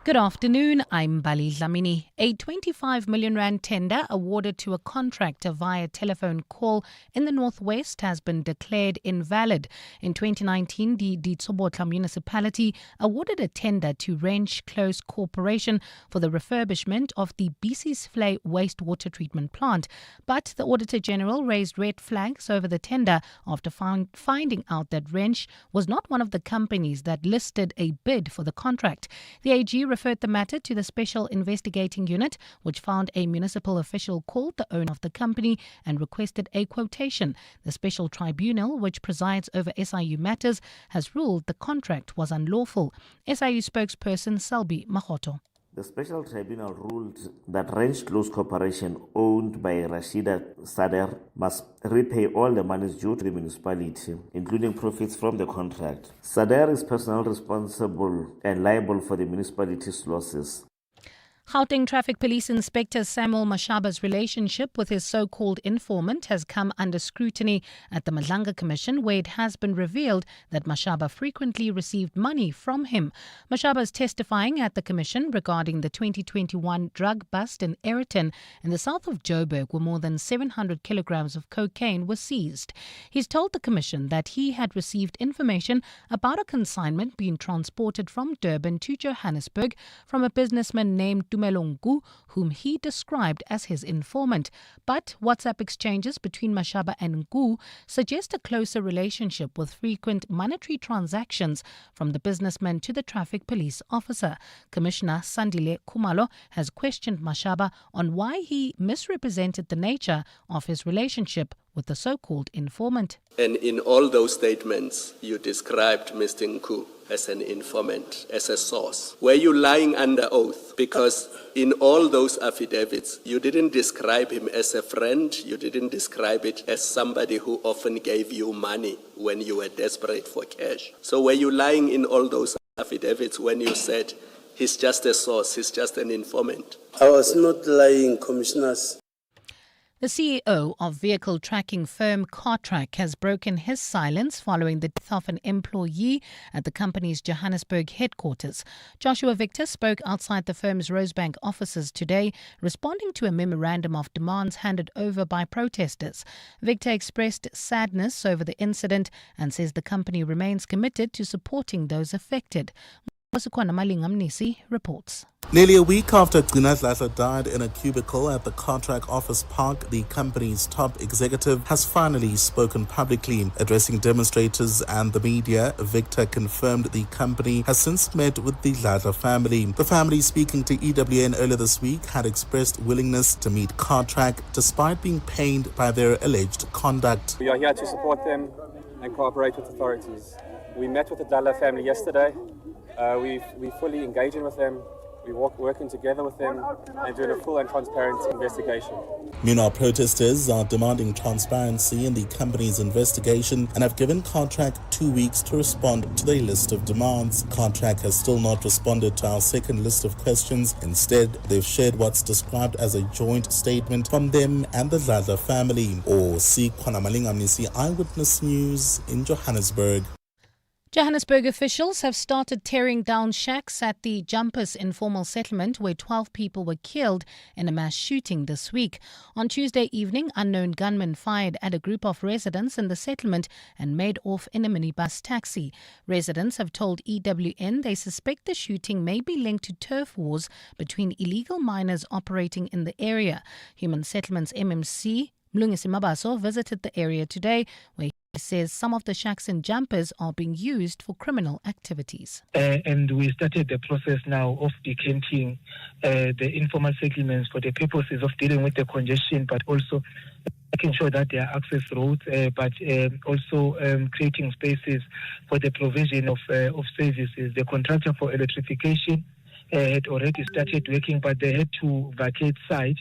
Good afternoon, I'm Bali Dlamini. A 25 million rand tender awarded to a contractor via telephone call in the Northwest has been declared invalid. In 2019, the Ditsobotla municipality awarded a tender to Wrench Close Corporation for the refurbishment of the Bisisvlei wastewater treatment plant. But the Auditor General raised red flags over the tender after finding out that Wrench was not one of the companies that listed a bid for the contract. The AG referred the matter to the Special Investigating Unit, which found a municipal official called the owner of the company and requested a quotation. The Special Tribunal, which presides over SIU matters, has ruled the contract was unlawful. SIU spokesperson Selby Mahoto. The Special Tribunal ruled that Wrench Close Corporation, owned by Rashida Sader, must repay all the monies due to the municipality, including profits from the contract. Sader is personally responsible and liable for the municipality's losses. Gauteng Traffic Police Inspector Samuel Mashaba's relationship with his so-called informant has come under scrutiny at the Madlanga Commission, where it has been revealed that Mashaba frequently received money from him. Mashaba is testifying at the Commission regarding the 2021 drug bust in Ayrton in the south of Joburg, where more than 700 kilograms of cocaine were seized. He's told the Commission that he had received information about a consignment being transported from Durban to Johannesburg from a businessman named Tumelongu, whom he described as his informant. But WhatsApp exchanges between Mashaba and Ngu suggest a closer relationship with frequent monetary transactions from the businessman to the traffic police officer. Commissioner Sandile Khumalo has questioned Mashaba on why he misrepresented the nature of his relationship with the so-called informant. And in all those statements, you described Mr. Nku as an informant, as a source. Were you lying under oath? Because in all those affidavits, you didn't describe him as a friend, you didn't describe it as somebody who often gave you money when you were desperate for cash. So were you lying in all those affidavits when you said, he's just a source, he's just an informant? I was not lying, commissioners. The CEO of vehicle tracking firm CarTrack has broken his silence following the death of an employee at the company's Johannesburg headquarters. Joshua Victor spoke outside the firm's Rosebank offices today, responding to a memorandum of demands handed over by protesters. Victor expressed sadness over the incident and says the company remains committed to supporting those affected. Wasukwana Malingamnisi reports. Nearly a week after Gcinadlala died in a cubicle at the CarTrack office park, the company's top executive has finally spoken publicly. Addressing demonstrators and the media, Victor confirmed the company has since met with the Dladla family. The family, speaking to EWN earlier this week, had expressed willingness to meet CarTrack despite being pained by their alleged conduct. We are here to support them and cooperate with authorities. We met with the Dladla family yesterday. We fully engaging with them. We're working together with them and doing a full and transparent investigation. Meanwhile, protesters are demanding transparency in the company's investigation and have given CarTrack 2 weeks to respond to their list of demands. CarTrack has still not responded to our second list of questions. Instead, they've shared what's described as a joint statement from them and the Dladla family. Sikwana Malingamnisi, Eyewitness News in Johannesburg. Johannesburg officials have started tearing down shacks at the Jumpers informal settlement where 12 people were killed in a mass shooting this week. On Tuesday evening, unknown gunmen fired at a group of residents in the settlement and made off in a minibus taxi. Residents have told EWN they suspect the shooting may be linked to turf wars between illegal miners operating in the area. Human Settlements MMC Mlungisi Mabaso visited the area today, where he says some of the shacks and Jumpers are being used for criminal activities. And we started the process now of decanting the informal settlements for the purposes of dealing with the congestion, but also making sure that there are access roads, but also creating spaces for the provision of services. The contractor for electrification had already started working, but they had to vacate site.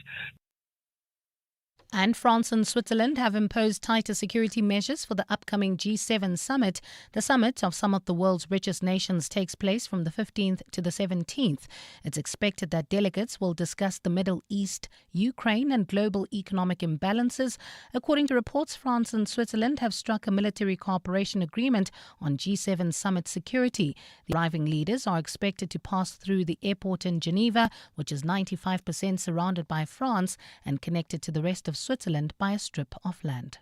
And France and Switzerland have imposed tighter security measures for the upcoming G7 summit. The summit of some of the world's richest nations takes place from the 15th to the 17th. It's expected that delegates will discuss the Middle East, Ukraine and global economic imbalances. According to reports, France and Switzerland have struck a military cooperation agreement on G7 summit security. The arriving leaders are expected to pass through the airport in Geneva, which is 95% surrounded by France and connected to the rest of Switzerland by a strip of land.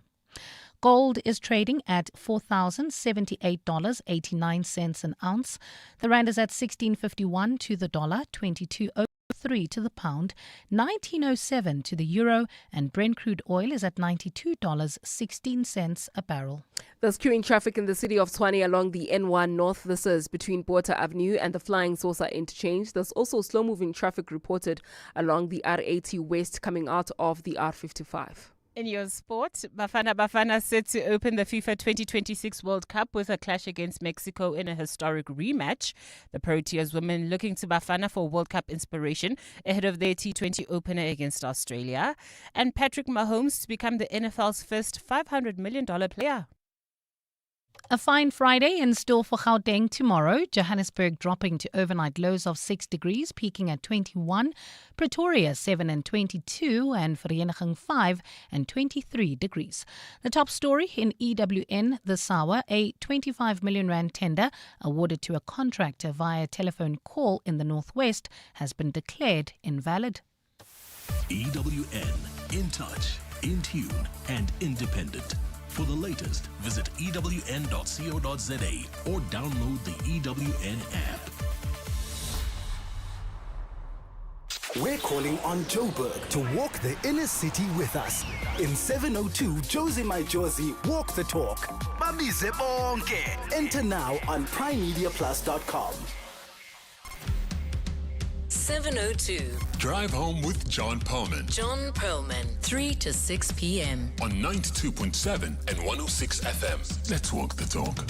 Gold is trading at $4,078.89 an ounce. The rand is at 16.51 to the dollar, 22.03 to the pound, 19.07 to the euro, and Brent crude oil is at $92.16 a barrel. There's queuing traffic in the city of Tshwane along the N1 North. This is between Botha Avenue and the Flying Saucer interchange. There's also slow-moving traffic reported along the R80 West coming out of the R55. In your sport, Bafana set to open the FIFA 2026 World Cup with a clash against Mexico in a historic rematch. The Proteas women looking to Bafana for World Cup inspiration ahead of their T20 opener against Australia. And Patrick Mahomes to become the NFL's first $500 million player. A fine Friday in store for Gauteng tomorrow. Johannesburg dropping to overnight lows of 6 degrees, peaking at 21. Pretoria 7 and 22, and Vereeniging 5 and 23 degrees. The top story in EWN this hour, a 25 million rand tender awarded to a contractor via telephone call in the Northwest has been declared invalid. EWN, in touch, in tune and independent. For the latest, visit ewn.co.za or download the EWN app. We're calling on Joburg to walk the inner city with us. In 702 Josie My Josie Walk the Talk. Babize bonke. Enter now on primemediaplus.com. 702. Drive home with John Perlman. John Perlman, 3 to 6 p.m. On 92.7 and 106 FM. Let's walk the talk.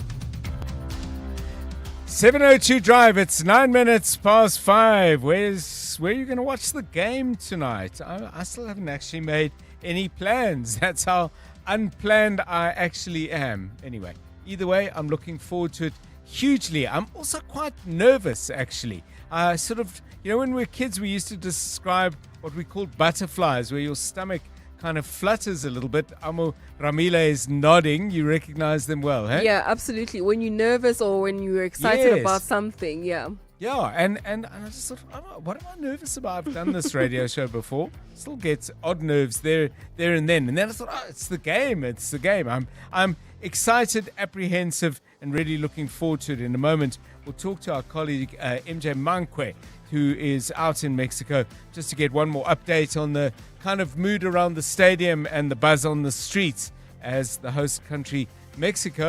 702 Drive, it's 9 minutes past 5. Where are you going to watch the game tonight? I still haven't actually made any plans. That's how unplanned I actually am. Anyway, either way, I'm looking forward to it hugely. I'm also quite nervous, actually. When we were kids, we used to describe what we called butterflies, where your stomach kind of flutters a little bit. Amo Ramila is nodding. You recognize them well, hey? Yeah, absolutely. When you're nervous or when you're excited Yes. about something, yeah. Yeah, and I just thought, what am I nervous about? I've done this radio show before. Still gets odd nerves there and then. And then I thought, it's the game. It's the game. I'm excited, apprehensive, and really looking forward to it. In a moment, we'll talk to our colleague MJ Mankwe, who is out in Mexico, just to get one more update on the kind of mood around the stadium and the buzz on the streets as the host country, Mexico,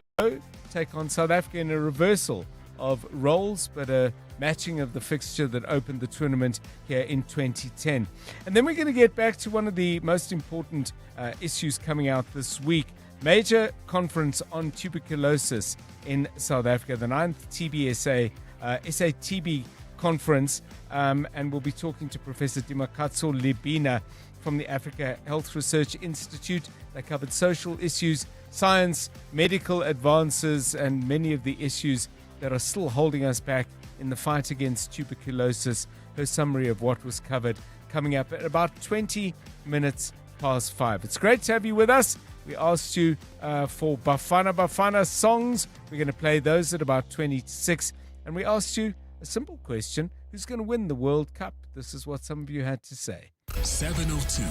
take on South Africa in a reversal of roles, but a matching of the fixture that opened the tournament here in 2010. And then we're going to get back to one of the most important issues coming out this week. Major conference on tuberculosis in South Africa, the 9th TBSA, SATB conference, and we'll be talking to Professor Dimakatso Libina from the Africa Health Research Institute. They covered social issues, science, medical advances, and many of the issues that are still holding us back in the fight against tuberculosis. Her summary of what was covered coming up at about 20 minutes past 5. It's great to have you with us. We asked you for Bafana Bafana songs. We're going to play those at about 26. And we asked you a simple question: who's going to win the World Cup? This is what some of you had to say. 702.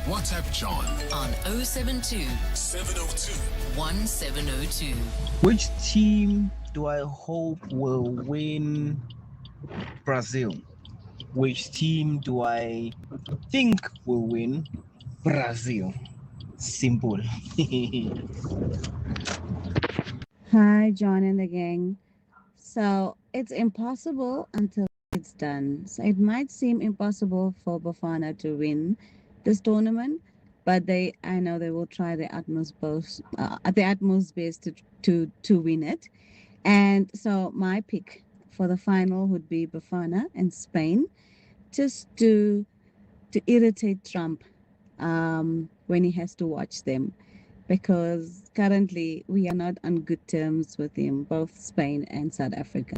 WhatsApp John on 072 702 1702. Which team do I hope will win Brazil? Which team do I think will win Brazil? Simple. Hi, John and the gang. So it's impossible until it's done. So it might seem impossible for Bafana to win this tournament, but I know they will try their utmost best to win it. And so my pick for the final would be Bafana and Spain, just to irritate Trump when he has to watch them, because currently we are not on good terms with him, both Spain and South Africa.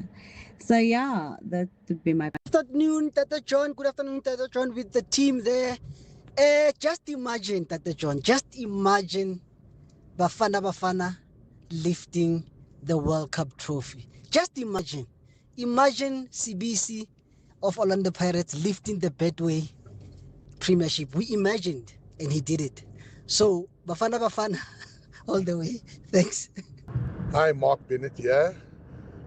So yeah, that would be my. Good afternoon, Tata John. Good afternoon, Tata John, with the team there. Just imagine, Tata John, just imagine Bafana lifting the World Cup trophy. Just imagine. Imagine CBC of Orlando Pirates lifting the Betway Premiership. We imagined, and he did it. So, Bafana, all the way. Thanks. Hi, Mark Bennett here.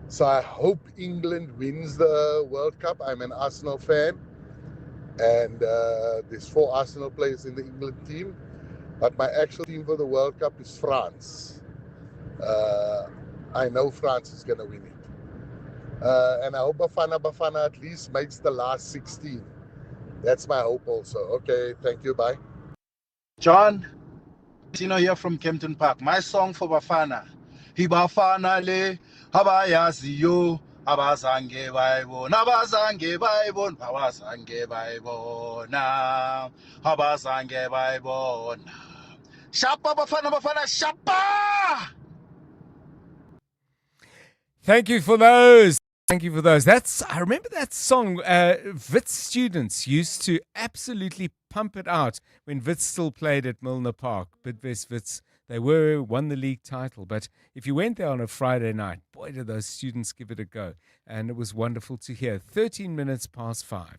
So I hope England wins the World Cup. I'm an Arsenal fan, and there's 4 Arsenal players in the England team. But my actual team for the World Cup is France. I know France is going to win it. And I hope Bafana at least makes the last 16. That's my hope also. Okay, thank you. Bye. John, here from Kempton Park. My song for Bafana. Hibafana le habayaziyo abazange bayibona abazange bayibona. Shapa Bafana shapa. Thank you for those. I remember that song. Wits students used to absolutely pump it out when Wits still played at Milner Park. Bidvest Wits, they won the league title. But if you went there on a Friday night, boy, did those students give it a go. And it was wonderful to hear. 13 minutes past 5.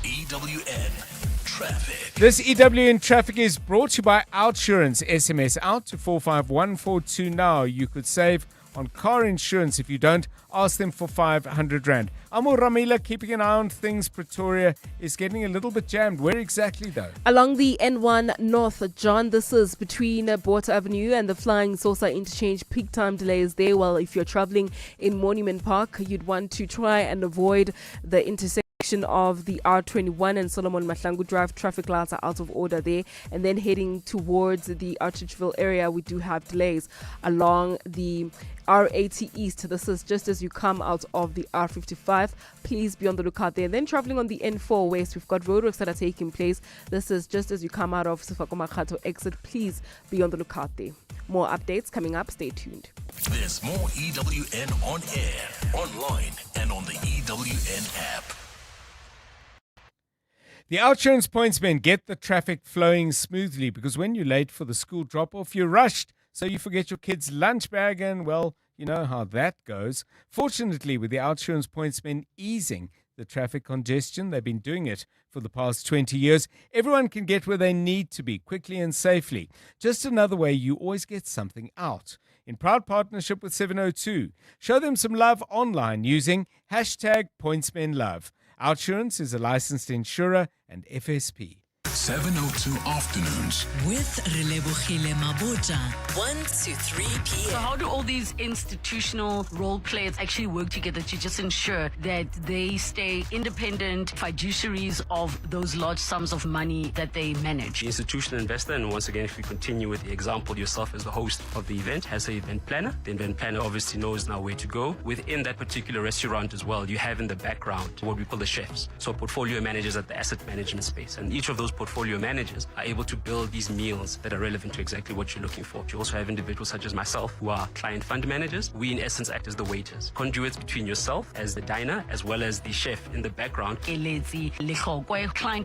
EWN Traffic. This EWN Traffic is brought to you by Outsurance. SMS out to 45142 now. You could save on car insurance. If you don't, ask them for 500 Rand. Amo Ramila, keeping an eye on things. Pretoria is getting a little bit jammed. Where exactly though? Along the N1 North, John, this is between Border Avenue and the Flying Saucer interchange. Peak time delays there. Well, if you're traveling in Monument Park, you'd want to try and avoid the intersection of the R21 and Solomon Mahlangu Drive. Traffic lights are out of order there. And then heading towards the Architchville area, we do have delays along the R80 East. This is just as you come out of the R55. Please be on the lookout there. And then traveling on the N4 West, we've got roadworks that are taking place. This is just as you come out of Sifako exit. Please be on the lookout there. More updates coming up. Stay tuned. There's more EWN on air, online, and on the EWN app. The OUTsurance pointsmen get the traffic flowing smoothly because when you're late for the school drop-off, you're rushed, so you forget your kid's lunch bag and, well, you know how that goes. Fortunately, with the OUTsurance pointsmen easing the traffic congestion, they've been doing it for the past 20 years, everyone can get where they need to be quickly and safely. Just another way you always get something out. In proud partnership with 702, show them some love online using #PointsmenLove. OUTsurance is a licensed insurer and FSP. 702 Afternoons. With Relebohile Maboja. 1 to 3 p.m. So how do all these institutional role players actually work together to just ensure that they stay independent fiduciaries of those large sums of money that they manage? The institutional investor, and once again, if we continue with the example, yourself as the host of the event has an event planner. The event planner obviously knows now where to go. Within that particular restaurant as well, you have in the background what we call the chefs. So portfolio managers at the asset management space. And each of those portfolio managers are able to build these meals that are relevant to exactly what you're looking for. You also have individuals such as myself who are client fund managers. We in essence act as the waiters, conduits between yourself as the diner as well as the chef in the background. Client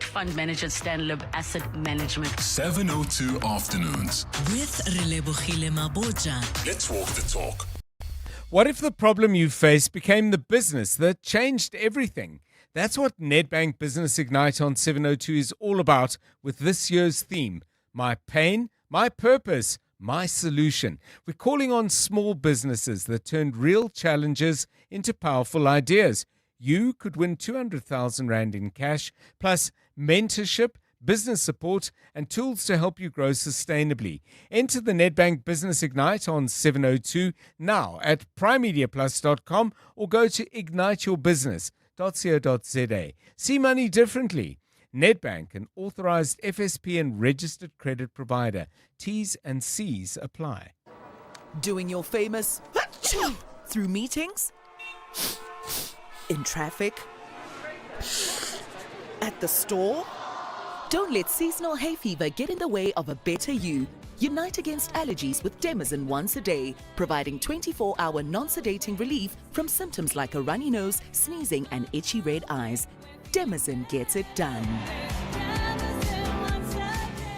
fund manager, Stanlib Asset Management. 702 Afternoons. With Relebohile Maboja. Let's walk the talk. What if the problem you face became the business that changed everything? That's what Nedbank Business Ignite on 702 is all about with this year's theme, My Pain, My Purpose, My Solution. We're calling on small businesses that turned real challenges into powerful ideas. You could win 200,000 Rand in cash, plus mentorship, business support, and tools to help you grow sustainably. Enter the Nedbank Business Ignite on 702 now at primemediaplus.com or go to igniteyourbusiness.co.za. See money differently. Nedbank, an authorized FSP and registered credit provider. T's and C's apply. Doing your famous through meetings, in traffic, at the store. Don't let seasonal hay fever get in the way of a better you. Unite against allergies with Demazin once a day, providing 24-hour non-sedating relief from symptoms like a runny nose, sneezing, and itchy red eyes. Demazin gets it done.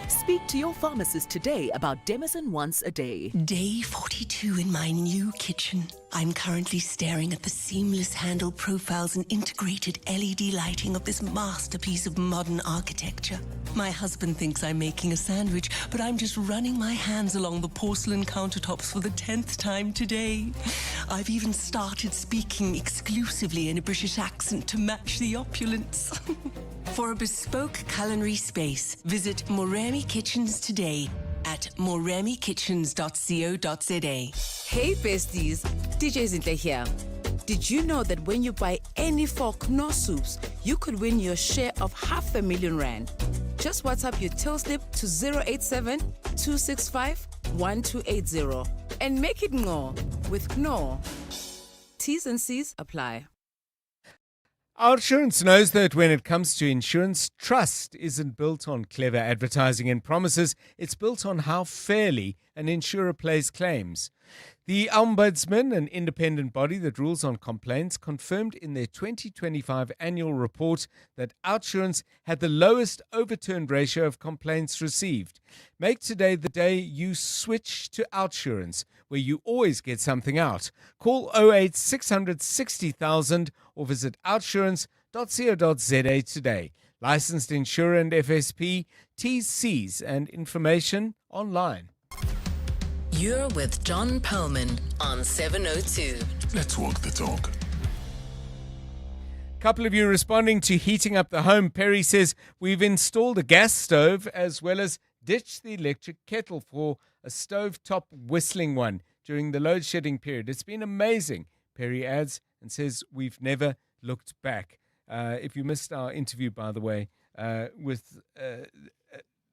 Speak to your pharmacist today about Demazin once a day. Day 42 in my new kitchen. I'm currently staring at the seamless handle profiles and integrated LED lighting of this masterpiece of modern architecture. My husband thinks I'm making a sandwich, but I'm just running my hands along the porcelain countertops for the 10th time today. I've even started speaking exclusively in a British accent to match the opulence. For a bespoke culinary space, visit Moremi Kitchens today at moremikitchens.co.za. Hey besties, DJ Zinhle here. Did you know that when you buy any 4 Knorr soups, you could win your share of 500,000 Rand? Just WhatsApp your till slip to 087-265-1280 and make it Knorr with Knorr. T's and C's apply. OUTsurance knows that when it comes to insurance, trust isn't built on clever advertising and promises. It's built on how fairly an insurer plays claims. The Ombudsman, an independent body that rules on complaints, confirmed in their 2025 annual report that OUTsurance had the lowest overturned ratio of complaints received. Make today the day you switch to OUTsurance, where you always get something out. Call 08 600 60,000 or visit outsurance.co.za today. Licensed insurer and FSP, T's, C's and information online. You're with John Perlman on 702. Let's walk the talk. Couple of you responding to heating up the home. Perry says, we've installed a gas stove as well as ditched the electric kettle for a stovetop whistling one during the load shedding period. It's been amazing, Perry adds, and says, we've never looked back. If you missed our interview, by the way, with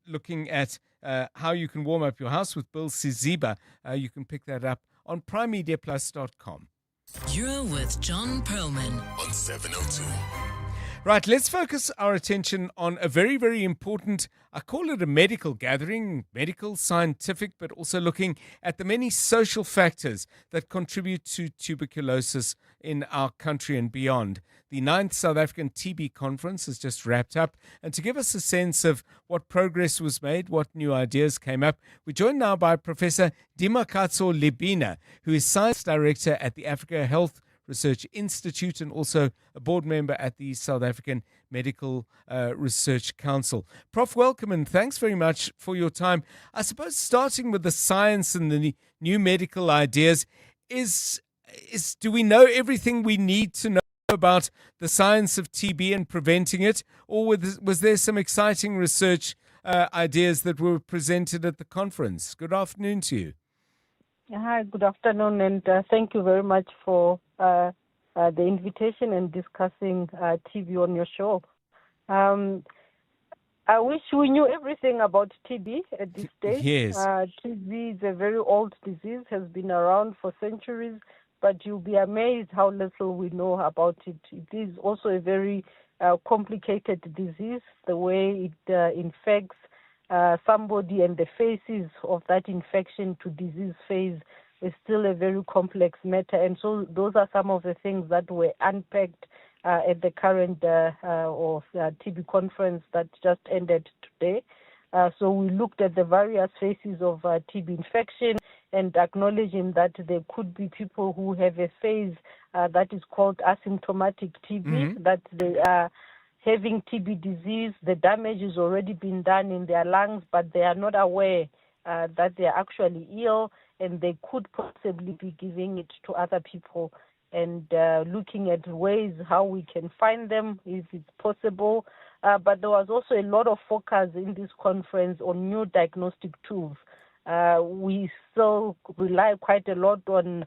looking at how you can warm up your house with Bill Siziba, you can pick that up on primemediaplus.com. You're with John Perlman on 702. Right, let's focus our attention on a very, very important, I call it a medical gathering, medical, scientific, but also looking at the many social factors that contribute to tuberculosis in our country and beyond. The 9th South African TB Conference has just wrapped up, and to give us a sense of what progress was made, what new ideas came up, we're joined now by Professor Dimakatso Libina, who is Science Director at the Africa Health Research Institute and also a board member at the South African Medical Research Council. Prof, welcome and thanks very much for your time. I suppose starting with the science and the new medical ideas, do we know everything we need to know about the science of TB and preventing it, or was there some exciting research ideas that were presented at the conference? Good afternoon to you. Hi, good afternoon, and thank you very much for the invitation and discussing TB on your show. I wish we knew everything about TB at this stage. Yes. TB is a very old disease, has been around for centuries, but you'll be amazed how little we know about it. It is also a very complicated disease, the way it infects somebody and the phases of that infection to disease phase is still a very complex matter. And so those are some of the things that were unpacked at the current TB conference that just ended today. So we looked at the various phases of TB infection and acknowledging that there could be people who have a phase that is called asymptomatic TB, that they are having TB disease, the damage has already been done in their lungs, but they are not aware that they are actually ill and they could possibly be giving it to other people, and looking at ways how we can find them if it's possible. But there was also a lot of focus in this conference on new diagnostic tools. We still rely quite a lot on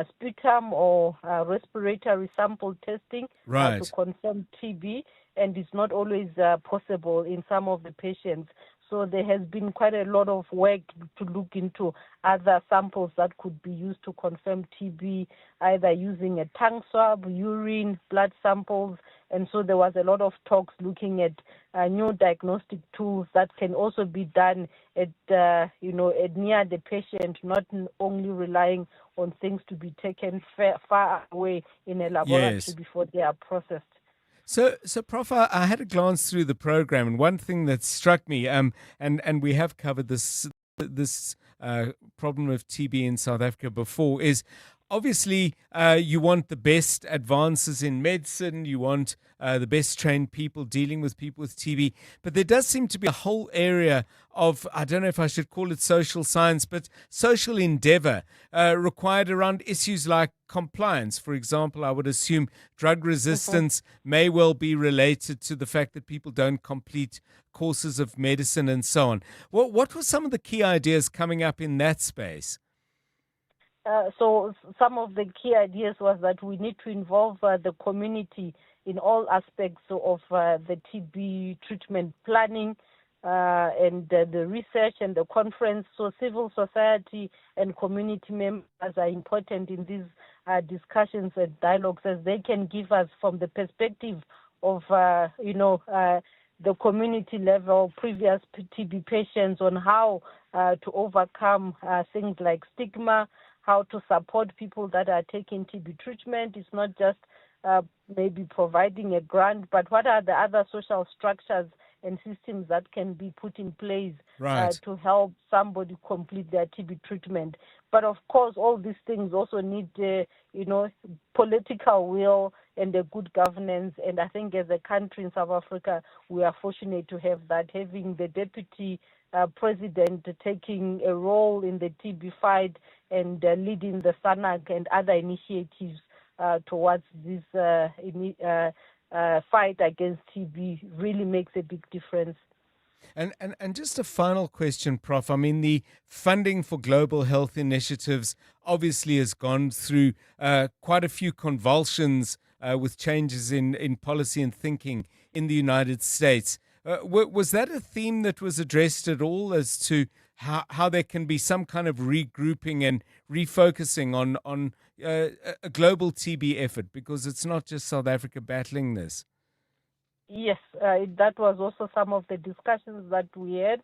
sputum or respiratory sample testing to confirm TB, and it's not always possible in some of the patients. So there has been quite a lot of work to look into other samples that could be used to confirm TB, either using a tongue swab, urine, blood samples. And so there was a lot of talks looking at new diagnostic tools that can also be done at near the patient, not only relying on things to be taken far away in a laboratory before they are processed. So, Prof, I had a glance through the program, and one thing that struck me, and we have covered this problem of TB in South Africa before, is obviously you want the best advances in medicine, you want the best trained people dealing with people with TB, but there does seem to be a whole area of, I don't know if I should call it social science, but social endeavor required around issues like compliance. For example, I would assume drug resistance may well be related to the fact that people don't complete courses of medicine and so on. What were some of the key ideas coming up in that space? So some of the key ideas was that we need to involve the community in all aspects of the TB treatment planning and the research and the conference. So civil society and community members are important in these discussions and dialogues, as they can give us from the perspective of, the community level, previous TB patients, on how to overcome things like stigma, how to support people that are taking TB treatment. It's not just maybe providing a grant, but what are the other social structures and systems that can be put in place to help somebody complete their TB treatment. But of course, all these things also need, political will and a good governance. And I think as a country in South Africa, we are fortunate to have that, having the deputy president taking a role in the TB fight and leading the SANAC and other initiatives towards this fight against TB really makes a big difference. And just a final question, Prof. I mean, the funding for global health initiatives obviously has gone through quite a few convulsions with changes in policy and thinking in the United States. Was that a theme that was addressed at all, as to how there can be some kind of regrouping and refocusing on a global TB effort, because it's not just South Africa battling this? Yes, that was also some of the discussions that we had.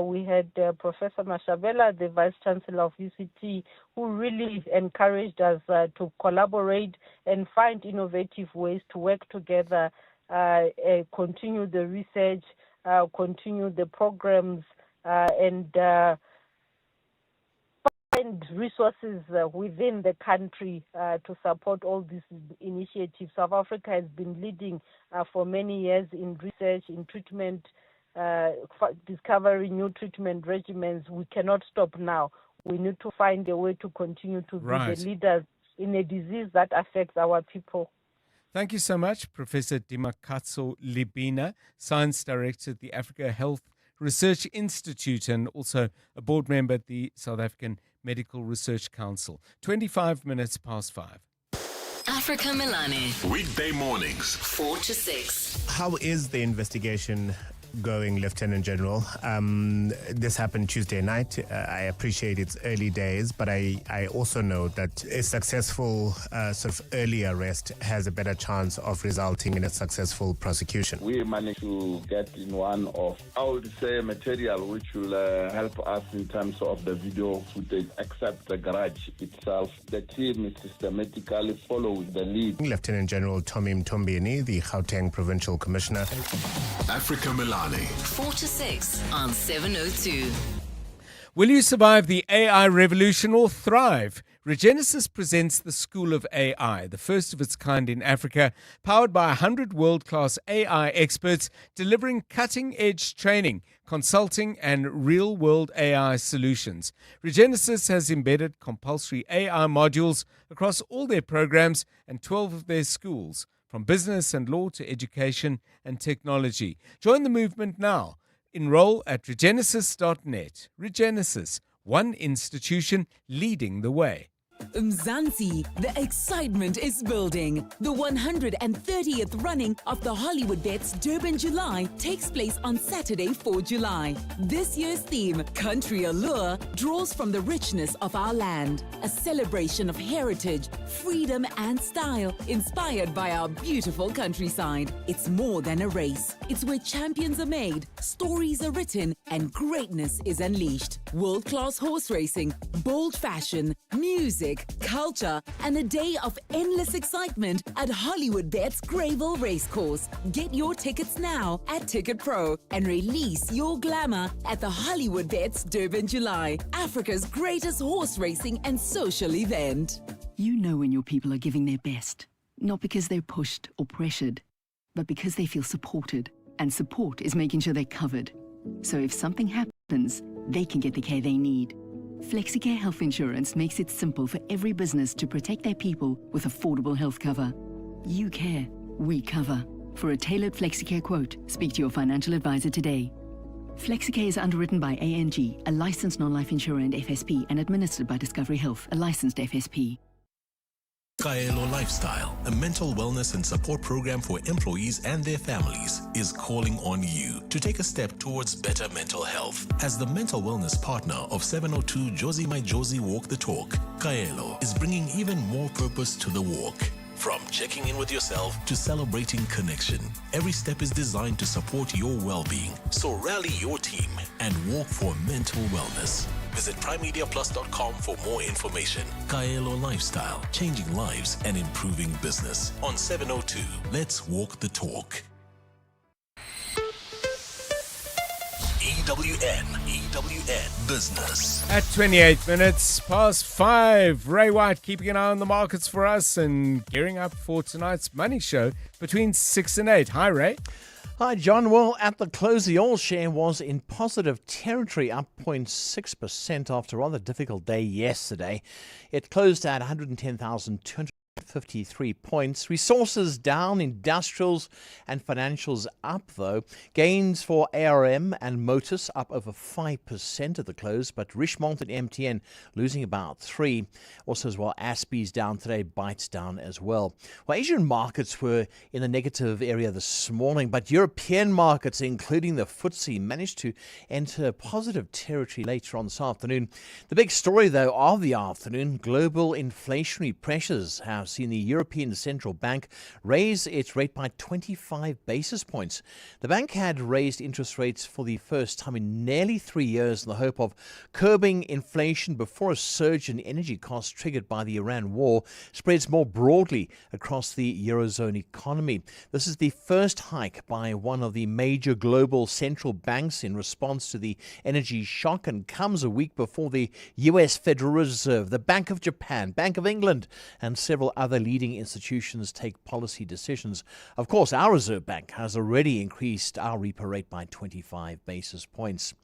We had Professor Mashabela, the Vice Chancellor of UCT, who really encouraged us to collaborate and find innovative ways to work together, continue the research, continue the programs, and find resources within the country to support all these initiatives. South Africa has been leading for many years in research, in treatment, discovering new treatment regimens. We cannot stop now. We need to find a way to continue to be the leaders in a disease that affects our people. Thank you so much, Professor Dimakatso Libina, Science Director at the Africa Health Research Institute and also a board member at the South African Medical Research Council. 25 minutes past 5. Africa Milani. Weekday mornings, 4 to 6. How is the investigation going, Lieutenant General? This happened Tuesday night. I appreciate it's early days, but I also know that a successful sort of early arrest has a better chance of resulting in a successful prosecution. We managed to get in one of, I would say, material which will help us in terms of the video footage, except the garage itself. The team is systematically following the lead. Lieutenant General Tommy Mtombieni, the Gauteng Provincial Commissioner. Africa Milani. 4 to 6 on 702. Will you survive the AI revolution or thrive? Regenesis presents the School of AI, the first of its kind in Africa, powered by 100 world-class AI experts delivering cutting-edge training, consulting and real-world AI solutions. Regenesis has embedded compulsory AI modules across all their programs and 12 of their schools, from business and law to education and technology. Join the movement now. Enroll at regenesis.net. Regenesis, one institution leading the way. Mzansi, the excitement is building. The 130th running of the Hollywood Bets Durban July takes place on Saturday, 4 July. This year's theme, Country Allure, draws from the richness of our land. A celebration of heritage, freedom and style, inspired by our beautiful countryside. It's more than a race. It's where champions are made, stories are written, and greatness is unleashed. World-class horse racing, bold fashion, music, culture, and a day of endless excitement at Hollywood Bets Greyville Racecourse. Get your tickets now at Ticket Pro and release your glamour at the Hollywood Bets Durban July, Africa's greatest horse racing and social event. You know when your people are giving their best, not because they're pushed or pressured, but because they feel supported. And support is making sure they're covered. So if something happens, they can get the care they need. FlexiCare Health Insurance makes it simple for every business to protect their people with affordable health cover. You care, we cover. For a tailored FlexiCare quote, speak to your financial advisor today. FlexiCare is underwritten by ANG, a licensed non-life insurer and FSP, and administered by Discovery Health, a licensed FSP. Kaelo Lifestyle, a mental wellness and support program for employees and their families, is calling on you to take a step towards better mental health. As the mental wellness partner of 702 Josie My Josie Walk the Talk, Kaelo is bringing even more purpose to the walk. From checking in with yourself to celebrating connection, every step is designed to support your well-being. So rally your team and walk for mental wellness. Visit primemediaplus.com for more information. Kaelo Lifestyle, changing lives and improving business. On 702, let's walk the talk. EWN Business. At 28 minutes past 5, Ray White keeping an eye on the markets for us and gearing up for tonight's money show between 6 and 8. Hi, Ray. Hi, John. Well, at the close, the oil share was in positive territory, up 0.6% after a rather difficult day yesterday. It closed at 110,253 points. Resources down, industrials and financials up, though. Gains for ARM and Motus up over 5% at the close, but Richemont and MTN losing about 3%. Also as well, Aspi's down today, Bytes down as well. Well, Asian markets were in the negative area this morning, but European markets, including the FTSE, managed to enter positive territory later on this afternoon. The big story, though, of the afternoon, global inflationary pressures have have seen the European Central Bank raise its rate by 25 basis points. The bank had raised interest rates for the first time in nearly 3 years in the hope of curbing inflation before a surge in energy costs triggered by the Iran war spreads more broadly across the Eurozone economy. This is the first hike by one of the major global central banks in response to the energy shock and comes a week before the US Federal Reserve, the Bank of Japan, Bank of England, and several other leading institutions take policy decisions. Of course, our Reserve Bank has already increased our repo rate by 25 basis points.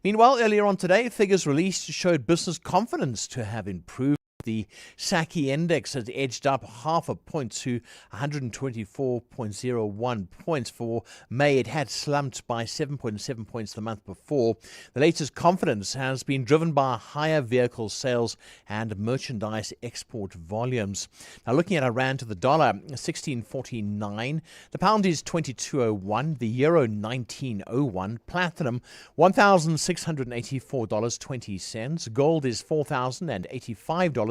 Meanwhile, earlier on today, figures released showed business confidence to have improved. The SACI index has edged up half a point to 124.01 points. For May, it had slumped by 7.7 points the month before. The latest confidence has been driven by higher vehicle sales and merchandise export volumes. Now, looking at our rand to the dollar, 16.49. The pound is 22.01. The euro, 19.01. Platinum, $1,684.20. Gold is $4,085.32.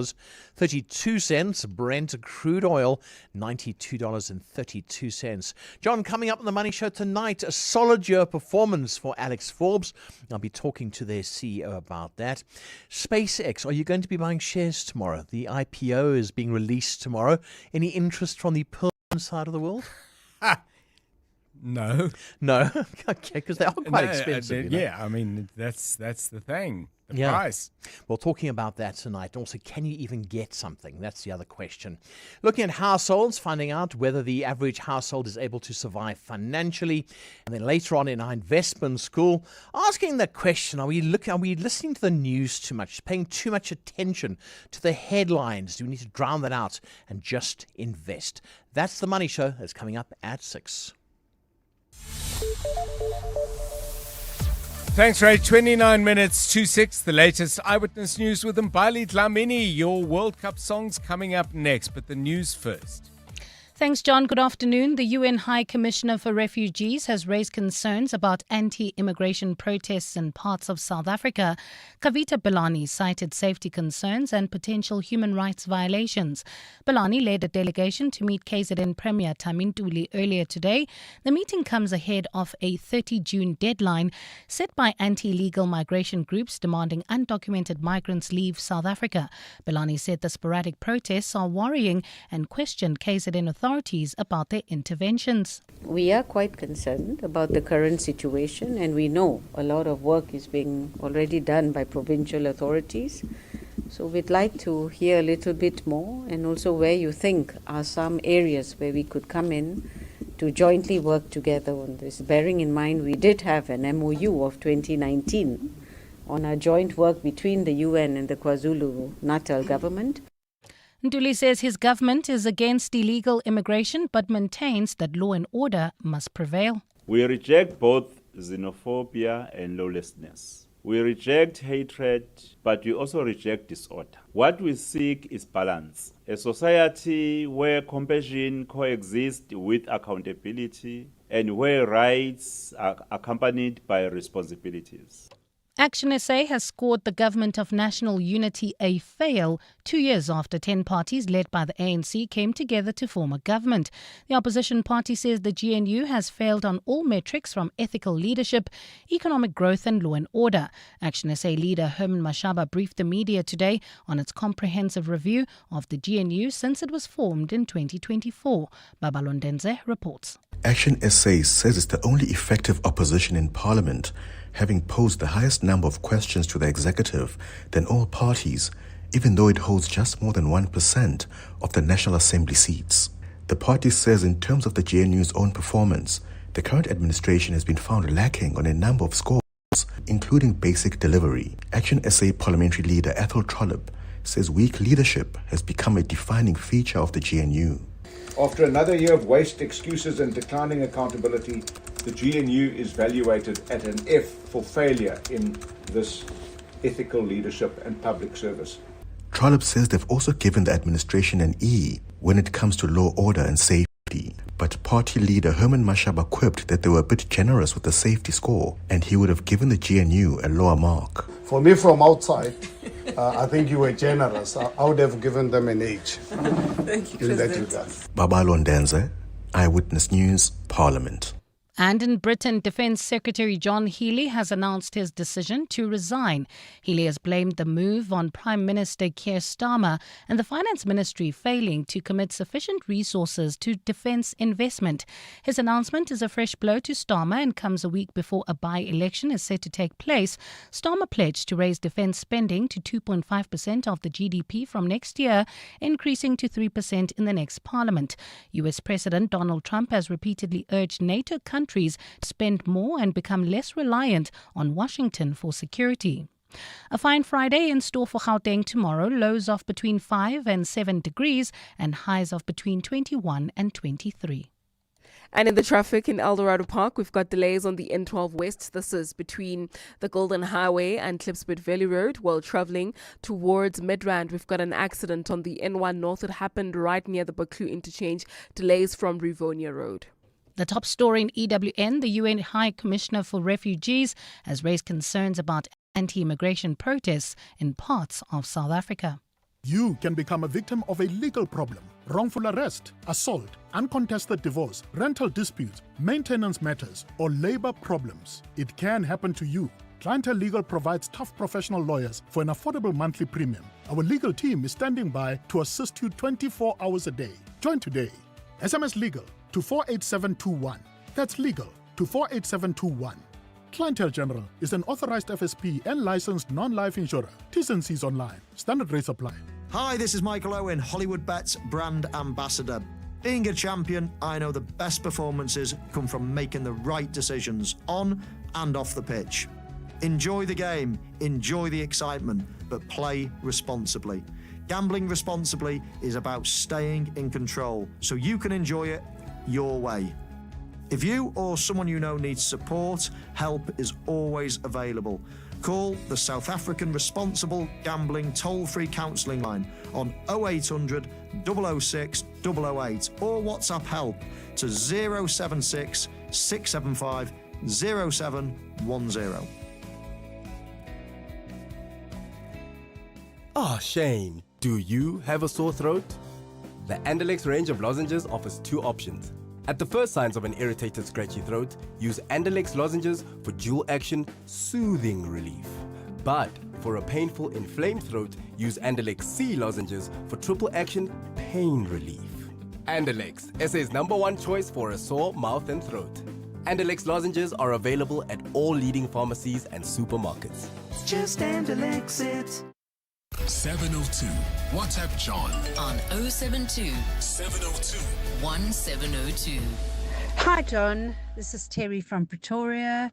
Brent crude oil, $92.32. John, coming up on the Money Show tonight, a solid year performance for Alex Forbes. I'll be talking to their CEO about that. SpaceX, are you going to be buying shares tomorrow? The IPO is being released tomorrow. Any interest from the Perlman side of the world? No. No? Okay, because they are quite expensive. You know? Yeah, I mean, that's the thing. The price. Well, talking about that tonight. Also, can you even get something? That's the other question. Looking at households, finding out whether the average household is able to survive financially. And then later on in our investment school, asking the question, are we listening to the news too much, paying too much attention to the headlines? Do we need to drown that out and just invest? That's the Money Show. That's coming up at 6. Thanks, Ray. 29 minutes to 6. The latest Eyewitness News with Mbali Dlamini. Your World Cup songs coming up next, but the news first. Thanks, John. Good afternoon. The UN High Commissioner for Refugees has raised concerns about anti-immigration protests in parts of South Africa. Kavita Belani cited safety concerns and potential human rights violations. Belani led a delegation to meet KZN Premier Tamintuli earlier today. The meeting comes ahead of a 30 June deadline set by anti-legal migration groups demanding undocumented migrants leave South Africa. Belani said the sporadic protests are worrying and questioned KZN authorities about their interventions. We are quite concerned about the current situation, and we know a lot of work is being already done by provincial authorities. So we'd like to hear a little bit more, and also where you think are some areas where we could come in to jointly work together on this. Bearing in mind we did have an MOU of 2019 on our joint work between the UN and the KwaZulu-Natal government. Ntuli says his government is against illegal immigration but maintains that law and order must prevail. We reject both xenophobia and lawlessness. We reject hatred, but we also reject disorder. What we seek is balance. A society where compassion coexists with accountability and where rights are accompanied by responsibilities. Action SA has scored the Government of National Unity a fail 2 years after 10 parties led by the ANC came together to form a government. The opposition party says the GNU has failed on all metrics from ethical leadership, economic growth and law and order. Action SA leader Herman Mashaba briefed the media today on its comprehensive review of the GNU since it was formed in 2024. Babalondenze reports. Action SA says it's the only effective opposition in Parliament, having posed the highest number of questions to the executive than all parties, even though it holds just more than 1% of the National Assembly seats. The party says in terms of the GNU's own performance, the current administration has been found lacking on a number of scores, including basic delivery. Action SA parliamentary leader Ethel Trollip says weak leadership has become a defining feature of the GNU. After another year of waste, excuses and declining accountability, the GNU is valuated at an F for failure in this ethical leadership and public service. Trollip says they've also given the administration an E when it comes to law, order and safety. But party leader Herman Mashaba quipped that they were a bit generous with the safety score and he would have given the GNU a lower mark. For me from outside, I think you were generous. I would have given them an age. Thank you, in that President. regard. Babalo Ndenze, Eyewitness News, Parliament. And in Britain, Defence Secretary John Healey has announced his decision to resign. Healey has blamed the move on Prime Minister Keir Starmer and the Finance Ministry failing to commit sufficient resources to defence investment. His announcement is a fresh blow to Starmer and comes a week before a by-election is set to take place. Starmer pledged to raise defence spending to 2.5% of the GDP from next year, increasing to 3% in the next Parliament. US President Donald Trump has repeatedly urged NATO countries to spend more and become less reliant on Washington for security. A fine Friday in store for Gauteng tomorrow, lows of between 5 and 7 degrees and highs of between 21 and 23. And in the traffic in Eldorado Park, we've got delays on the N12 West. This is between the Golden Highway and Klipspruit Valley Road. While traveling towards Midrand, we've got an accident on the N1 North. It happened right near the Baklu interchange. Delays from Rivonia Road. The top story in EWN, the UN High Commissioner for Refugees has raised concerns about anti-immigration protests in parts of South Africa. You can become a victim of a legal problem: wrongful arrest, assault, uncontested divorce, rental disputes, maintenance matters, or labor problems. It can happen to you. Clientele Legal provides tough professional lawyers for an affordable monthly premium. Our legal team is standing by to assist you 24 hours a day. Join today. SMS Legal to 48721. That's legal to 48721. Clientele General is an authorized FSP and licensed non-life insurer. T's and C's online. Standard rates apply. Hi, this is Michael Owen, Hollywood Bets brand ambassador. Being a champion, I know the best performances come from making the right decisions on and off the pitch. Enjoy the game, enjoy the excitement, but play responsibly. Gambling responsibly is about staying in control so you can enjoy it your way. If you or someone you know needs support, help is always available. Call the South African Responsible Gambling toll-free counselling line on 0800 006 008 or WhatsApp help to 076 675 0710. Shane, do you have a sore throat? The Andalex range of lozenges offers two options. At the first signs of an irritated, scratchy throat, use Andalex lozenges for dual-action, soothing relief. But for a painful, inflamed throat, use Andalex C lozenges for triple-action, pain relief. Andalex, SA's #1 choice for a sore mouth and throat. Andalex lozenges are available at all leading pharmacies and supermarkets. Just Andalex it. 702. WhatsApp John On 072 702 1702. Hi, John. This is Terry from Pretoria.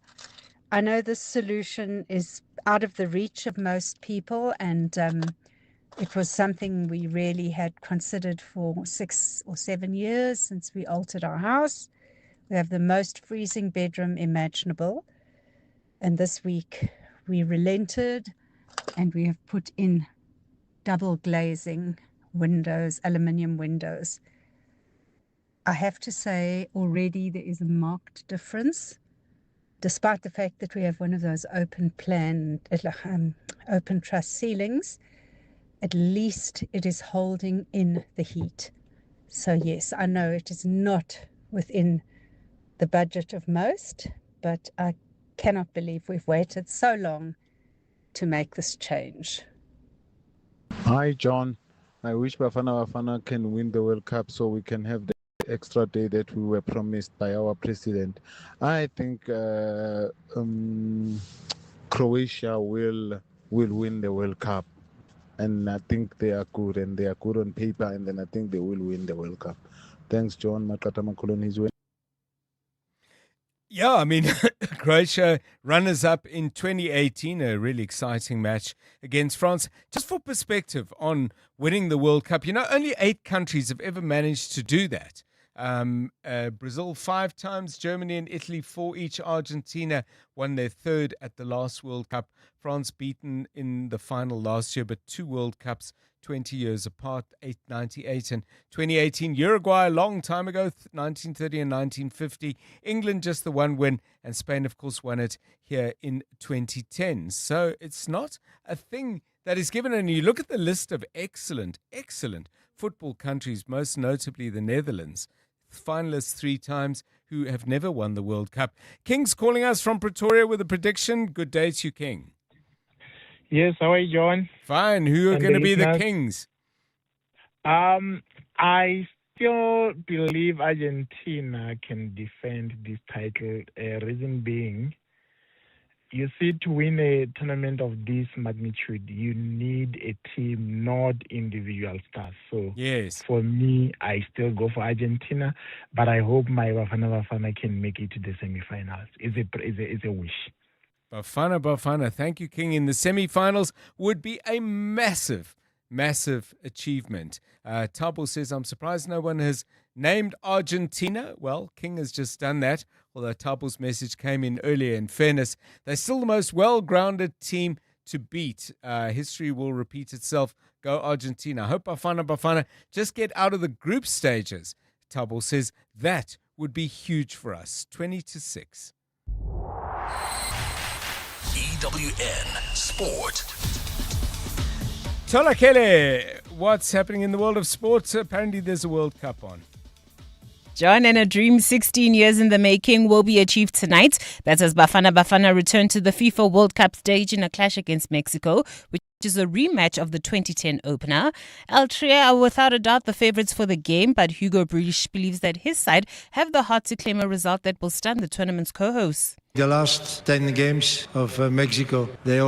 I know this solution is out of the reach of most people, and it was something we really had considered for 6 or 7 years since we altered our house. We have the most freezing bedroom imaginable, and this week we relented and we have put in double glazing windows, aluminium windows. I have to say already there is a marked difference, despite the fact that we have one of those open truss ceilings. At least it is holding in the heat. So yes, I know it is not within the budget of most, but I cannot believe we've waited so long to make this change. Hi, John. I wish Bafana can win the World Cup so we can have the extra day that we were promised by our president. I think Croatia will win the World Cup, and I think they are good, and they are good on paper, and then I think they will win the World Cup. Thanks, John. Makata Makoloni is winning. Yeah, I mean, Croatia runners-up in 2018, a really exciting match against France. Just for perspective on winning the World Cup, only 8 countries have ever managed to do that. Brazil 5 times, Germany and Italy 4 each. Argentina won their 3rd at the last World Cup. France beaten in the final last year, but 2 World Cups 20 years apart, 98 and 2018. Uruguay a long time ago, 1930 and 1950. England just the 1 win, and Spain, of course, won it here in 2010. So it's not a thing that is given. And you look at the list of excellent football countries, most notably the Netherlands, finalists 3 times, who have never won the World Cup. King's calling us from Pretoria with a prediction. Good day to you, King. Yes, how are you, John? Fine. Who are going to be the Kings? I still believe Argentina can defend this title. Reason being, you see, to win a tournament of this magnitude, you need a team, not individual stars. So yes, for me, I still go for Argentina, but I hope my Bafana can make it to the semifinals. It's a wish. Bafana. Thank you, King. In the semi-finals would be a massive achievement. Tabo says, I'm surprised no one has named Argentina. Well, King has just done that, although Tabo's message came in earlier. In fairness, they're still the most well-grounded team to beat. History will repeat itself. Go Argentina. I hope Bafana just get out of the group stages. Tabo says that would be huge for us. 20-6. EWN Sport. Tola Kele, what's happening in the world of sports? Apparently there's a World Cup on. John, and a dream 16 years in the making will be achieved tonight. That's as Bafana return to the FIFA World Cup stage in a clash against Mexico, which is a rematch of the 2010 opener. Altria are without a doubt the favourites for the game, but Hugo Broos believes that his side have the heart to claim a result that will stun the tournament's co-hosts. The last 10 games of Mexico, they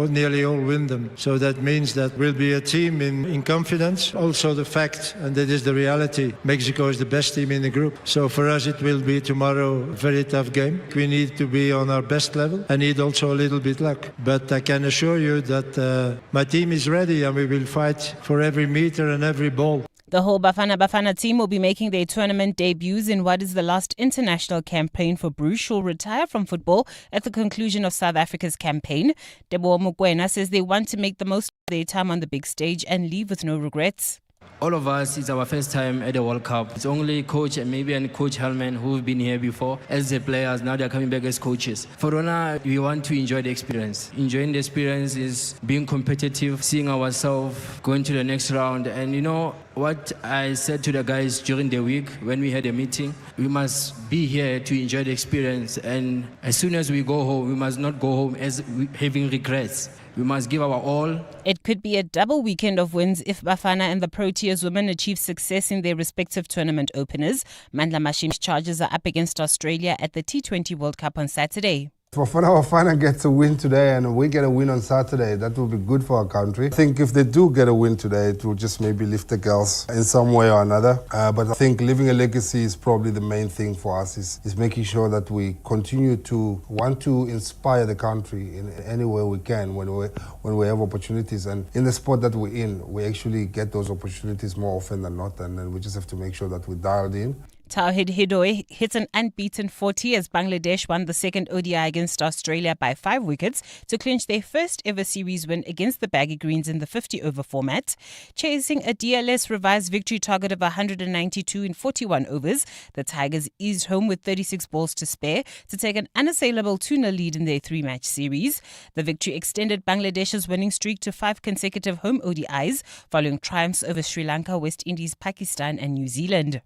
nearly all win them. So that means that we'll be a team in confidence. Also the fact, and that is the reality, Mexico is the best team in the group. So for us it will be tomorrow a very tough game. We need to be on our best level and need also a little bit luck. But I can assure you that my team is ready and we will fight for every meter and every ball. The whole Bafana team will be making their tournament debuts in what is the last international campaign for Bruce, who will retire from football at the conclusion of South Africa's campaign. Debo Mokoena says they want to make the most of their time on the big stage and leave with no regrets. All of us, it's our first time at the World Cup. It's only coach and maybe Coach Hellman who've been here before as the players. Now they're coming back as coaches. For Rona, we want to enjoy the experience. Enjoying the experience is being competitive, seeing ourselves going to the next round. And you know what I said to the guys during the week when we had a meeting, we must be here to enjoy the experience. And as soon as we go home, we must not go home as having regrets. We must give our all. It could be a double weekend of wins if Bafana and the Proteas women achieve success in their respective tournament openers. Mandla Mashim's Chargers are up against Australia at the T20 World Cup on Saturday. Bafana gets a win today and we get a win on Saturday. That will be good for our country. I think if they do get a win today, it will just maybe lift the girls in some way or another. But I think leaving a legacy is probably the main thing for us, is making sure that we continue to want to inspire the country in any way we can when we have opportunities. And in the sport that we're in, we actually get those opportunities more often than not. And then we just have to make sure that we're dialed in. Tawhid Hidoi hit an unbeaten 40 as Bangladesh won the second ODI against Australia by 5 wickets to clinch their first ever series win against the Baggy Greens in the 50-over format. Chasing a DLS revised victory target of 192 in 41 overs, the Tigers eased home with 36 balls to spare to take an unassailable 2-0 lead in their 3-match series. The victory extended Bangladesh's winning streak to 5 consecutive home ODIs, following triumphs over Sri Lanka, West Indies, Pakistan and New Zealand.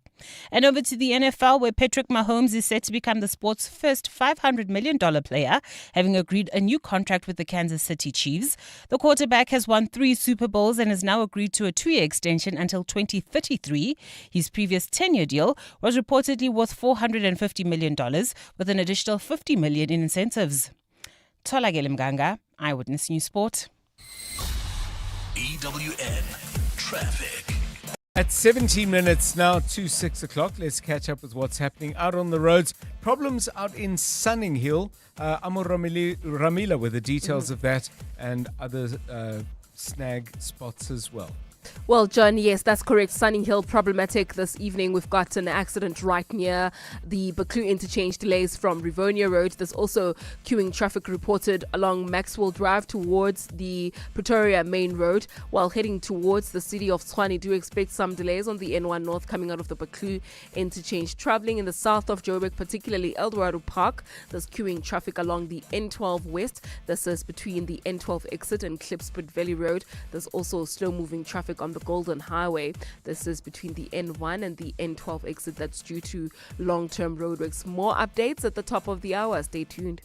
And over to the NFL, where Patrick Mahomes is set to become the sport's first $500 million player, having agreed a new contract with the Kansas City Chiefs. The quarterback has won 3 Super Bowls and has now agreed to a 2-year extension until 2033. His previous 10-year deal was reportedly worth $450 million, with an additional $50 million in incentives. Tola Mganga, Eyewitness News Sport. EWN Traffic. At 17 minutes now to 6 o'clock, let's catch up with what's happening out on the roads. Problems out in Sunning Hill. Amor Ramila with the details of that and other snag spots as well. Well, John, yes, that's correct. Sunning Hill problematic this evening. We've got an accident right near the Baklu interchange, delays from Rivonia Road. There's also queuing traffic reported along Maxwell Drive towards the Pretoria Main Road. While heading towards the city of Tshwane, do expect some delays on the N1 North coming out of the Baklu interchange. Traveling in the south of Joburg, particularly Eldorado Park, there's queuing traffic along the N12 West. This is between the N12 exit and Klipspruit Valley Road. There's also slow-moving traffic on the Golden Highway. This is between the N1 and the N12 exit. That's due to long-term roadworks. More updates at the top of the hour. Stay tuned.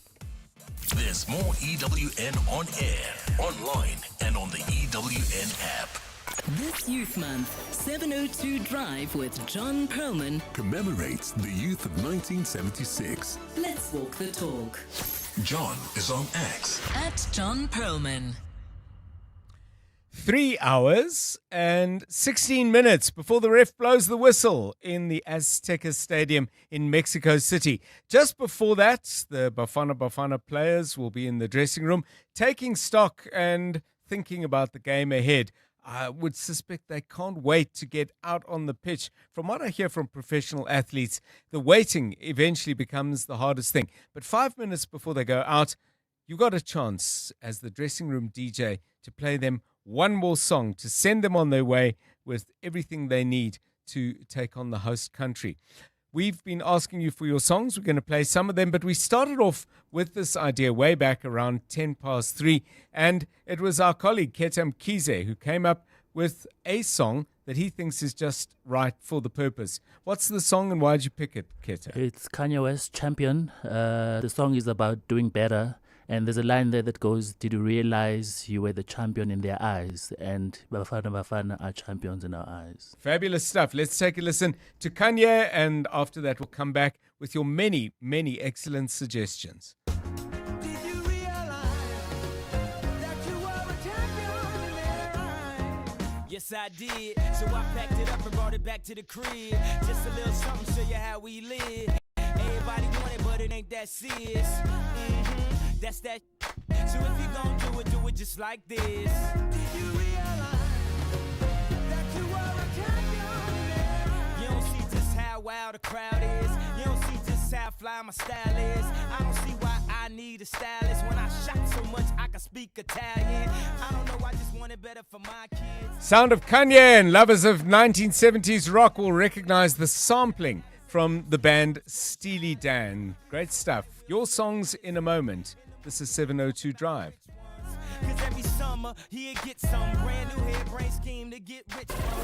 There's more EWN on air, online, and on the EWN app. This Youth Month, 702 Drive with John Perlman Commemorates the youth of 1976. Let's walk the talk. John is on X. At John Perlman. 3 hours and 16 minutes before the ref blows the whistle in the Azteca Stadium in Mexico City. Just before that, the Bafana players will be in the dressing room taking stock and thinking about the game ahead. I would suspect they can't wait to get out on the pitch. From what I hear from professional athletes, the waiting eventually becomes the hardest thing. But 5 minutes before they go out, you got a chance as the dressing room DJ to play them one more song to send them on their way with everything they need to take on the host country. We've been asking you for your songs. We're going to play some of them, but we started off with this idea way back around 3:10, and it was our colleague Ketam Kize who came up with a song that he thinks is just right for the purpose. What's the song and why did you pick it, Ketam? It's Kanye West, Champion. The song is about doing better. And there's a line there that goes, did you realize you were the champion in their eyes? And Bafana are champions in our eyes. Fabulous stuff. Let's take a listen to Kanye, and after that we'll come back with your many, many excellent suggestions. Yes, I did. So I packed it up and brought it back to the crib. Just a little something, show you how we live. Everybody want it, but it ain't that serious. That's that. So if you gon' do it just like this. Did you realize that you are a champion? You don't see just how wild the crowd is. You don't see just how fly my style is. I don't see why I need a stylist. When I shot so much I can speak Italian. I don't know, I just want it better for my kids. Sound of Kanye, and lovers of 1970s rock will recognize the sampling from the band Steely Dan. Great stuff. Your songs in a moment. This is 702 Drive.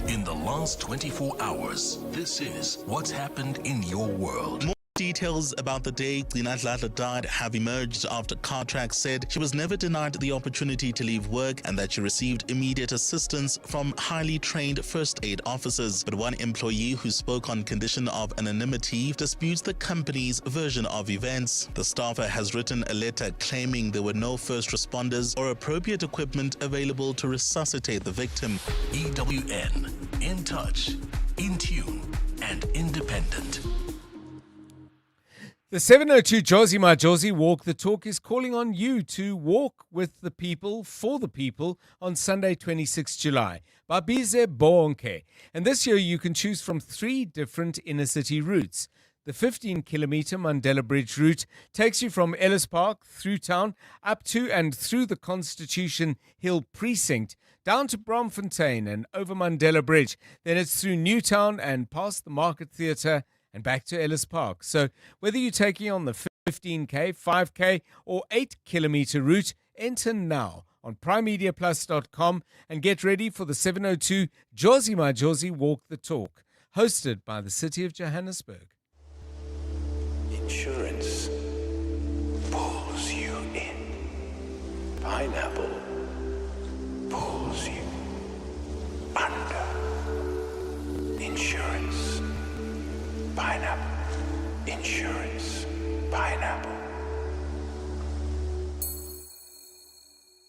In the last 24 hours, this is what's happened in your world. More details about the day Gina Dladla died have emerged after Cartrack said she was never denied the opportunity to leave work and that she received immediate assistance from highly trained first aid officers. But one employee who spoke on condition of anonymity disputes the company's version of events. The staffer has written a letter claiming there were no first responders or appropriate equipment available to resuscitate the victim. EWN, in touch, in tune, and independent. The 702 Jozi Majozi Walk the Talk is calling on you to walk with the people, for the people, on Sunday, 26 July. Babize Bonke. And this year you can choose from 3 different inner city routes. The 15-kilometer Mandela Bridge route takes you from Ellis Park through town, up to and through the Constitution Hill precinct, down to Bromfontein and over Mandela Bridge. Then it's through Newtown and past the Market Theatre and back to Ellis Park. So whether you're taking on the 15K, 5K or 8-kilometer route, enter now on primemediaplus.com and get ready for the 702 Jozi Majozi Walk the Talk, hosted by the City of Johannesburg. Insurance pulls you in. Pineapple pulls you under. Insurance. Pineapple. Insurance. Pineapple.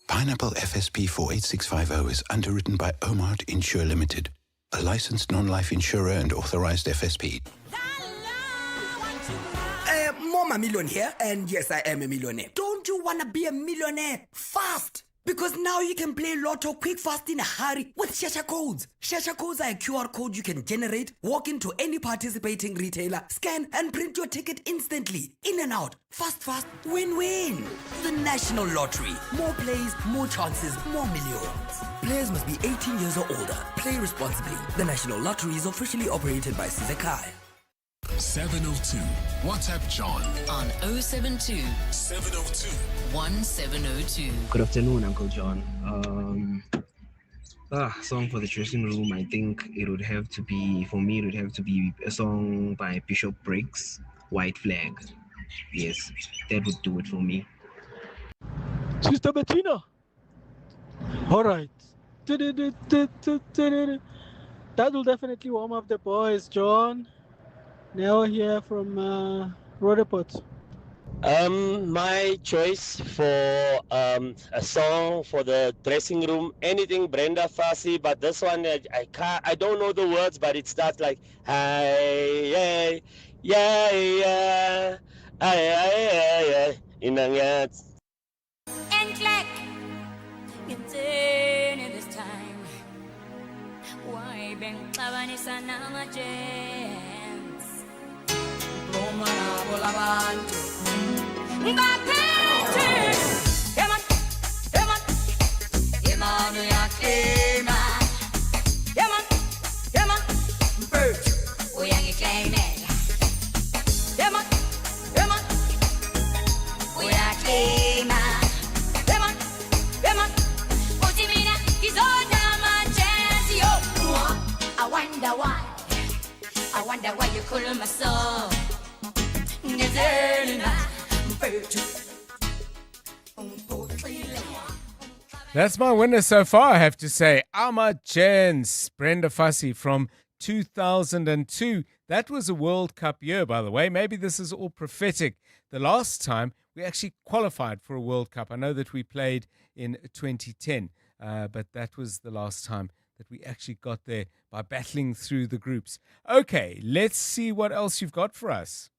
Pineapple FSP 48650 is underwritten by Omart Insure Limited, a licensed non-life insurer and authorized FSP. Mama Million here, and yes, I am a millionaire. Don't you want to be a millionaire fast? Because now you can play Lotto quick, fast, in a hurry with Shasha codes. Shasha codes are a QR code you can generate, walk into any participating retailer, scan and print your ticket instantly. In and out. Fast, win-win. The National Lottery. More plays, more chances, more millions. Players must be 18 years or older. Play responsibly. The National Lottery is officially operated by Sizakai. 702. WhatsApp John on 072 702 1702. Good afternoon, Uncle John. Song for the dressing room. I think it would have to be, for me, it would have to be a song by Bishop Briggs, White Flag. Yes, that would do it for me. Sister Bettina. All right. That will definitely warm up the boys, John. Now here from Rhodoport. My choice for a song for the dressing room, anything Brenda Fassie, but this one I don't know the words, but it starts like hey, yeah, inang yan. And clack, in this time. Why bang tabanisa na ma gems? Roma na bolabanto. Bakete, eman, emanu ya kema, eman, bird, uyangi kaimela, eman, uyakema, eman, utimina kizona manchezio. I wonder why you call my soul. That's my winner so far, I have to say. Alma Jens, Brenda Fassie from 2002. That was a World Cup year, by the way. Maybe this is all prophetic. The last time we actually qualified for a World Cup. I know that we played in 2010, but that was the last time that we actually got there by battling through the groups. Okay, let's see what else you've got for us.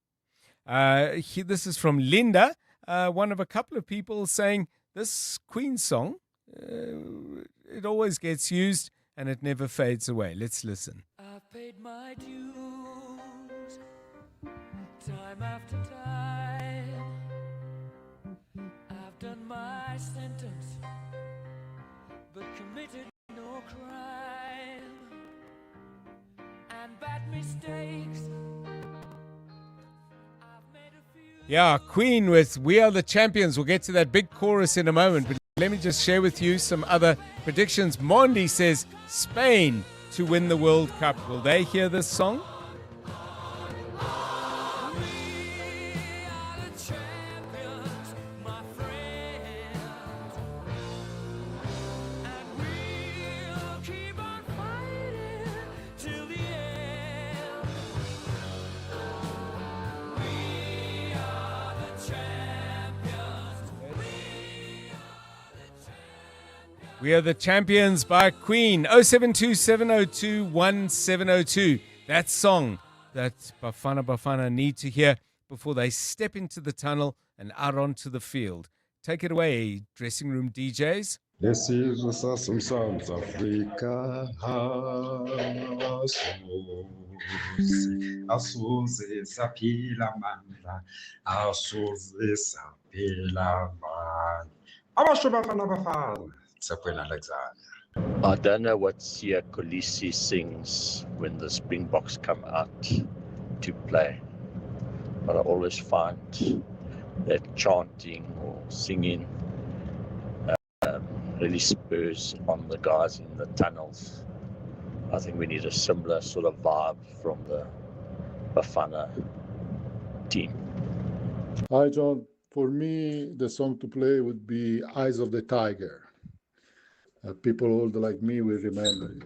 This is from Linda, one of a couple of people saying this Queen song, it always gets used and it never fades away. Let's listen. I've paid my dues time after time. I've done my sentence, but committed no crime and bad mistakes. Yeah, Queen with We Are the Champions. We'll get to that big chorus in a moment, but let me just share with you some other predictions. Mondi says Spain to win the World Cup. Will they hear this song? We Are the Champions by Queen. 0727021702. That song that Bafana need to hear before they step into the tunnel and out onto the field. Take it away, dressing room DJs. Lesizwe sasemzantsi Afrika asoze saphila amandla asoze saphila amandla abasho bafana bafana Sakwena Alexander. I don't know what Sia Kolisi sings when the Springboks come out to play, but I always find that chanting or singing really spurs on the guys in the tunnels. I think we need a similar sort of vibe from the Bafana team. Hi, John. For me, the song to play would be Eyes of the Tiger. People older like me will remember it.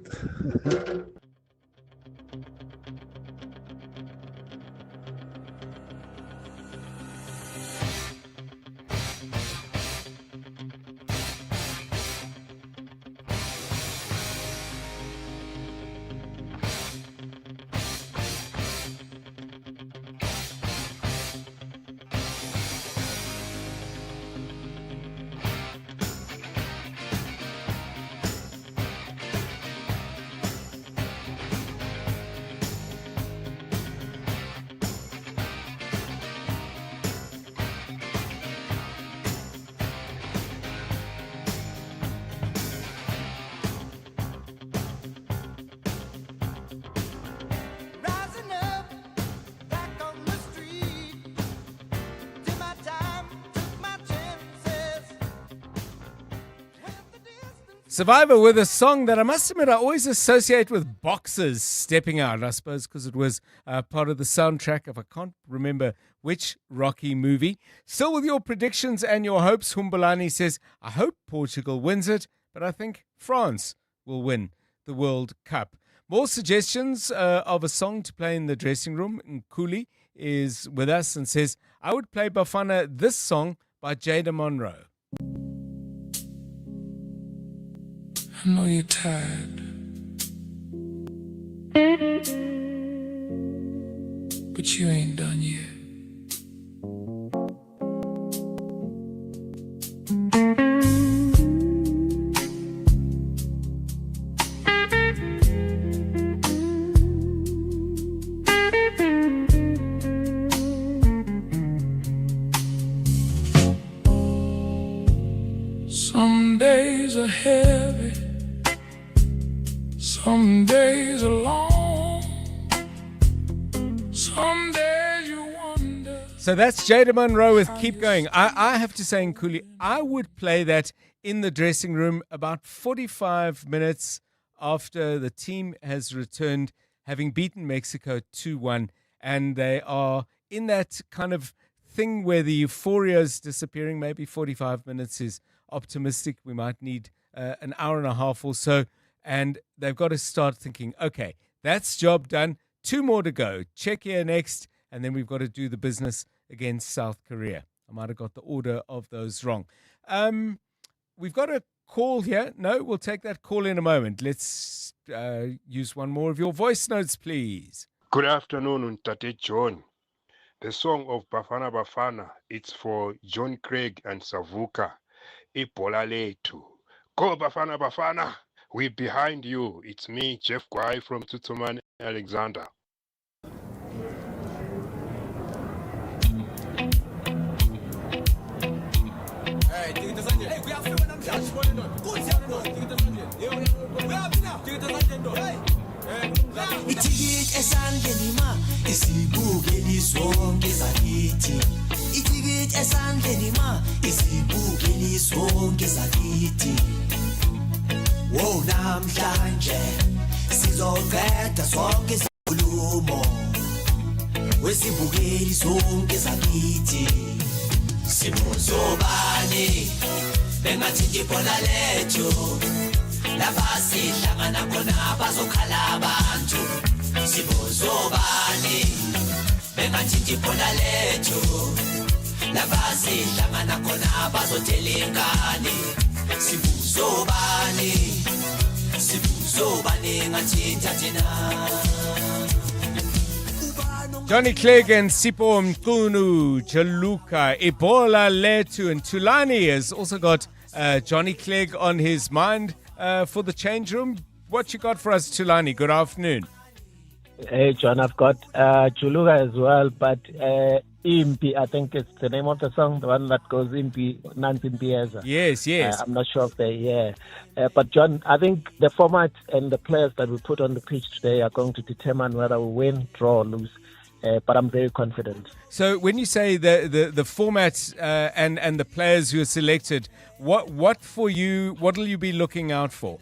Survivor with a song that I must admit I always associate with boxers stepping out. I suppose because it was part of the soundtrack of I can't remember which Rocky movie. Still with your predictions and your hopes, Humbulani says, I hope Portugal wins it, but I think France will win the World Cup. More suggestions of a song to play in the dressing room. Nkuli is with us and says, I would play Bafana this song by Jada Monroe. I know you're tired, but you ain't done yet. Some days are heavy, some days are long, some days you wonder. So that's Jada Monroe with Keep Going. I have to say, Nkuli, I would play that in the dressing room about 45 minutes after the team has returned, having beaten Mexico 2-1, and they are in that kind of thing where the euphoria is disappearing. Maybe 45 minutes is optimistic. We might need an hour and a half or so, and they've got to start thinking, okay, that's job done. 2 more to go. Czechia next, and then we've got to do the business against South Korea. I might have got the order of those wrong. We've got a call here. No, we'll take that call in a moment. Let's use one more of your voice notes, please. Good afternoon, Ntate John. The song of Bafana Bafana, it's for John Craig and Savuka. Ipola letu. Go Bafana Bafana, we're behind you. It's me, Jeff Kwai from Tutuman, Alexander. Itikit esandleni ma isibukeli sonke zakithi. Itikit esandleni ma isibukeli sonke zakithi. Wo namhlanje sizoqeda sonke isikhulumo. Wesibukeli sonke zakithi. Sibuzobani bengathi ibhola lethu. Lapha sihlangana khona bazokhala abantu. Sibuzobani bengathi ibhola lethu. Lapha sihlangana khona bazotela ingane. Sibuzobani ngathi thathena. Johnny Clegg and Sipho Mqunu, Jaluka, Ibola Letu, and Tulani has also got Johnny Clegg on his mind for the change room. What you got for us, Tulani? Good afternoon. Hey, John, I've got Chuluka as well, but Impi, I think it's the name of the song, the one that goes Impi, Nancy Mpieza. Yes. I'm not sure if but John, I think the format and the players that we put on the pitch today are going to determine whether we win, draw, or lose. But I'm very confident. So when you say the format and the players who are selected, what for you? What will you be looking out for?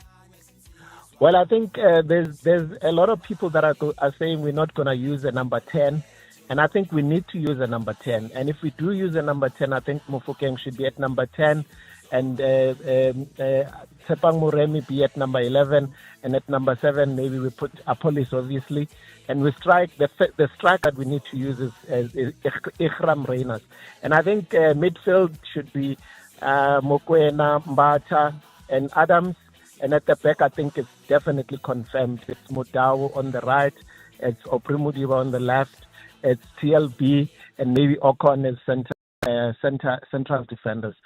Well, I think there's a lot of people that are saying we're not going to use the number 10, and I think we need to use a number 10. And if we do use a number 10, I think Mofokeng should be at number 10, and Tsepang Moremi be at number 11, and at number 7 maybe we put Apolis, obviously. And we strike the strike that we need to use is Ikram Reyners. And I think midfield should be Mokoena, Mbata, and Adams. And at the back, I think it's definitely confirmed. It's Mudau on the right, it's Oprimudiva on the left, it's TLB, and maybe Ocon as central defenders.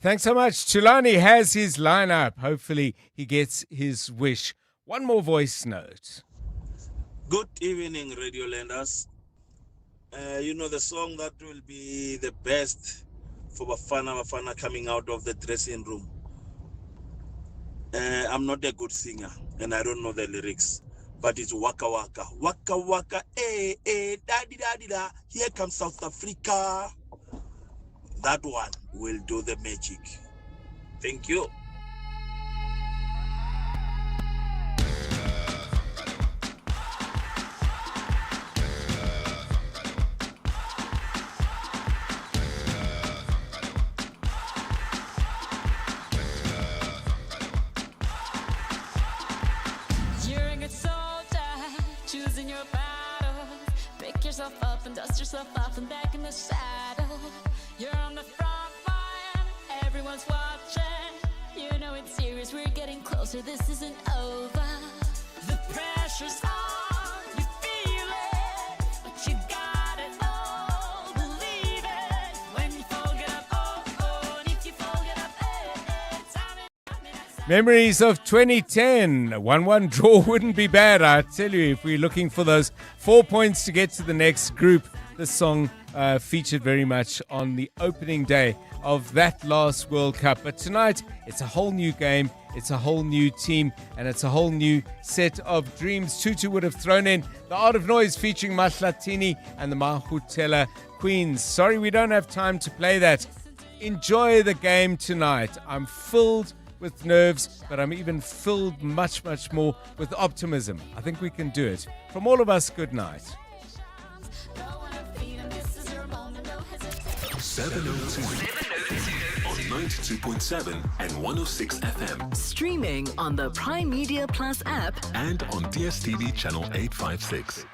Thanks so much. Tulani has his lineup. Hopefully he gets his wish. One more voice note. Good evening, Radio Landers. The song that will be the best for Bafana coming out of the dressing room. I'm not a good singer, and I don't know the lyrics, but it's Waka Waka. Waka Waka, eh, da-di-da-di-da. Here comes South Africa. That one will do the magic. Thank you. off and dust yourself off and back in the saddle. You're on the front line, everyone's watching. You know it's serious, we're getting closer, this isn't over. The pressure's on, you feel it, but you got it all, believe it. When you fall, get up, oh, and if you fall, get up, Memories of 2010. 1-1 draw wouldn't be bad, I tell you, if we're looking for those 4 points to get to the next group. This song featured very much on the opening day of that last World Cup. But tonight, it's a whole new game, it's a whole new team, and it's a whole new set of dreams. Tutu would have thrown in The Art of Noise featuring Mahlatini and the Mahutela Queens. Sorry, we don't have time to play that. Enjoy the game tonight. I'm filled with nerves, but I'm even filled much, much more with optimism. I think we can do it. From all of us, good night. 702 on 92.7 and 106 FM. Streaming on the Prime Media Plus app And on DSTV channel 856.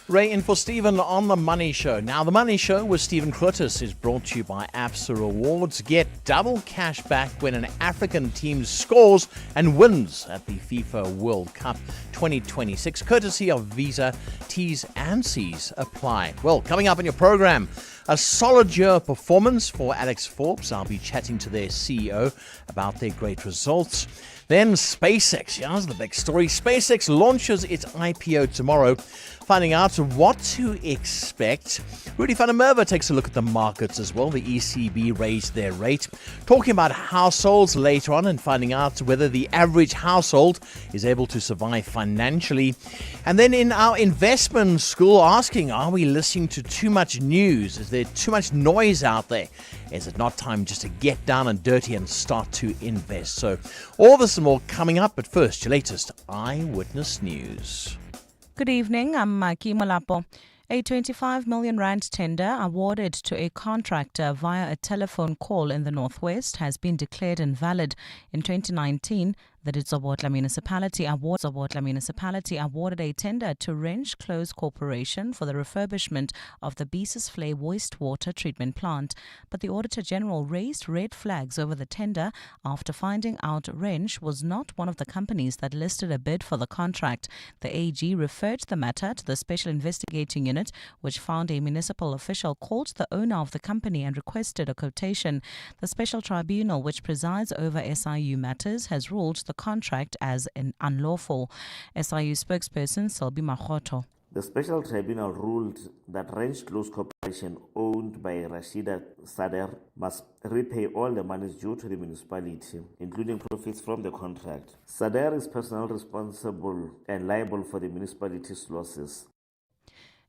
Ray in for Stephen on The Money Show. Now, The Money Show with Stephen Curtis is brought to you by ABSA Rewards. Get double cash back when an African team scores and wins at the FIFA World Cup 2026, courtesy of Visa. T's and C's apply. Well, coming up in your program, a solid year performance for Alex Forbes. I'll be chatting to their CEO about their great results. Then SpaceX, here's the big story. SpaceX launches its IPO tomorrow, finding out what to expect. Rudy van der Merwe takes a look at the markets as well. The ECB raised their rate. Talking about households later on and finding out whether the average household is able to survive financially. And then in our investment school, asking, are we listening to too much news? Is there too much noise out there? Is it not time just to get down and dirty and start to invest? So all this and more coming up, but first, your latest Eyewitness News. Good evening, I'm Maki Malapo. A 25 million rand tender awarded to a contractor via a telephone call in the Northwest has been declared invalid. In 2019, the Ditsobotla Municipality awarded a tender to Wrench Close Corporation for the refurbishment of the Beesus Flay wastewater treatment plant. But the Auditor General raised red flags over the tender after finding out Wrench was not one of the companies that listed a bid for the contract. The AG referred the matter to the Special Investigating Unit, which found a municipal official called the owner of the company and requested a quotation. The Special Tribunal, which presides over SIU matters, has ruled the contract as unlawful. SIU spokesperson Selby Mahoto. The Special Tribunal ruled that Wrench Close Corporation, owned by Rashida Sader, must repay all the monies due to the municipality, including profits from the contract. Sader is personally responsible and liable for the municipality's losses.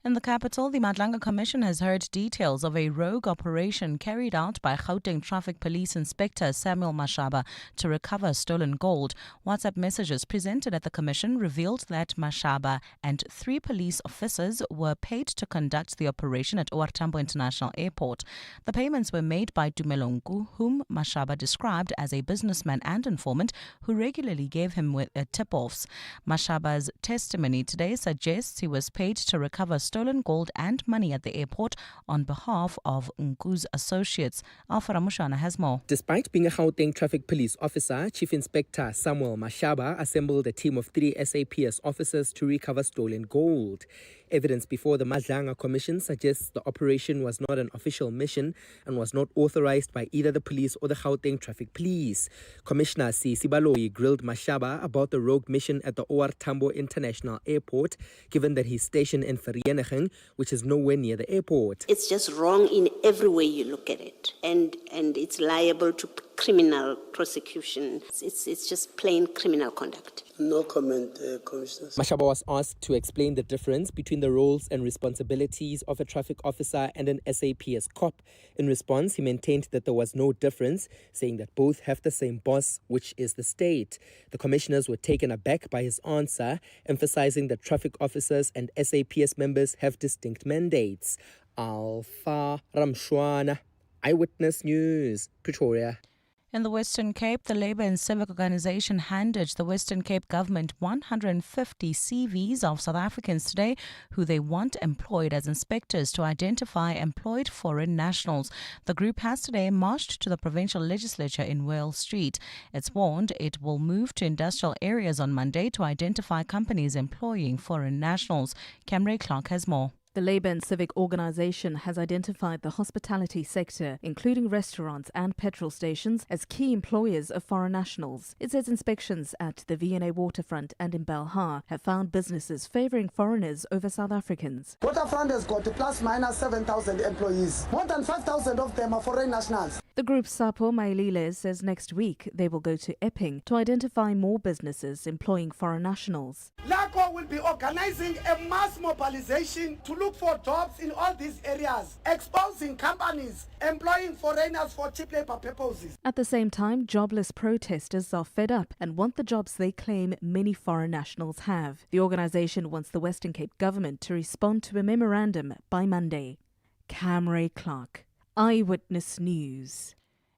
In the capital, the Madlanga Commission has heard details of a rogue operation carried out by Gauteng Traffic Police Inspector Samuel Mashaba to recover stolen gold. WhatsApp messages presented at the Commission revealed that Mashaba and 3 police officers were paid to conduct the operation at OR Tambo International Airport. The payments were made by Dumelongu, whom Mashaba described as a businessman and informant who regularly gave him tip-offs. Mashaba's testimony today suggests he was paid to recover stolen gold and money at the airport on behalf of Nku's associates. Alpha Ramushana has more. Despite being a Gauteng traffic police officer, Chief Inspector Samuel Mashaba assembled a team of 3 SAPS officers to recover stolen gold. Evidence before the Madlanga Commission suggests the operation was not an official mission and was not authorized by either the police or the Gauteng Traffic Police. Commissioner C. Sibaloyi grilled Mashaba about the rogue mission at the OR Tambo International Airport, given that he's stationed in Vereeniging, which is nowhere near the airport. It's just wrong in every way you look at it, and it's liable to criminal prosecution. It's just plain criminal conduct. No comment, Commissioner. Mashaba was asked to explain the difference between the roles and responsibilities of a traffic officer and an SAPS cop. In response, he maintained that there was no difference, saying that both have the same boss, which is the state. The commissioners were taken aback by his answer, emphasizing that traffic officers and SAPS members have distinct mandates. Alpha Ramshwana, Eyewitness News, Pretoria. In the Western Cape, the Labour and Civic Organisation handed the Western Cape government 150 CVs of South Africans today who they want employed as inspectors to identify employed foreign nationals. The group has today marched to the provincial legislature in Wales Street. It's warned it will move to industrial areas on Monday to identify companies employing foreign nationals. Camry Clark has more. The Labour and Civic Organisation has identified the hospitality sector, including restaurants and petrol stations, as key employers of foreign nationals. It says inspections at the V&A waterfront and in Belhar have found businesses favouring foreigners over South Africans. Waterfront has got plus minus 7,000 employees. More than 5,000 of them are foreign nationals. The group Sapo Mailile says next week they will go to Epping to identify more businesses employing foreign nationals. LACO will be organising a mass mobilization to look for jobs in all these areas, exposing companies employing foreigners for cheap labour purposes. At the same time, jobless protesters are fed up and want the jobs they claim many foreign nationals have. The organisation wants the Western Cape government to respond to a memorandum by Monday. Camry Clark, Eyewitness News.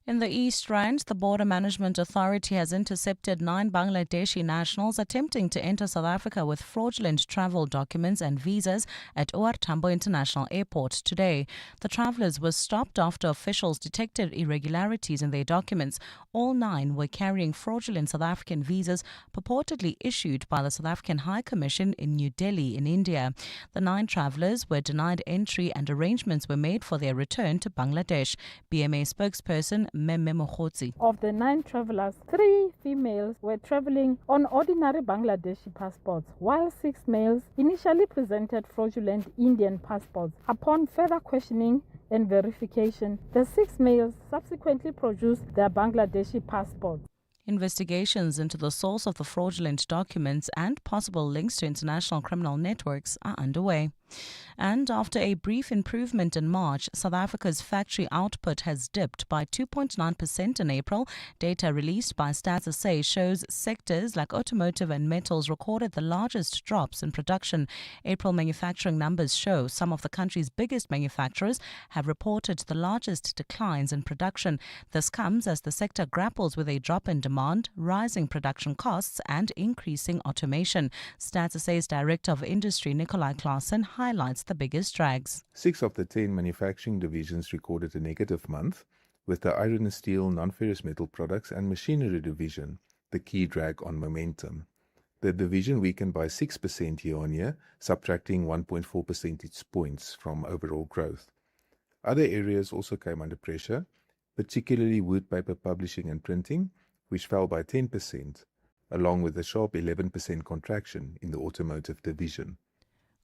In the East Rand, the Border Management Authority has intercepted 9 Bangladeshi nationals attempting to enter South Africa with fraudulent travel documents and visas at OR Tambo International Airport today. The travellers were stopped after officials detected irregularities in their documents. All 9 were carrying fraudulent South African visas purportedly issued by the South African High Commission in New Delhi in India. The 9 travellers were denied entry and arrangements were made for their return to Bangladesh. BMA spokesperson Of the 9 travelers, 3 females were traveling on ordinary Bangladeshi passports, while 6 males initially presented fraudulent Indian passports. Upon further questioning and verification, the 6 males subsequently produced their Bangladeshi passports. Investigations into the source of the fraudulent documents and possible links to international criminal networks are underway. And after a brief improvement in March, South Africa's factory output has dipped by 2.9% in April. Data released by Stats SA shows sectors like automotive and metals recorded the largest drops in production. April manufacturing numbers show some of the country's biggest manufacturers have reported the largest declines in production. This comes as the sector grapples with a drop in demand, rising production costs and increasing automation. Stats SA's Director of Industry, Nikolai Klaassen, highlights the biggest drags. 6 of the 10 manufacturing divisions recorded a negative month, with the iron and steel, non-ferrous metal products and machinery division the key drag on momentum. The division weakened by 6% year-on-year, subtracting 1.4 percentage points from overall growth. Other areas also came under pressure, particularly wood, paper, publishing and printing, which fell by 10%, along with a sharp 11% contraction in the automotive division.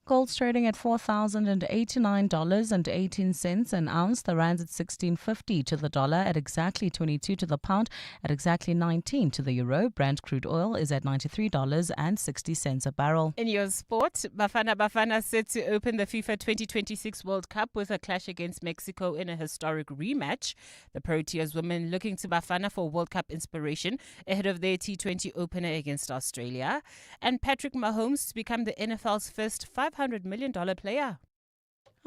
Gold's trading at $4,089.18 an ounce. The rand's at 16.50 to the dollar, at exactly 22 to the pound, at exactly 19 to the euro. Brent crude oil is at $93.60 a barrel. In your sport, Bafana set to open the FIFA 2026 World Cup with a clash against Mexico in a historic rematch. The Proteas women looking to Bafana for World Cup inspiration ahead of their T20 opener against Australia. And Patrick Mahomes to become the NFL's first $500 million player.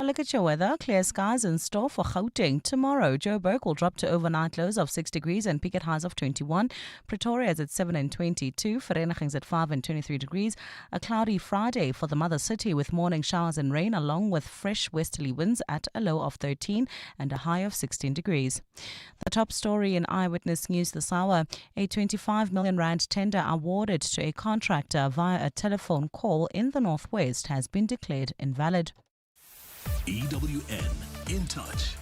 A look at your weather. Clear skies in store for Gauteng tomorrow. Joburg will drop to overnight lows of 6 degrees and peak at highs of 21. Pretoria is at 7 and 22. Vereniging's at 5 and 23 degrees. A cloudy Friday for the mother city with morning showers and rain along with fresh westerly winds at a low of 13 and a high of 16 degrees. The top story in Eyewitness News this hour. A 25 million rand tender awarded to a contractor via a telephone call in the Northwest has been declared invalid. EWN, In Touch.